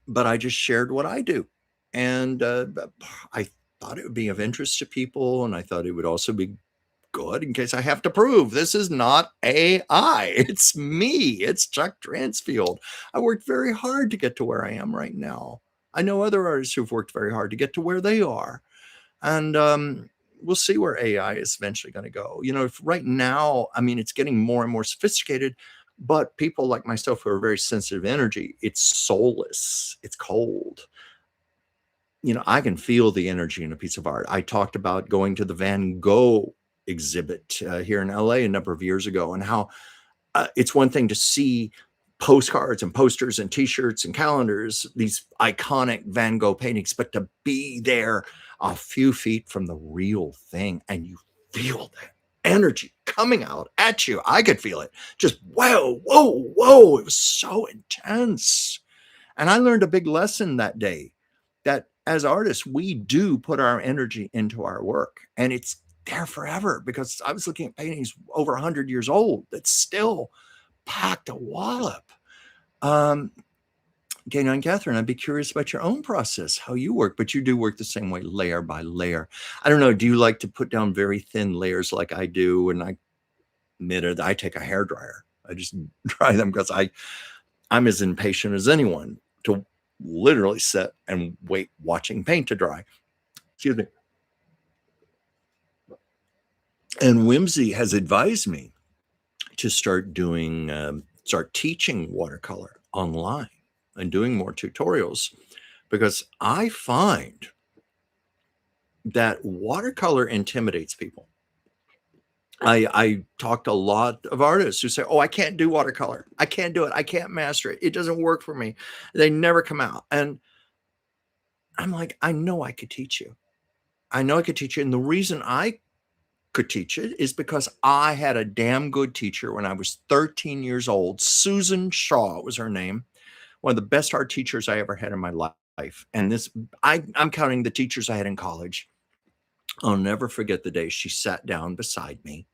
but I just shared what I do. And I thought it would be of interest to people. And I thought it would also be good in case I have to prove this is not AI. It's me. It's Chuck Transfield. I worked very hard to get to where I am right now. I know other artists who've worked very hard to get to where they are. And we'll see where AI is eventually going to go. If right now, I mean, it's getting more and more sophisticated, but people like myself who are very sensitive energy, it's soulless, it's cold. I can feel the energy in a piece of art. I talked about going to the Van Gogh exhibit here in LA a number of years ago, and how it's one thing to see postcards and posters and t-shirts and calendars, these iconic Van Gogh paintings, but to be there a few feet from the real thing and you feel that energy coming out at you. I could feel it. Just whoa, whoa, whoa. It was so intense. And I learned a big lesson that day, that as artists, we do put our energy into our work, and it's there forever, because I was looking at paintings over 100 years old that still packed a wallop. Dana and Catherine, I'd be curious about your own process, how you work, but you do work the same way, layer by layer. I don't know. Do you like to put down very thin layers like I do? And I admitted I take a hair dryer. I just dry them because I'm as impatient as anyone to literally sit and wait watching paint to dry. Excuse me. And Whimsy has advised me to start teaching watercolor online and doing more tutorials, because I find that watercolor intimidates people. I talked to a lot of artists who say, "Oh, I can't do watercolor. I can't do it. I can't master it. It doesn't work for me. They never come out." And I'm like, I know I could teach you. I know I could teach you. And the reason I could teach it is because I had a damn good teacher when I was 13 years old. Susan Shaw was her name. One of the best art teachers I ever had in my life. And I'm counting the teachers I had in college. I'll never forget the day she sat down beside me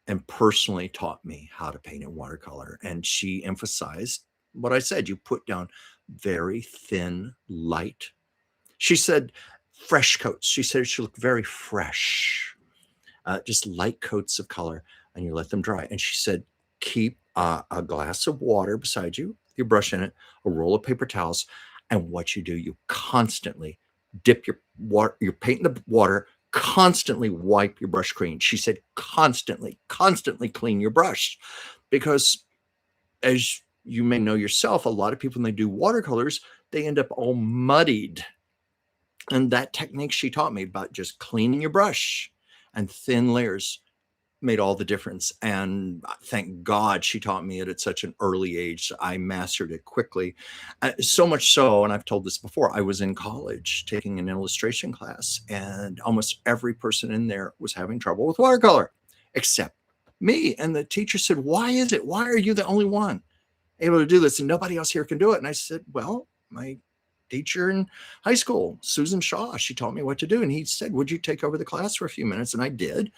and personally taught me how to paint in watercolor. And she emphasized what I said: you put down very thin light. She said fresh coats. She said it should look very fresh, just light coats of color, and you let them dry. And she said, keep a glass of water beside you, your brush in it, a roll of paper towels. And what you do, you constantly dip your paint in the water, constantly wipe your brush clean. She said, constantly clean your brush, because as you may know yourself, a lot of people, when they do watercolors, they end up all muddied. And that technique she taught me about just cleaning your brush and thin layers made all the difference. And thank God she taught me it at such an early age. I mastered it quickly. So much so, and I've told this before, I was in college taking an illustration class, and almost every person in there was having trouble with watercolor except me. And the teacher said, "Why is it? Why are you the only one able to do this and nobody else here can do it?" And I said, "Well, my teacher in high school, Susan Shaw, she taught me what to do." And he said, "Would you take over the class for a few minutes?" And I did.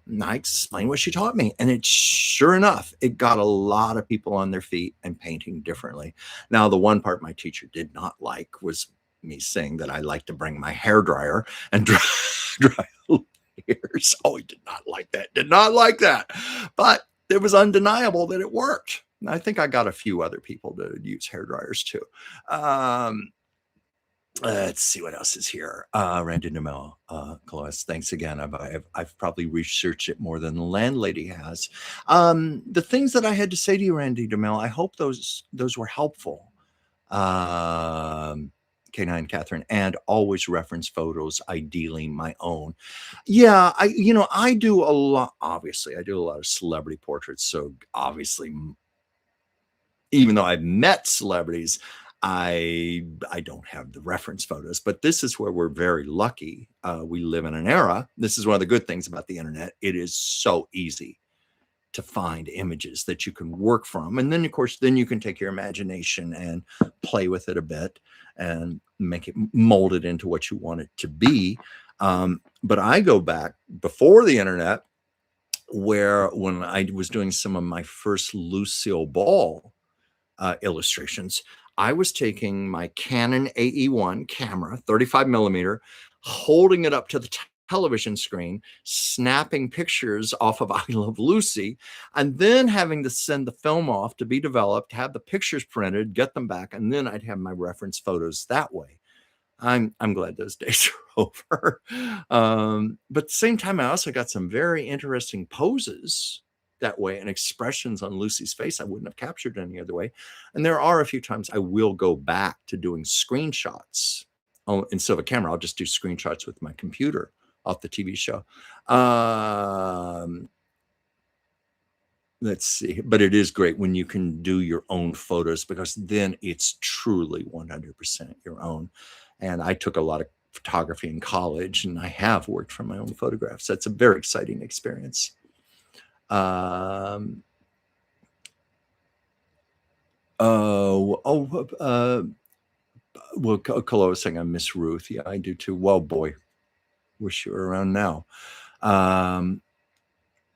And I explained what she taught me. And it, sure enough, it got a lot of people on their feet and painting differently. Now, the one part my teacher did not like was me saying that I like to bring my hair dryer and dry layers. Oh, he did not like that. Did not like that. But it was undeniable that it worked. And I think I got a few other people to use hair dryers too. Let's see what else is here. Randy DeMello, Clovis, thanks again. I've probably researched it more than the landlady has. The things that I had to say to you, Randy DeMello, I hope those were helpful. K9 Catherine, and always reference photos, ideally my own. Yeah, I do a lot. Obviously, I do a lot of celebrity portraits. So obviously, even though I've met celebrities, I don't have the reference photos, but this is where we're very lucky. We live in an era. This is one of the good things about the internet. It is so easy to find images that you can work from. And then, of course, then you can take your imagination and play with it a bit and make it, mold it into what you want it to be. But I go back before the internet, where when I was doing some of my first Lucille Ball illustrations, I was taking my Canon AE1 camera, 35 millimeter, holding it up to the television screen, snapping pictures off of I Love Lucy, and then having to send the film off to be developed, have the pictures printed, get them back, and then I'd have my reference photos that way. I'm glad those days are over. But at the same time, I also got some very interesting poses that way and expressions on Lucy's face I wouldn't have captured any other way. And there are a few times I will go back to doing screenshots. Oh, instead of a camera, I'll just do screenshots with my computer off the TV show. Let's see. But it is great when you can do your own photos, because then it's truly 100% your own. And I took a lot of photography in college, and I have worked from my own photographs. That's a very exciting experience. Well, Kalo was saying I miss Ruth. Yeah, I do too. Well, boy, wish you were around now.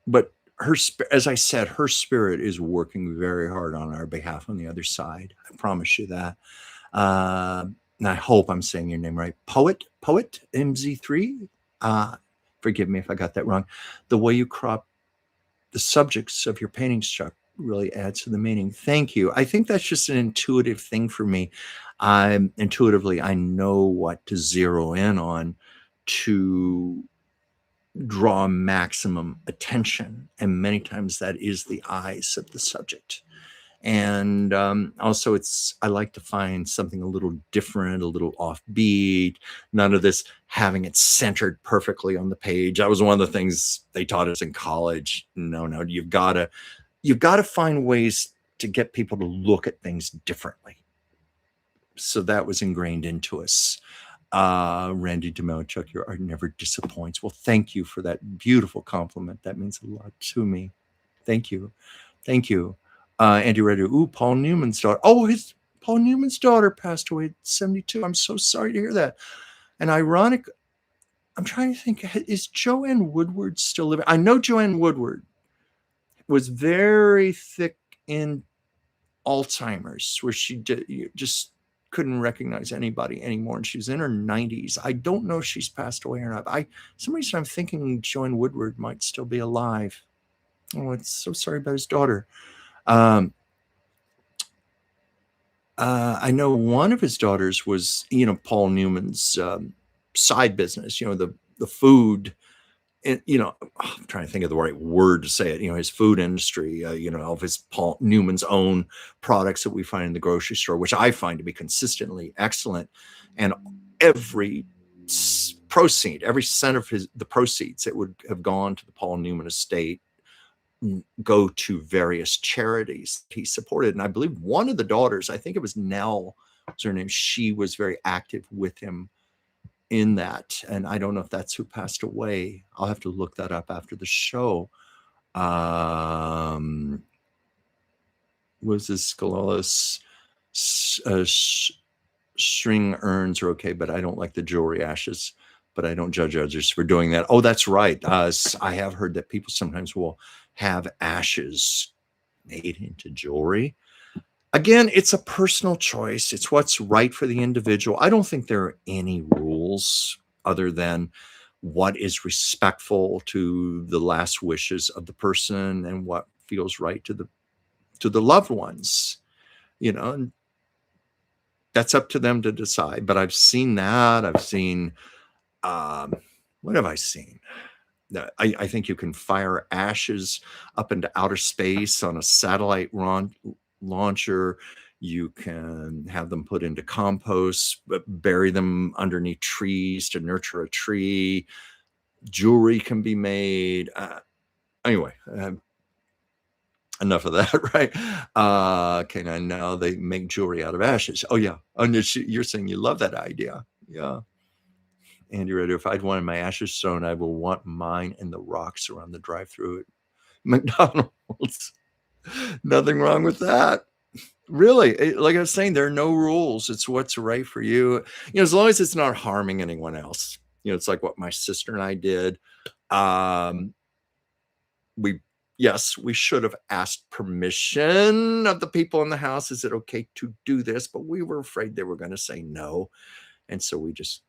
But as I said, her spirit is working very hard on our behalf on the other side. I promise you that. And I hope I'm saying your name right. Poet MZ3. Forgive me if I got that wrong. The way you crop the subjects of your paintings, Chuck, really adds to the meaning. Thank you. I think that's just an intuitive thing for me. Intuitively, I know what to zero in on to draw maximum attention. And many times that is the eyes of the subject. And also I like to find something a little different, a little offbeat, none of this having it centered perfectly on the page. That was one of the things they taught us in college. No, you've got to find ways to get people to look at things differently. So that was ingrained into us. Randy Demelichuk, your art never disappoints. Well, thank you for that beautiful compliment. That means a lot to me. Thank you. Andy Redder, Paul Newman's daughter. Paul Newman's daughter passed away at 72. I'm so sorry to hear that. And ironic, I'm trying to think, is Joanne Woodward still living? I know Joanne Woodward was very thick in Alzheimer's, where she just couldn't recognize anybody anymore, and she was in her 90s. I don't know if she's passed away or not. Some reason I'm thinking Joanne Woodward might still be alive. Oh, it's so sorry about his daughter. I know one of his daughters was, Paul Newman's side business, the food, and, I'm trying to think of the right word to say it, his food industry, of his Paul Newman's own products that we find in the grocery store, which I find to be consistently excellent. And every proceed, every cent of the proceeds that would have gone to the Paul Newman estate go to various charities he supported. And I believe one of the daughters, I think it was Nell, was her name, she was very active with him in that. And I don't know if that's who passed away. I'll have to look that up after the show. Was this Scalalis? String urns are okay, but I don't like the jewelry ashes. But I don't judge others for doing that. Oh, that's right. I have heard that people sometimes will have ashes made into jewelry. Again, it's a personal choice. It's what's right for the individual. I don't think there are any rules other than what is respectful to the last wishes of the person and what feels right to the loved ones. And that's up to them to decide. But I've seen that. I've seen, what have I seen? I think you can fire ashes up into outer space on a satellite launcher. You can have them put into compost, but bury them underneath trees to nurture a tree. Jewelry can be made. Anyway, enough of that, right? Okay, now they make jewelry out of ashes. Oh, yeah. You're saying you love that idea. Yeah. Andy Ritter, if I'd wanted my ashes thrown, I will want mine in the rocks around the drive-thru at McDonald's. Nothing wrong with that. Really, like I was saying, there are no rules. It's what's right for you. As long as it's not harming anyone else. It's like what my sister and I did. We Yes, we should have asked permission of the people in the house. Is it okay to do this? But we were afraid they were going to say no. And so we just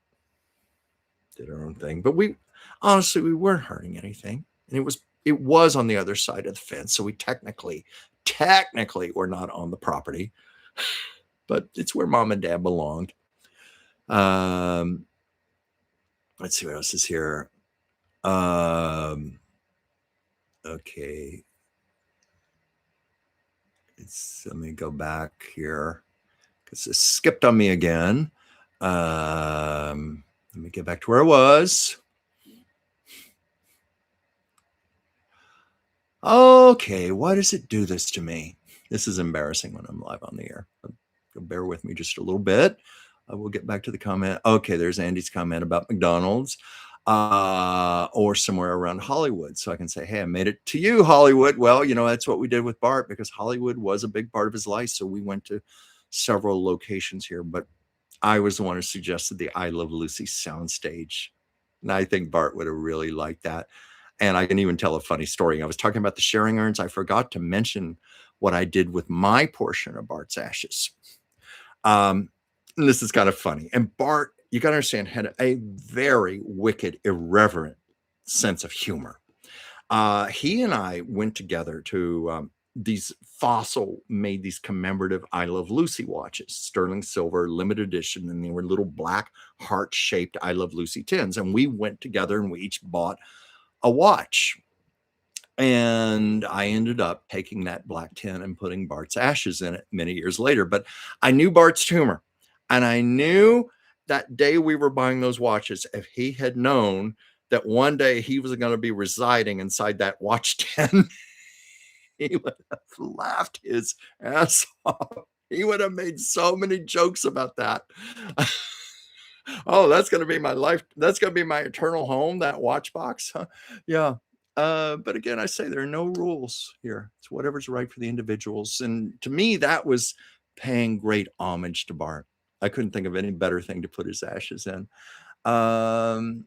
did our own thing. But we honestly, we weren't hurting anything. And it was on the other side of the fence. So we technically were not on the property, but it's where mom and dad belonged. Let's see what else is here. Okay. Let me go back here because it skipped on me again. Let me get back to where I was. Okay, why does it do this to me? This is embarrassing when I'm live on the air. Bear with me just a little bit. We'll get back to the comment. Okay, there's Andy's comment about McDonald's or somewhere around Hollywood. So I can say, hey, I made it to you, Hollywood. Well, that's what we did with Bart because Hollywood was a big part of his life. So we went to several locations here, but I was the one who suggested the I Love Lucy soundstage. And I think Bart would have really liked that. And I can even tell a funny story. I was talking about the sharing urns. I forgot to mention what I did with my portion of Bart's ashes. And this is kind of funny. And Bart, you got to understand, had a very wicked, irreverent sense of humor. He and I went together to these Fossil made these commemorative I Love Lucy watches, sterling silver, limited edition, and they were little black heart-shaped I Love Lucy tins. And we went together and we each bought a watch. And I ended up taking that black tin and putting Bart's ashes in it many years later. But I knew Bart's humor. And I knew that day we were buying those watches, if he had known that one day he was going to be residing inside that watch tin, he would have laughed his ass off. He would have made so many jokes about that. Oh, that's going to be my life. That's going to be my eternal home, that watch box. Huh? Yeah. But again, I say there are no rules here. It's whatever's right for the individuals. And to me, that was paying great homage to Bart. I couldn't think of any better thing to put his ashes in. And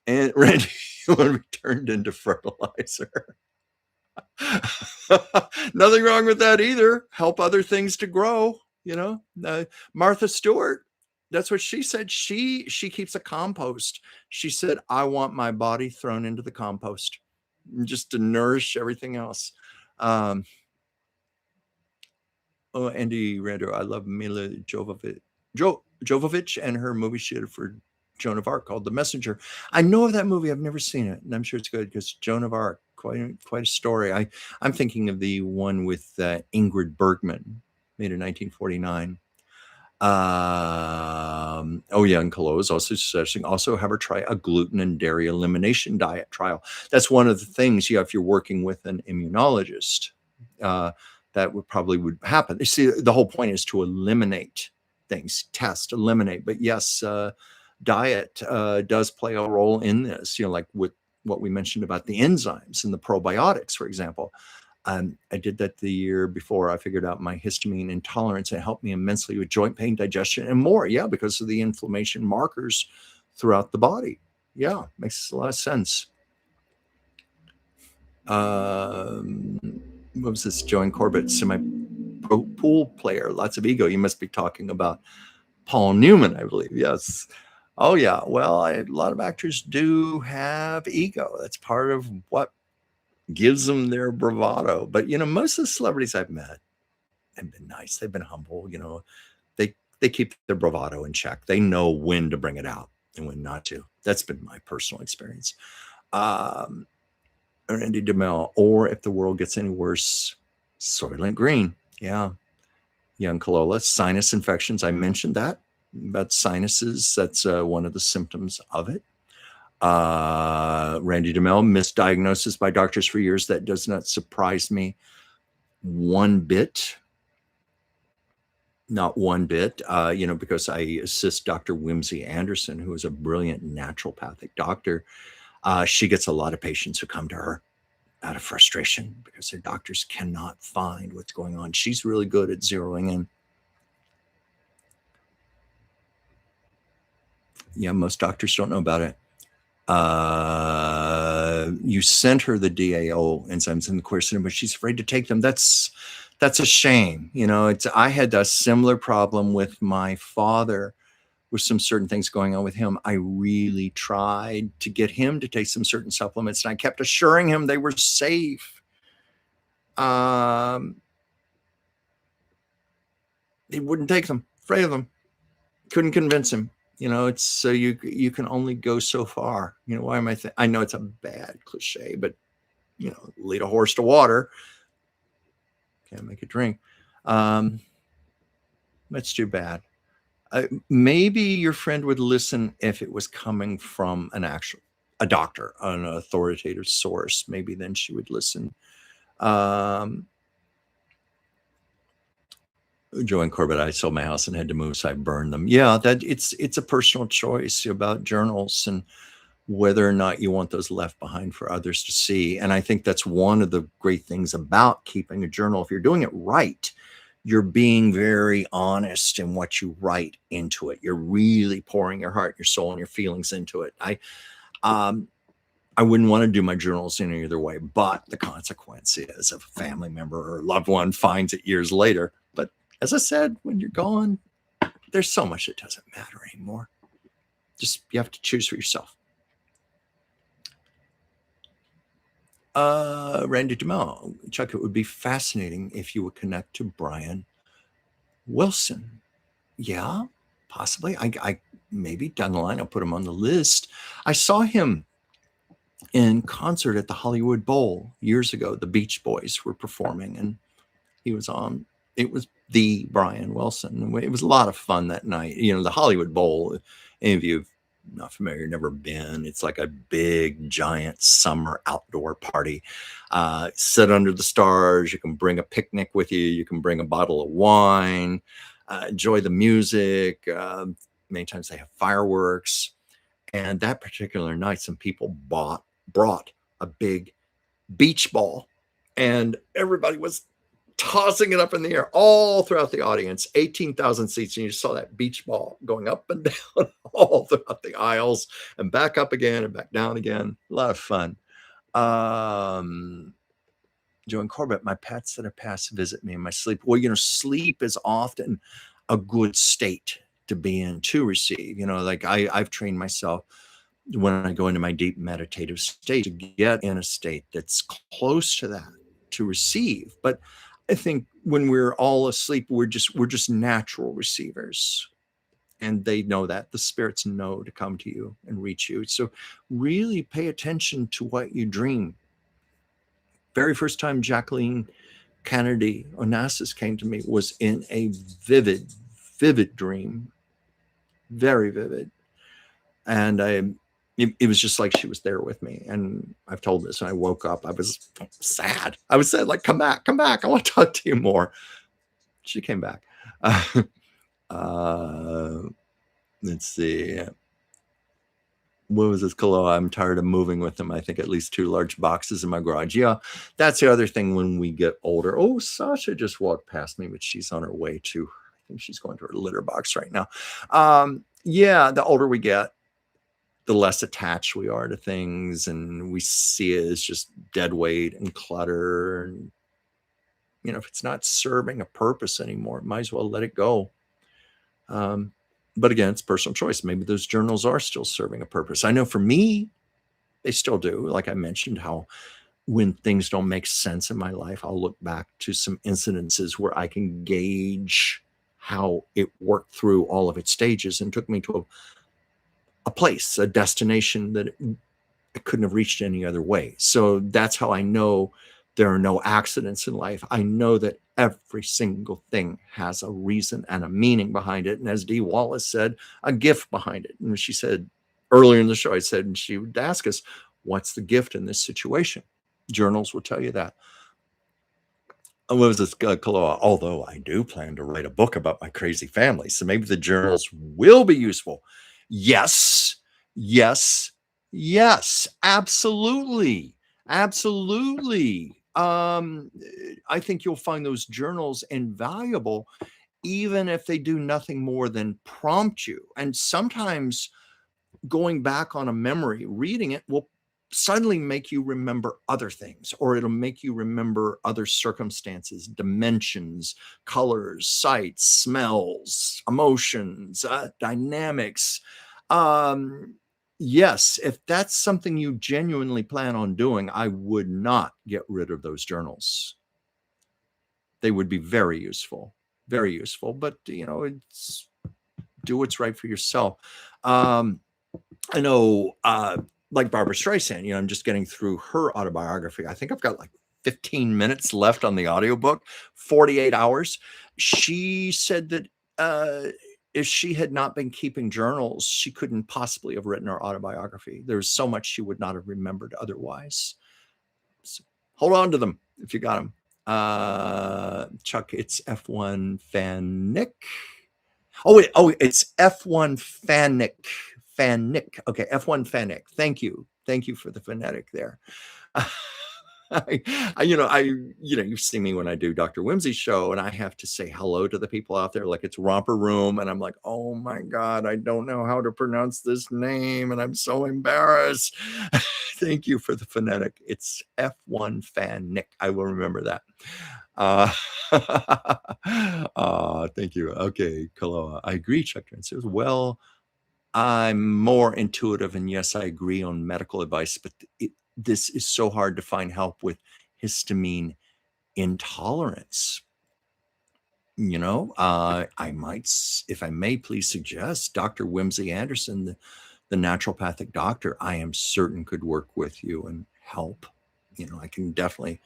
Randy would be turned into fertilizer. Nothing wrong with that either. Help other things to grow. Martha Stewart, that's what she said. She keeps a compost. She said, I want my body thrown into the compost just to nourish everything else. Andy Rando, I love Mila Jovovich and her movie she did for Joan of Arc called The Messenger. I know of that movie. I've never seen it, and I'm sure it's good because Joan of Arc, quite a story. I'm thinking of the one with Ingrid Bergman, made in 1949. And Calo is also suggesting also have her try a gluten and dairy elimination diet trial. That's one of the things, if you're working with an immunologist, that would happen. You see, the whole point is to eliminate things, eliminate. But yes, diet does play a role in this, like with what we mentioned about the enzymes and the probiotics, for example. I did that the year before. I figured out my histamine intolerance. It helped me immensely with joint pain, digestion, and more. Yeah, because of the inflammation markers throughout the body. Yeah, makes a lot of sense. What was this? Joan Corbett, semi-pro pool player, lots of ego. You must be talking about Paul Newman, I believe. Yes. Oh, yeah. Well, a lot of actors do have ego. That's part of what gives them their bravado. But, most of the celebrities I've met have been nice. They've been humble. They keep their bravado in check. They know when to bring it out and when not to. That's been my personal experience. Randy DeMel, or if the world gets any worse, Soylent Green. Yeah. Young Calola, sinus infections. I mentioned that about sinuses. That's one of the symptoms of it. Randy DeMel, misdiagnosis by doctors for years. That does not surprise me one bit. Not one bit, because I assist Dr. Whimsy Anderson, who is a brilliant naturopathic doctor. She gets a lot of patients who come to her out of frustration because their doctors cannot find what's going on. She's really good at zeroing in. Yeah, most doctors don't know about it. You sent her the DAO enzymes in the quercetin, but she's afraid to take them. That's a shame. I had a similar problem with my father with some certain things going on with him. I really tried to get him to take some certain supplements, and I kept assuring him they were safe. He wouldn't take them, afraid of them. Couldn't convince him. It's so you can only go so far. Why am I know it's a bad cliche, but lead a horse to water, can't make it drink. That's too bad. Maybe your friend would listen if it was coming from a doctor, an authoritative source. Maybe then she would listen. Joanne Corbett, I sold my house and had to move, so I burned them. Yeah, that it's a personal choice about journals and whether or not you want those left behind for others to see. And I think that's one of the great things about keeping a journal. If you're doing it right, you're being very honest in what you write into it. You're really pouring your heart, your soul, and your feelings into it. I wouldn't want to do my journals in any other way, but the consequence is if a family member or loved one finds it years later. But as I said, when you're gone, there's so much that doesn't matter anymore. Just you have to choose for yourself. Randy DeMel, Chuck, it would be fascinating if you would connect to Brian Wilson. Yeah, possibly. I maybe down the line I'll put him on the list. I saw him in concert at the Hollywood Bowl years ago. The Beach Boys were performing, and he was on. It was the Brian Wilson. It was a lot of fun that night. The Hollywood Bowl. Any of you not familiar, never been, it's like a big giant summer outdoor party. Sit under the stars. You can bring a picnic with you. You can bring a bottle of wine, enjoy the music. Many times they have fireworks. And that particular night, some people brought a big beach ball, and everybody was tossing it up in the air all throughout the audience. 18,000 seats, and you saw that beach ball going up and down all throughout the aisles and back up again and back down again. A lot of fun. Joan Corbett, my pets that are past visit me in my sleep. Well, sleep is often a good state to be in to receive. Like I've trained myself when I go into my deep meditative state to get in a state that's close to that to receive. But I think when we're all asleep, we're just natural receivers, and they know that. The spirits know to come to you and reach you. So really pay attention to what you dream. Very first time Jacqueline Kennedy Onassis came to me was in a vivid dream, very vivid. And it was just like she was there with me. And I've told this, and I woke up, I was sad. I was sad, like, come back. I want to talk to you more. She came back. Let's see. What was this, Kalo? I'm tired of moving with them. I think at least 2 large boxes in my garage. Yeah, that's the other thing when we get older. Oh, Sasha just walked past me, but she's on her way to, I think she's going to her litter box right now. Yeah, the older we get, the less attached we are to things, and we see it as just dead weight and clutter. And, if it's not serving a purpose anymore, might as well let it go. But again, it's personal choice. Maybe those journals are still serving a purpose. I know for me, they still do. Like I mentioned, how when things don't make sense in my life, I'll look back to some incidences where I can gauge how it worked through all of its stages and took me to a place, a destination that I couldn't have reached any other way. So that's how I know there are no accidents in life. I know that every single thing has a reason and a meaning behind it. And as Dee Wallace said, a gift behind it. And she said earlier in the show, I said, and she would ask us, what's the gift in this situation? Journals will tell you that. What was this, Kaloa? Although I do plan to write a book about my crazy family, so maybe the journals will be useful. Yes, absolutely. I think you'll find those journals invaluable, even if they do nothing more than prompt you. And sometimes going back on a memory, reading it will suddenly make you remember other things, or it'll make you remember other circumstances, dimensions, colors, sights, smells, emotions, dynamics. Um, yes, if that's something you genuinely plan on doing, I would not get rid of those journals. They would be very useful, very useful. But it's do what's right for yourself. Um, I know, like Barbara Streisand, I'm just getting through her autobiography. I think I've got like 15 minutes left on the audiobook, 48 hours. She said that if she had not been keeping journals, she couldn't possibly have written her autobiography. There's so much she would not have remembered otherwise. So hold on to them if you got them. Chuck, it's F1 Fan Nick. Oh, wait. Oh, it's F1 Fanic. Fanic. Okay, F1 Fanic. Thank you. Thank you for the phonetic there. You've seen me when I do Dr. Whimsy's show, and I have to say hello to the people out there like it's Romper Room, and I'm like, oh my God, I don't know how to pronounce this name, and I'm so embarrassed. Thank you for the phonetic. It's F1 Fanic. I will remember that. Thank you. Okay, Kaloa. I agree, Chuck says, well, I'm more intuitive, and yes, I agree on medical advice, but this is so hard to find help with histamine intolerance. I might, if I may please suggest, Dr. Whimsy Anderson, the naturopathic doctor, I am certain could work with you and help. I can definitely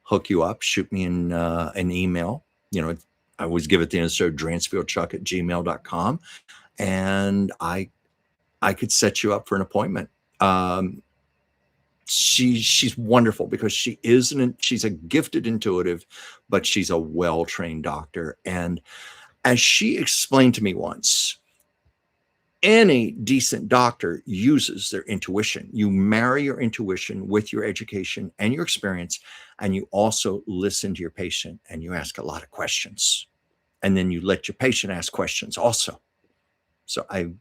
hook you up, shoot me an email. I always give it the answer, dransfieldchuck@gmail.com. And I could set you up for an appointment. She's wonderful because she's a gifted intuitive, but she's a well-trained doctor. And as she explained to me once, any decent doctor uses their intuition. You marry your intuition with your education and your experience, and you also listen to your patient and you ask a lot of questions. And then you let your patient ask questions also. So I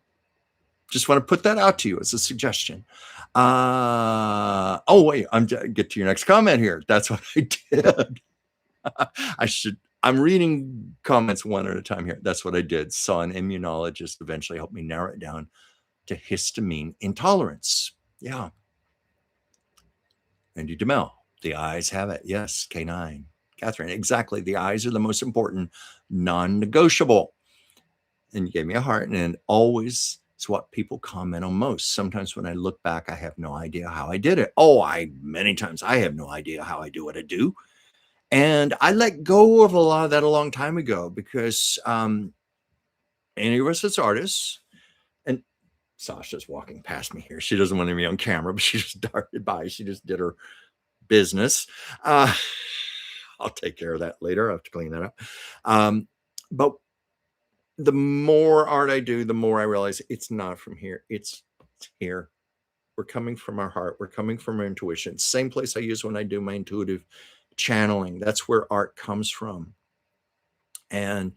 just want to put that out to you as a suggestion. Oh, wait, get to your next comment here. That's what I did. I'm reading comments one at a time here. That's what I did. Saw an immunologist eventually help me narrow it down to histamine intolerance. Yeah. Andy DeMel, the eyes have it. Yes, K9. Catherine, exactly. The eyes are the most important, non-negotiable. And you gave me a heart, and always it's what people comment on most. Sometimes when I look back, I have no idea how I did it. Many times I have no idea how I do what I do. And I let go of a lot of that a long time ago because any of us as artists, and Sasha's walking past me here. She doesn't want to be on camera, but she just darted by. She just did her business. I'll take care of that later. I have to clean that up. But the more art I do, the more I realize it's not from here. It's here. We're coming from our heart. We're coming from our intuition. Same place I use when I do my intuitive channeling. That's where art comes from. And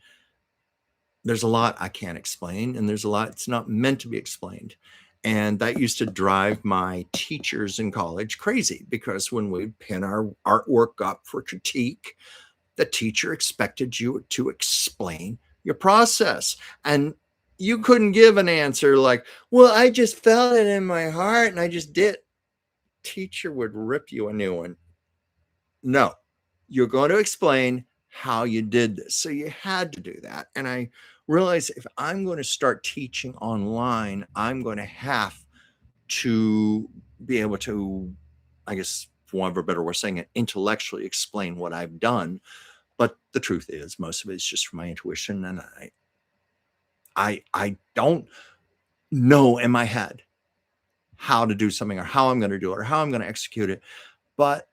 there's a lot I can't explain, and there's a lot it's not meant to be explained. And that used to drive my teachers in college crazy, because when we pin our artwork up for critique, the teacher expected you to explain your process. And you couldn't give an answer like, well, I just felt it in my heart and I just did. Teacher would rip you a new one. No, you're going to explain how you did this. So you had to do that. And I realized if I'm going to start teaching online, I'm going to have to be able to, I guess, for want of a better way of saying it, intellectually explain what I've done. But the truth is, most of it is just from my intuition. And I don't know in my head how to do something, or how I'm going to do it, or how I'm going to execute it. But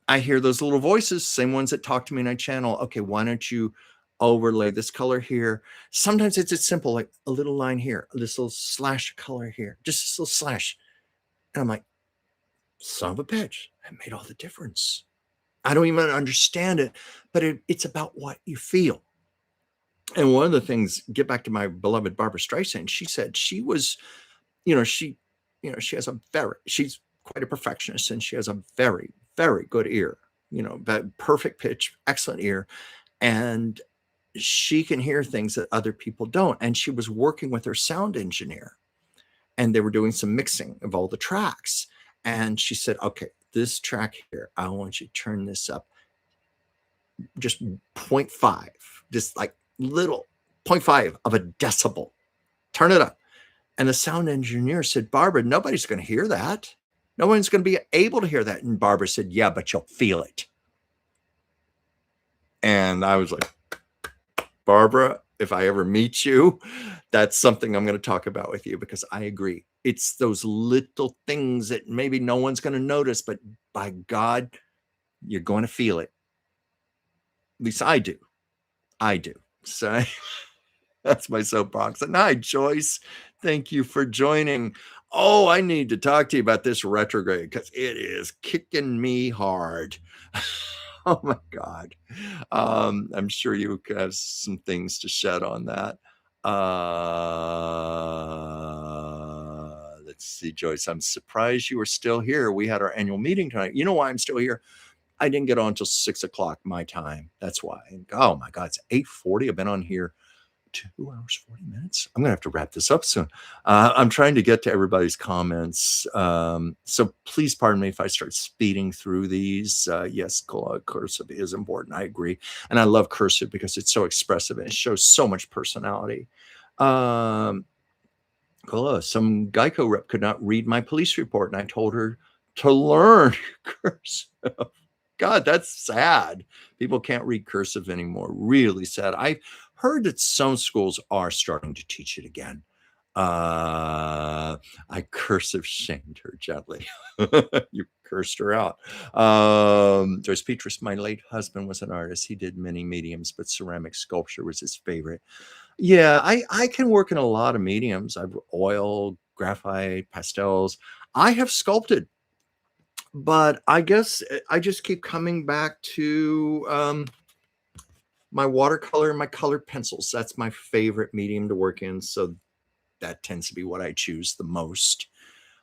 I hear those little voices, same ones that talk to me in my channel. Okay, why don't you overlay this color here? Sometimes it's as simple, like a little line here, this little slash of color here, just this little slash. And I'm like, son of a bitch, that made all the difference. I don't even understand it, but it's about what you feel. And one of the things, get back to my beloved Barbara Streisand, she said she was, she has she's quite a perfectionist, and she has a very, very good ear, but perfect pitch, excellent ear. And she can hear things that other people don't. And she was working with her sound engineer, and they were doing some mixing of all the tracks. And she said, okay, this track here, I want you to turn this up just 0.5, just like little 0.5 of a decibel. Turn it up. And the sound engineer said, Barbara, nobody's going to hear that. No one's going to be able to hear that. And Barbara said, yeah, but you'll feel it. And I was like, Barbara, if I ever meet you, that's something I'm going to talk about with you, because I agree. It's those little things that maybe no one's going to notice, but by God, you're going to feel it. At least I do. I do. So that's my soapbox. And hi, Joyce. Thank you for joining. Oh, I need to talk to you about this retrograde because it is kicking me hard. Oh my God. I'm sure you have some things to shed on that. Let's see, Joyce. I'm surprised you are still here. We had our annual meeting tonight. You know why I'm still here? I didn't get on until 6 o'clock my time. That's why. Oh my God, it's 8:40. I've been on here 2 hours, 40 minutes. I'm going to have to wrap this up soon. I'm trying to get to everybody's comments. So please pardon me if I start speeding through these. Yes, cursive is important. I agree. And I love cursive because it's so expressive and it shows so much personality. Some Geico rep could not read my police report, and I told her to learn cursive. God, that's sad. People can't read cursive anymore. Really sad. I've heard that some schools are starting to teach it again. I cursive shamed her gently. You cursed her out. Joyce Petrus, my late husband was an artist. He did many mediums, but ceramic sculpture was his favorite. Yeah, I can work in a lot of mediums. I've oil, graphite, pastels. I have sculpted, but I guess I just keep coming back to my watercolor and my colored pencils. That's my favorite medium to work in. So that tends to be what I choose the most.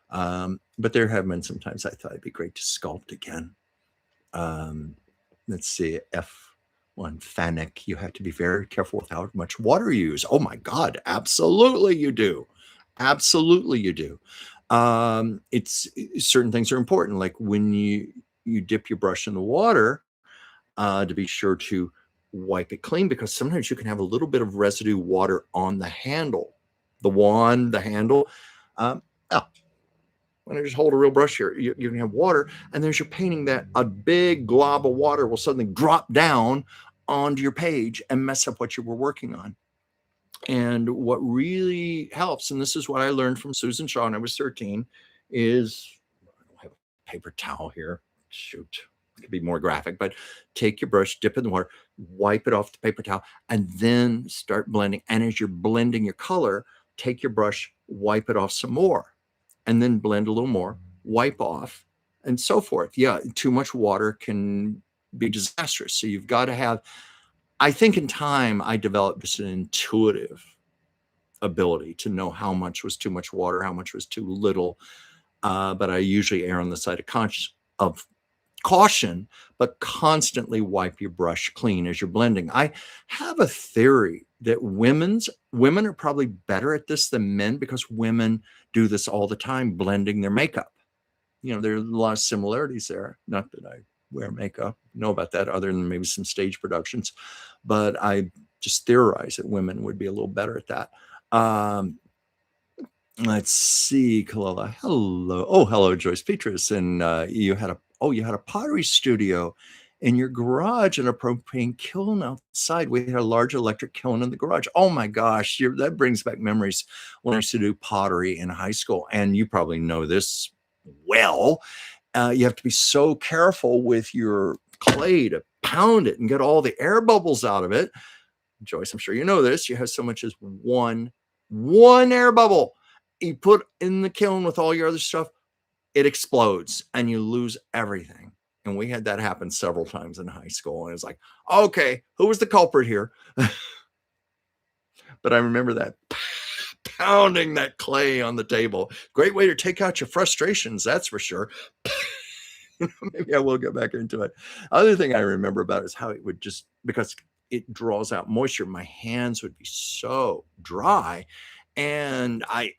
But there have been sometimes I thought it'd be great to sculpt again. Let's see, F1 Fanic. You have to be very careful with how much water you use. Oh my God, absolutely you do. Absolutely you do. It's certain things are important, like when you dip your brush in the water, to be sure to wipe it clean, because sometimes you can have a little bit of residue water on the handle, the wand, the handle. When I just hold a real brush here, you can have water, and there's your painting that a big glob of water will suddenly drop down onto your page and mess up what you were working on. And what really helps, and this is what I learned from Susan Shaw when I was 13, is I don't have a paper towel here. Shoot, it could be more graphic, but take your brush, dip it in the water, wipe it off the paper towel, and then start blending. And as you're blending your color, take your brush, wipe it off some more, and then blend a little more, wipe off, and so forth. Yeah, too much water can be disastrous. So you've got to have, I think in time, I developed just an intuitive ability to know how much was too much water, how much was too little. But I usually err on the side of caution, but constantly wipe your brush clean as you're blending. I have a theory that women are probably better at this than men, because women do this all the time, blending their makeup. There are a lot of similarities there. Not that I wear makeup, know about that, other than maybe some stage productions, but I just theorize that women would be a little better at that. Let's see, Kalila. Hello. Oh, hello, Joyce Petrus. And you had a pottery studio in your garage and a propane kiln outside. We had a large electric kiln in the garage. Oh my gosh, that brings back memories when I used to do pottery in high school. And you probably know this well. You have to be so careful with your clay to pound it and get all the air bubbles out of it. Joyce, I'm sure you know this. You have so much as one air bubble you put in the kiln with all your other stuff, it explodes and you lose everything. And we had that happen several times in high school. And it's like, okay, who was the culprit here? But I remember that pounding that clay on the table. Great way to take out your frustrations, that's for sure. Maybe I will get back into it. Other thing I remember about it is how it would just, because it draws out moisture, my hands would be so dry. And I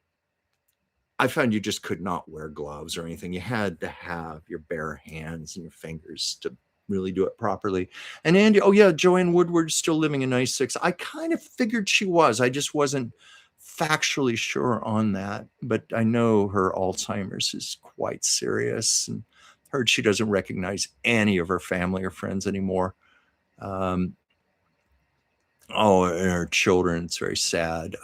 found you just could not wear gloves or anything. You had to have your bare hands and your fingers to really do it properly. And Andy, oh yeah, Joanne Woodward's still living in 96. I kind of figured she was. I just wasn't factually sure on that, but I know her Alzheimer's is quite serious, and heard she doesn't recognize any of her family or friends anymore. Um, oh, and her children, it's very sad.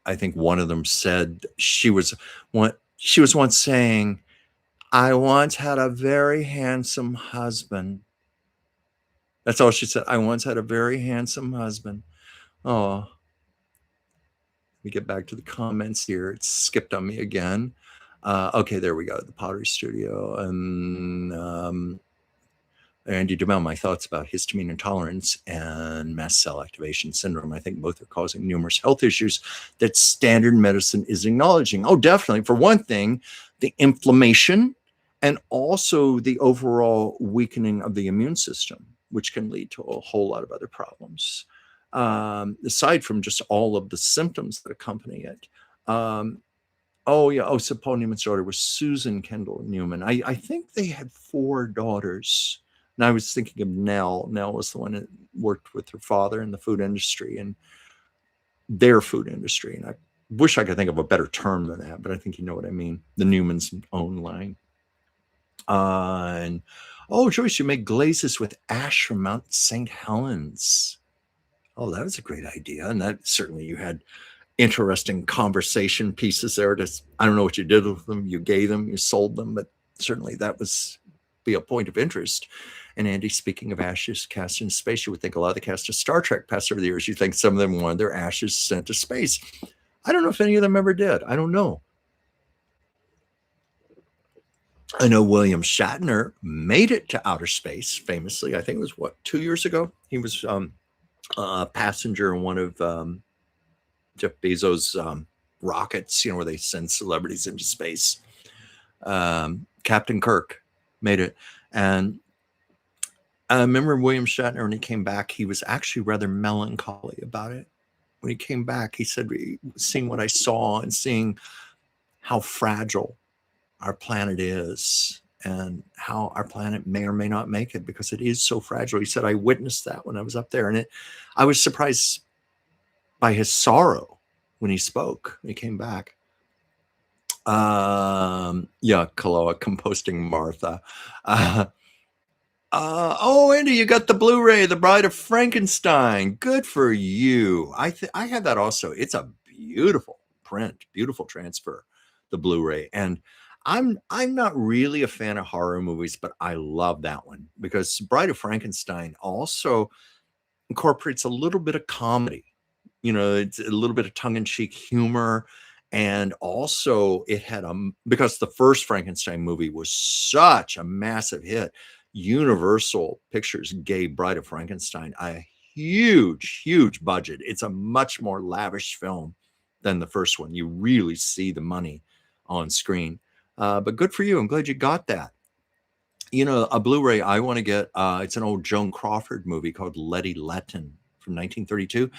I think one of them said she was once saying, "I once had a very handsome husband." That's all she said. I once had a very handsome husband. Oh, let me get back to the comments here. It skipped on me again. Okay, there we go. The Pottery Studio. And Andy Dumel, my thoughts about histamine intolerance and mast cell activation syndrome. I think both are causing numerous health issues that standard medicine is acknowledging. Oh, definitely. For one thing, the inflammation and also the overall weakening of the immune system, which can lead to a whole lot of other problems, aside from just all of the symptoms that accompany it. Oh, yeah. Oh, so Paul Newman's daughter was Susan Kendall Newman. I think they had 4 daughters. And I was thinking of Nell. Nell was the one that worked with her father in the food industry and their food industry. And I wish I could think of a better term than that, but I think you know what I mean. The Newman's own line. And oh, Joyce, you make glazes with ash from Mount St. Helens. Oh, that was a great idea. And that certainly you had interesting conversation pieces there. I don't know what you did with them. You gave them, you sold them, but certainly that was be a point of interest. And Andy, speaking of ashes cast in space, you would think a lot of the cast of Star Trek passed over the years. You think some of them wanted their ashes sent to space. I don't know if any of them ever did. I don't know. I know William Shatner made it to outer space famously. I think it was 2 years ago. He was a passenger in one of Jeff Bezos' rockets, where they send celebrities into space. Captain Kirk made it. And I remember William Shatner, when he came back, he was actually rather melancholy about it. When he came back, he said, seeing what I saw and seeing how fragile our planet is and how our planet may or may not make it because it is so fragile. He said, I witnessed that when I was up there. And I was surprised by his sorrow when he spoke, when he came back. Yeah, Kaloa, composting Martha. Oh, Andy, you got the Blu-ray, The Bride of Frankenstein. Good for you. I had that also. It's a beautiful print, beautiful transfer, the Blu-ray. And I'm not really a fan of horror movies, but I love that one because Bride of Frankenstein also incorporates a little bit of comedy. It's a little bit of tongue-in-cheek humor. And also it had because the first Frankenstein movie was such a massive hit, Universal Pictures gave Bride of Frankenstein a huge, huge budget. It's a much more lavish film than the first one. You really see the money on screen. But good for you. I'm glad you got that. A Blu-ray I want to get, it's an old Joan Crawford movie called Letty Letton from 1932.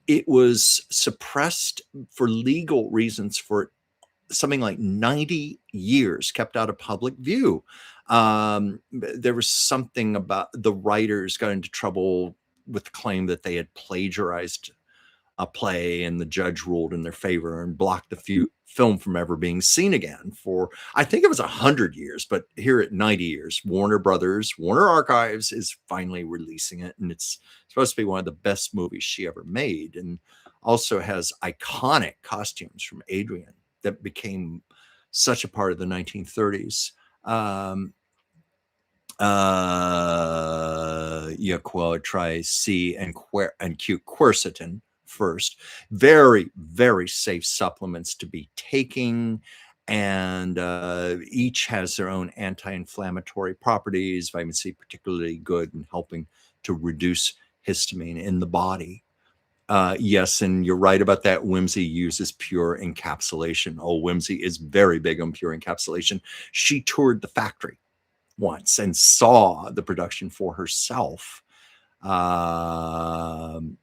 It was suppressed for legal reasons for something like 90 years, kept out of public view. There was something about the writers got into trouble with the claim that they had plagiarized a play, and the judge ruled in their favor and blocked the film from ever being seen again for, I think it was 100 years, but here at 90 years, Warner Archives is finally releasing it. And it's supposed to be one of the best movies she ever made. And also has iconic costumes from Adrian that became such a part of the 1930s. Try C and Q quercetin first. Very, very safe supplements to be taking. And each has their own anti-inflammatory properties. Vitamin C particularly good in helping to reduce histamine in the body. Yes, and you're right about that. Whimsy uses pure encapsulation. Oh, Whimsy is very big on pure encapsulation. She toured the factory once and saw the production for herself. Um,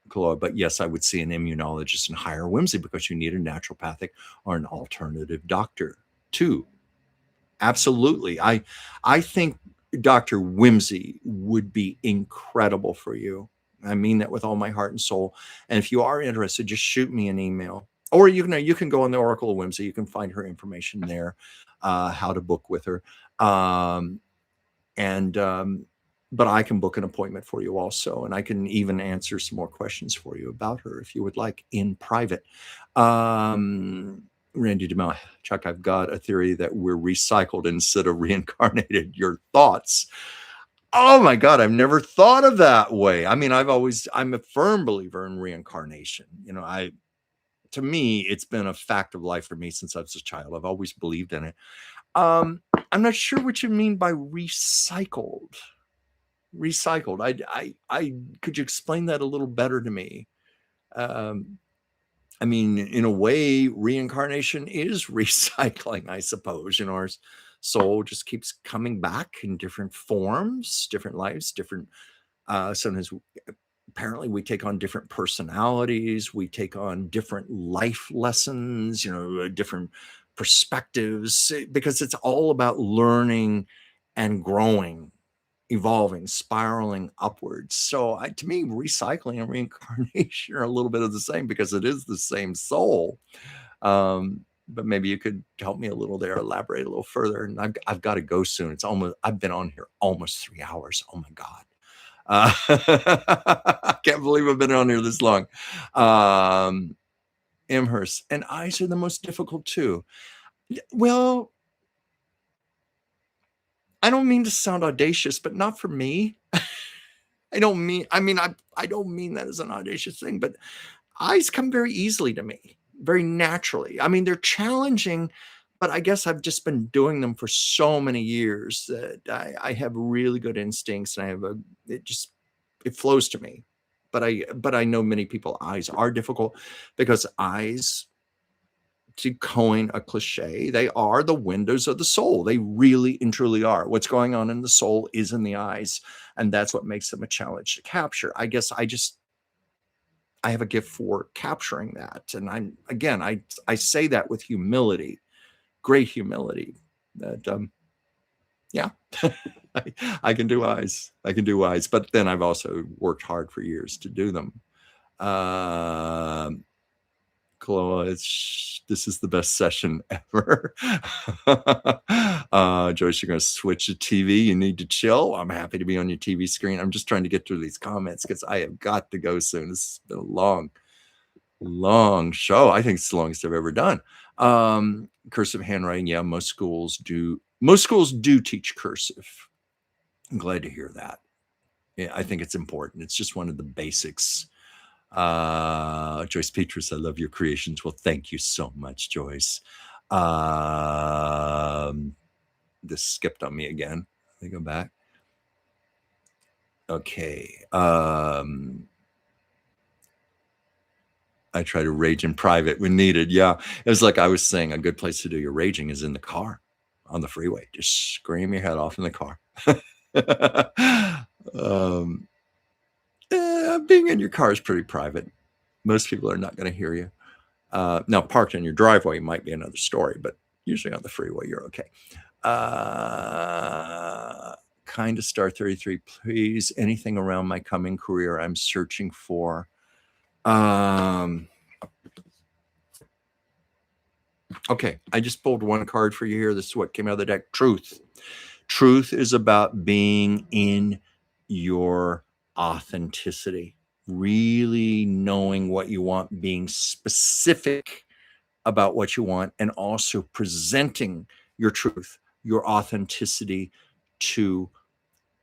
but yes, I would see an immunologist and hire Whimsy because you need a naturopathic or an alternative doctor too. Absolutely. I think Dr. Whimsy would be incredible for you. I mean that with all my heart and soul. And if you are interested, just shoot me an email. Or you can go on the Oracle of Whimsy. You can find her information there, how to book with her. And but I can book an appointment for you also, and I can even answer some more questions for you about her if you would like in private. Um, Randy DeMel, Chuck, I've got a theory that we're recycled instead of reincarnated. Your thoughts? Oh my God, I've never thought of that way. I mean, I'm a firm believer in reincarnation. To me, it's been a fact of life for me since I was a child. I've always believed in it. Um, I'm not sure what you mean by recycled. Recycled. I could you explain that a little better to me? Um, I mean, in a way, reincarnation is recycling, I suppose. Our soul just keeps coming back in different forms, different lives, different. Sometimes, apparently, we take on different personalities. We take on different life lessons. Different perspectives, because it's all about learning and growing, evolving, spiraling upwards. So to me, recycling and reincarnation are a little bit of the same because it is the same soul. But maybe you could help me a little there, elaborate a little further. And I've got to go soon. I've been on here almost 3 hours. Oh my God. I can't believe I've been on here this long. Amherst, and eyes are the most difficult too. Well, I don't mean to sound audacious, but not for me. I don't mean that as an audacious thing, but eyes come very easily to me, very naturally. I mean, they're challenging, but I guess I've just been doing them for so many years that I have really good instincts, and it flows to me. But I know many people, eyes are difficult because eyes, to coin a cliche, they are the windows of the soul. They really and truly are. What's going on in the soul is in the eyes, and that's what makes them a challenge to capture. I guess I have a gift for capturing that, and I say that with humility, great humility. That yeah, I can do eyes. I can do eyes, but then I've also worked hard for years to do them. Chloe, this is the best session ever. Joyce, you're going to switch the TV. You need to chill. I'm happy to be on your TV screen. I'm just trying to get through these comments because I have got to go soon. This has been a long show. I think it's the longest I've ever done. Cursive handwriting. Yeah, most schools do teach cursive. I'm glad to hear that. Yeah, I think it's important. It's just one of the basics. Joyce Petrus, I love your creations. Well, thank you so much, Joyce. This skipped on me again. Let me go back. Okay. I try to rage in private when needed. Yeah. It was like I was saying, a good place to do your raging is in the car, on the freeway. Just scream your head off in the car. Being in your car is pretty private. Most people are not going to hear you. Now, parked in your driveway might be another story, but usually on the freeway, you're okay. Kind of star 33, please. Anything around my coming career I'm searching for. Okay, I just pulled one card for you here. This is what came out of the deck. Truth. Truth is about being in your authenticity, really knowing what you want, being specific about what you want, and also presenting your truth, your authenticity to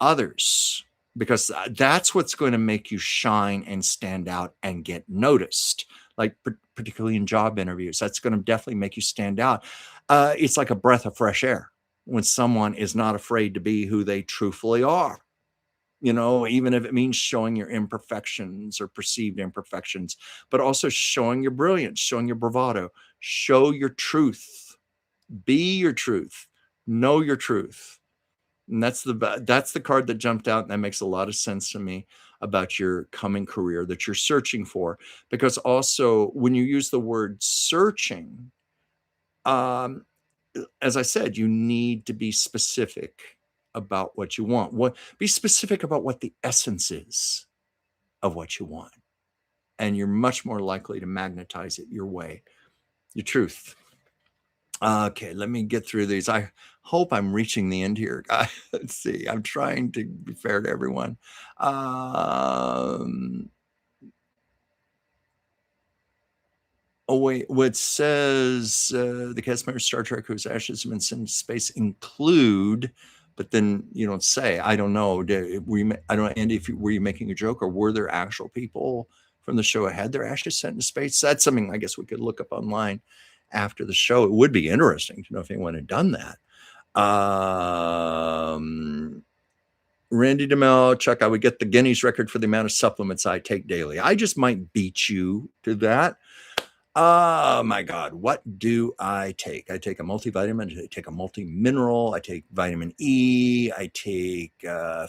others, because that's what's going to make you shine and stand out and get noticed. Like particularly in job interviews, that's going to definitely make you stand out. It's like a breath of fresh air when someone is not afraid to be who they truthfully are. even if it means showing your imperfections or perceived imperfections, but also showing your brilliance, showing your bravado, show your truth, be your truth, know your truth. And that's the card that jumped out, and that makes a lot of sense to me about your coming career that you're searching for. Because also, when you use the word searching, um, as I said, you need to be specific about what you want. Be specific about what the essence is of what you want, and you're much more likely to magnetize it your way. Your truth. Okay, let me get through these. I hope I'm reaching the end here. Let's see. I'm trying to be fair to everyone. Um, Oh wait, what says the cast members Star Trek whose ashes have been sent into space include, but then you don't say. I don't know. I don't know, Andy. If were you making a joke, or were there actual people from the show who had their ashes sent into space? That's something I guess we could look up online after the show. It would be interesting to know if anyone had done that. Randy DeMel, Chuck, I would get the Guinness record for the amount of supplements I take daily. I just might beat you to that. Oh my God, what do I take? I take a multivitamin, I take a multi-mineral, I take vitamin E, I take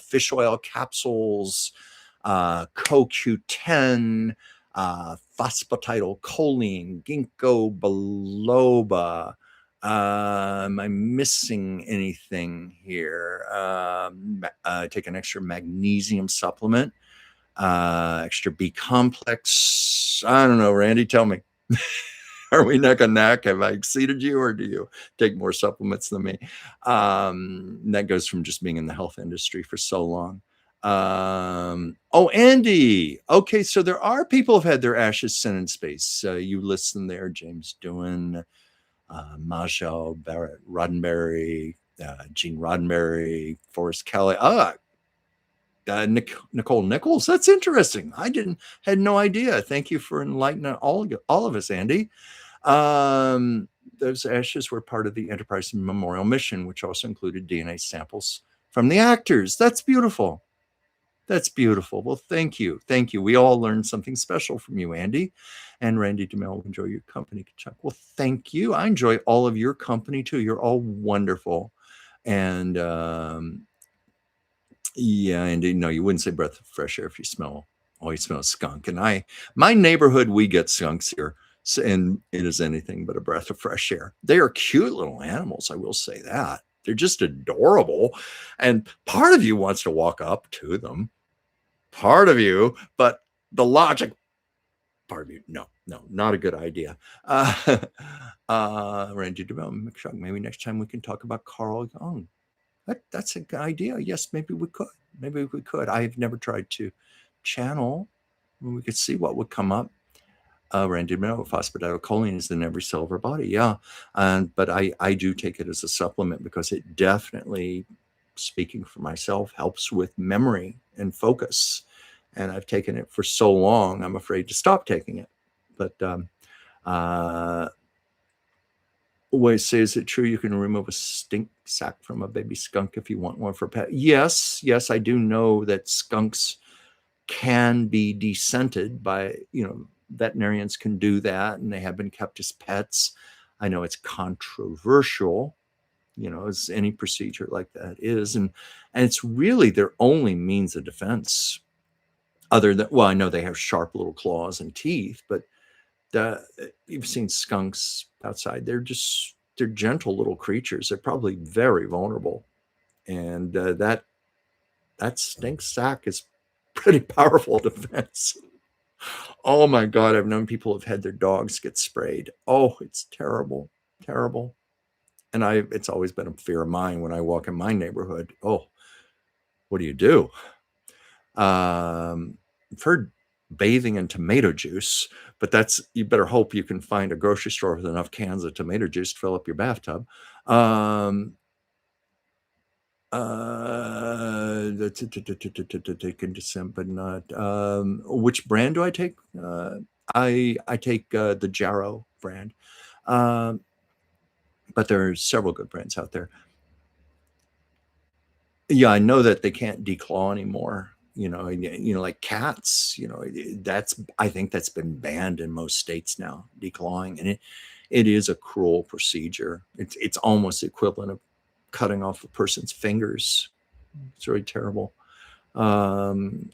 fish oil capsules, CoQ10, phosphatidylcholine, ginkgo biloba. Am I missing anything here? I take an extra magnesium supplement, extra B complex. I don't know, Randy, tell me. Are we neck and neck? Have I exceeded you, or do you take more supplements than me? That goes from just being in the health industry for so long. Oh, Andy. Okay, so there are people who've had their ashes sent in space. You listen there, James Doohan, Marshall Barrett Roddenberry, Gene Roddenberry, Forrest Kelly. Nicole Nichols. That's interesting. Had no idea. Thank you for enlightening all of us, Andy. Those ashes were part of the Enterprise Memorial Mission, which also included DNA samples from the actors. That's beautiful. That's beautiful. Well, thank you. Thank you. We all learned something special from you, Andy. And Randy DeMel, enjoy your company, Chuck. Well, thank you. I enjoy all of your company too. You're all wonderful. And yeah, and no, you wouldn't say breath of fresh air if you smell skunk. And my neighborhood, we get skunks here, and it is anything but a breath of fresh air. They are cute little animals, I will say that. They're just adorable, and part of you wants to walk up to them. Part of you, but the logic part of you, no, not a good idea. Randy Development, maybe next time we can talk about Carl Jung. That's a good idea. Yes, maybe we could. Maybe we could. I've never tried to channel. We could see what would come up. Randy mineral phosphatidylcholine is in every cell of our body. Yeah. But I do take it as a supplement because it definitely, speaking for myself, helps with memory and focus. And I've taken it for so long, I'm afraid to stop taking it. But always say, is it true you can remove a stink sac from a baby skunk if you want one for a pet? Yes, I do know that skunks can be descented by, veterinarians can do that, and they have been kept as pets. I know it's controversial, as any procedure like that is, and it's really their only means of defense. Other than, well, I know they have sharp little claws and teeth, but you've seen skunks outside. They're gentle little creatures. They're probably very vulnerable, and that stink sack is pretty powerful defense. Oh my God, I've known people who've had their dogs get sprayed. Oh, it's terrible, terrible. And it's always been a fear of mine when I walk in my neighborhood. Oh, what do you do? I've heard bathing in tomato juice, but you better hope you can find a grocery store with enough cans of tomato juice to fill up your bathtub. Take into some, but not. Which brand do I take? I take the Jarrow brand, but there are several good brands out there. Yeah, I know that they can't declaw anymore. Like cats. That's I think that's been banned in most states now, declawing, and it is a cruel procedure. It's almost the equivalent of cutting off a person's fingers. It's really terrible. Um,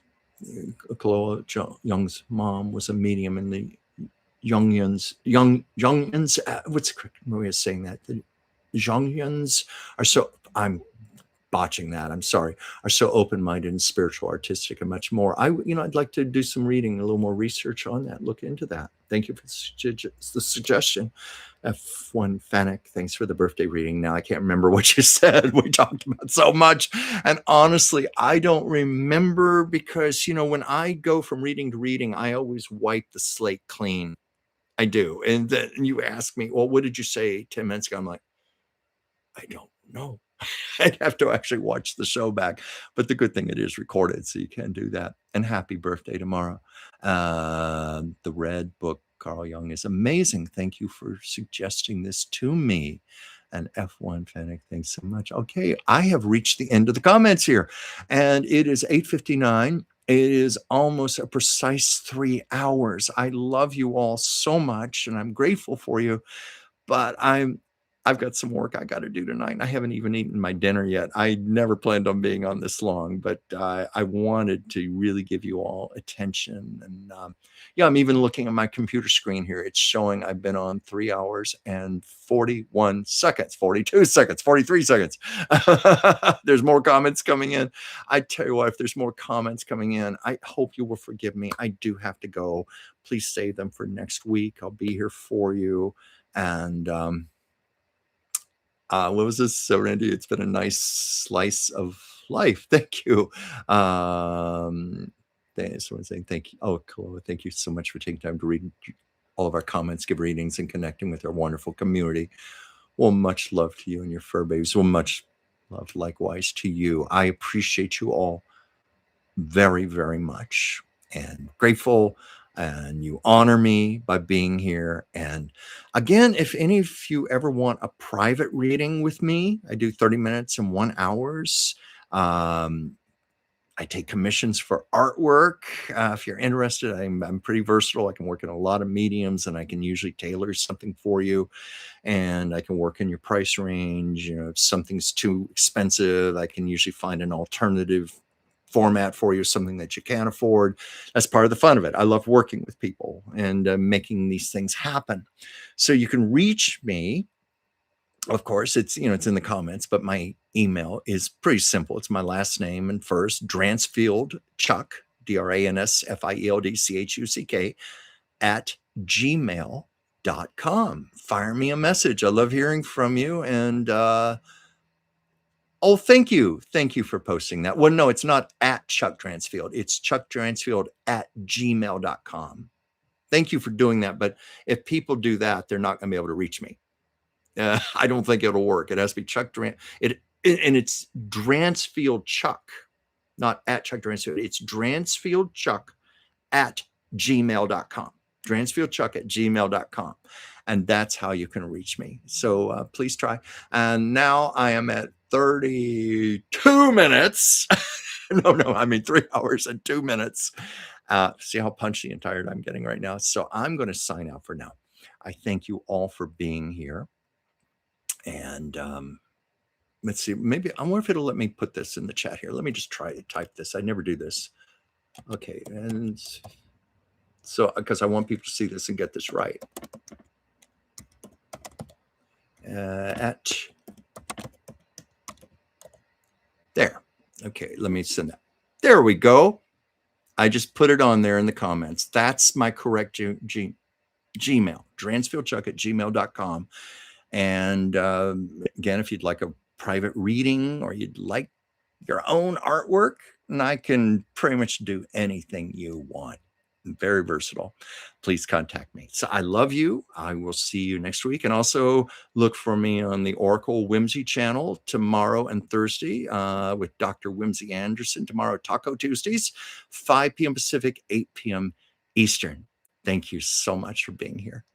Chloe Young's mom was a medium in the Jungians. What's the correct way of saying that? The Jungians are so. I'm botching that. I'm sorry. Are so open-minded and spiritual, artistic, and much more. I'd like to do some reading, a little more research on that. Look into that. Thank you for the suggestion. F1 Fennec, thanks for the birthday reading. Now I can't remember what you said. We talked about so much, and honestly, I don't remember because when I go from reading to reading, I always wipe the slate clean. I do, and then you ask me, well, what did you say 10 minutes ago? I'm like, I don't know. I'd have to actually watch the show back. But the good thing, it is recorded, so you can do that. And happy birthday tomorrow. The Red Book, Carl Jung, is amazing. Thank you for suggesting this to me. And F1 Fennec, thanks so much. Okay, I have reached the end of the comments here, and it is 8:59. It is almost a precise 3 hours. I love you all so much, and I'm grateful for you. But I've got some work I got to do tonight. I haven't even eaten my dinner yet. I never planned on being on this long, but I wanted to really give you all attention. And yeah, I'm even looking at my computer screen here. It's showing I've been on 3 hours and 41 seconds, 42 seconds, 43 seconds. There's more comments coming in. I tell you what, if there's more comments coming in, I hope you will forgive me. I do have to go. Please save them for next week. I'll be here for you. And what was this? So, Randy, it's been a nice slice of life. Thank you. Someone saying thank you. Oh, Chloe, thank you so much for taking time to read all of our comments, give readings, and connecting with our wonderful community. Well, much love to you and your fur babies. Well, much love likewise to you. I appreciate you all very, very much, and grateful, and you honor me by being here. And again, if any of you ever want a private reading with me, I do 30 minutes and 1 hours. I take commissions for artwork. If you're interested, I'm pretty versatile. I can work in a lot of mediums, and I can usually tailor something for you. And I can work in your price range. If something's too expensive, I can usually find an alternative format for you, something that you can't afford. That's part of the fun of it. I love working with people and making these things happen. So you can reach me. Of course, it's in the comments, but my email is pretty simple. It's my last name and first, Dransfield Chuck, DRANSFIELDCHUCK at gmail.com. Fire me a message. I love hearing from you. And oh, thank you. Thank you for posting that. Well, no, it's not at Chuck Dransfield. It's Chuck Dransfield at gmail.com. Thank you for doing that. But if people do that, they're not going to be able to reach me. I don't think it'll work. It has to be Chuck and it's Dransfield Chuck, not at Chuck Dransfield. It's Dransfield Chuck at gmail.com. Dransfieldchuck at gmail.com. And that's how you can reach me. So please try. And now I am at 32 minutes. No, I mean 3 hours and 2 minutes. See how punchy and tired I'm getting right now. So I'm going to sign out for now. I thank you all for being here. And let's see, maybe I wonder if it'll let me put this in the chat here. Let me just try to type this. I never do this. Okay. And so, because I want people to see this and get this right. At there. Okay. Let me send that. There we go. I just put it on there in the comments. That's my correct Gmail, Dransfieldchuck at gmail.com. And again, if you'd like a private reading or you'd like your own artwork, and I can pretty much do anything you want. I'm very versatile. Please contact me. So I love you. I will see you next week. And also look for me on the Oracle Whimsy channel tomorrow and Thursday with Dr. Whimsy Anderson. Tomorrow, Taco Tuesdays, 5 p.m. Pacific, 8 p.m. Eastern. Thank you so much for being here.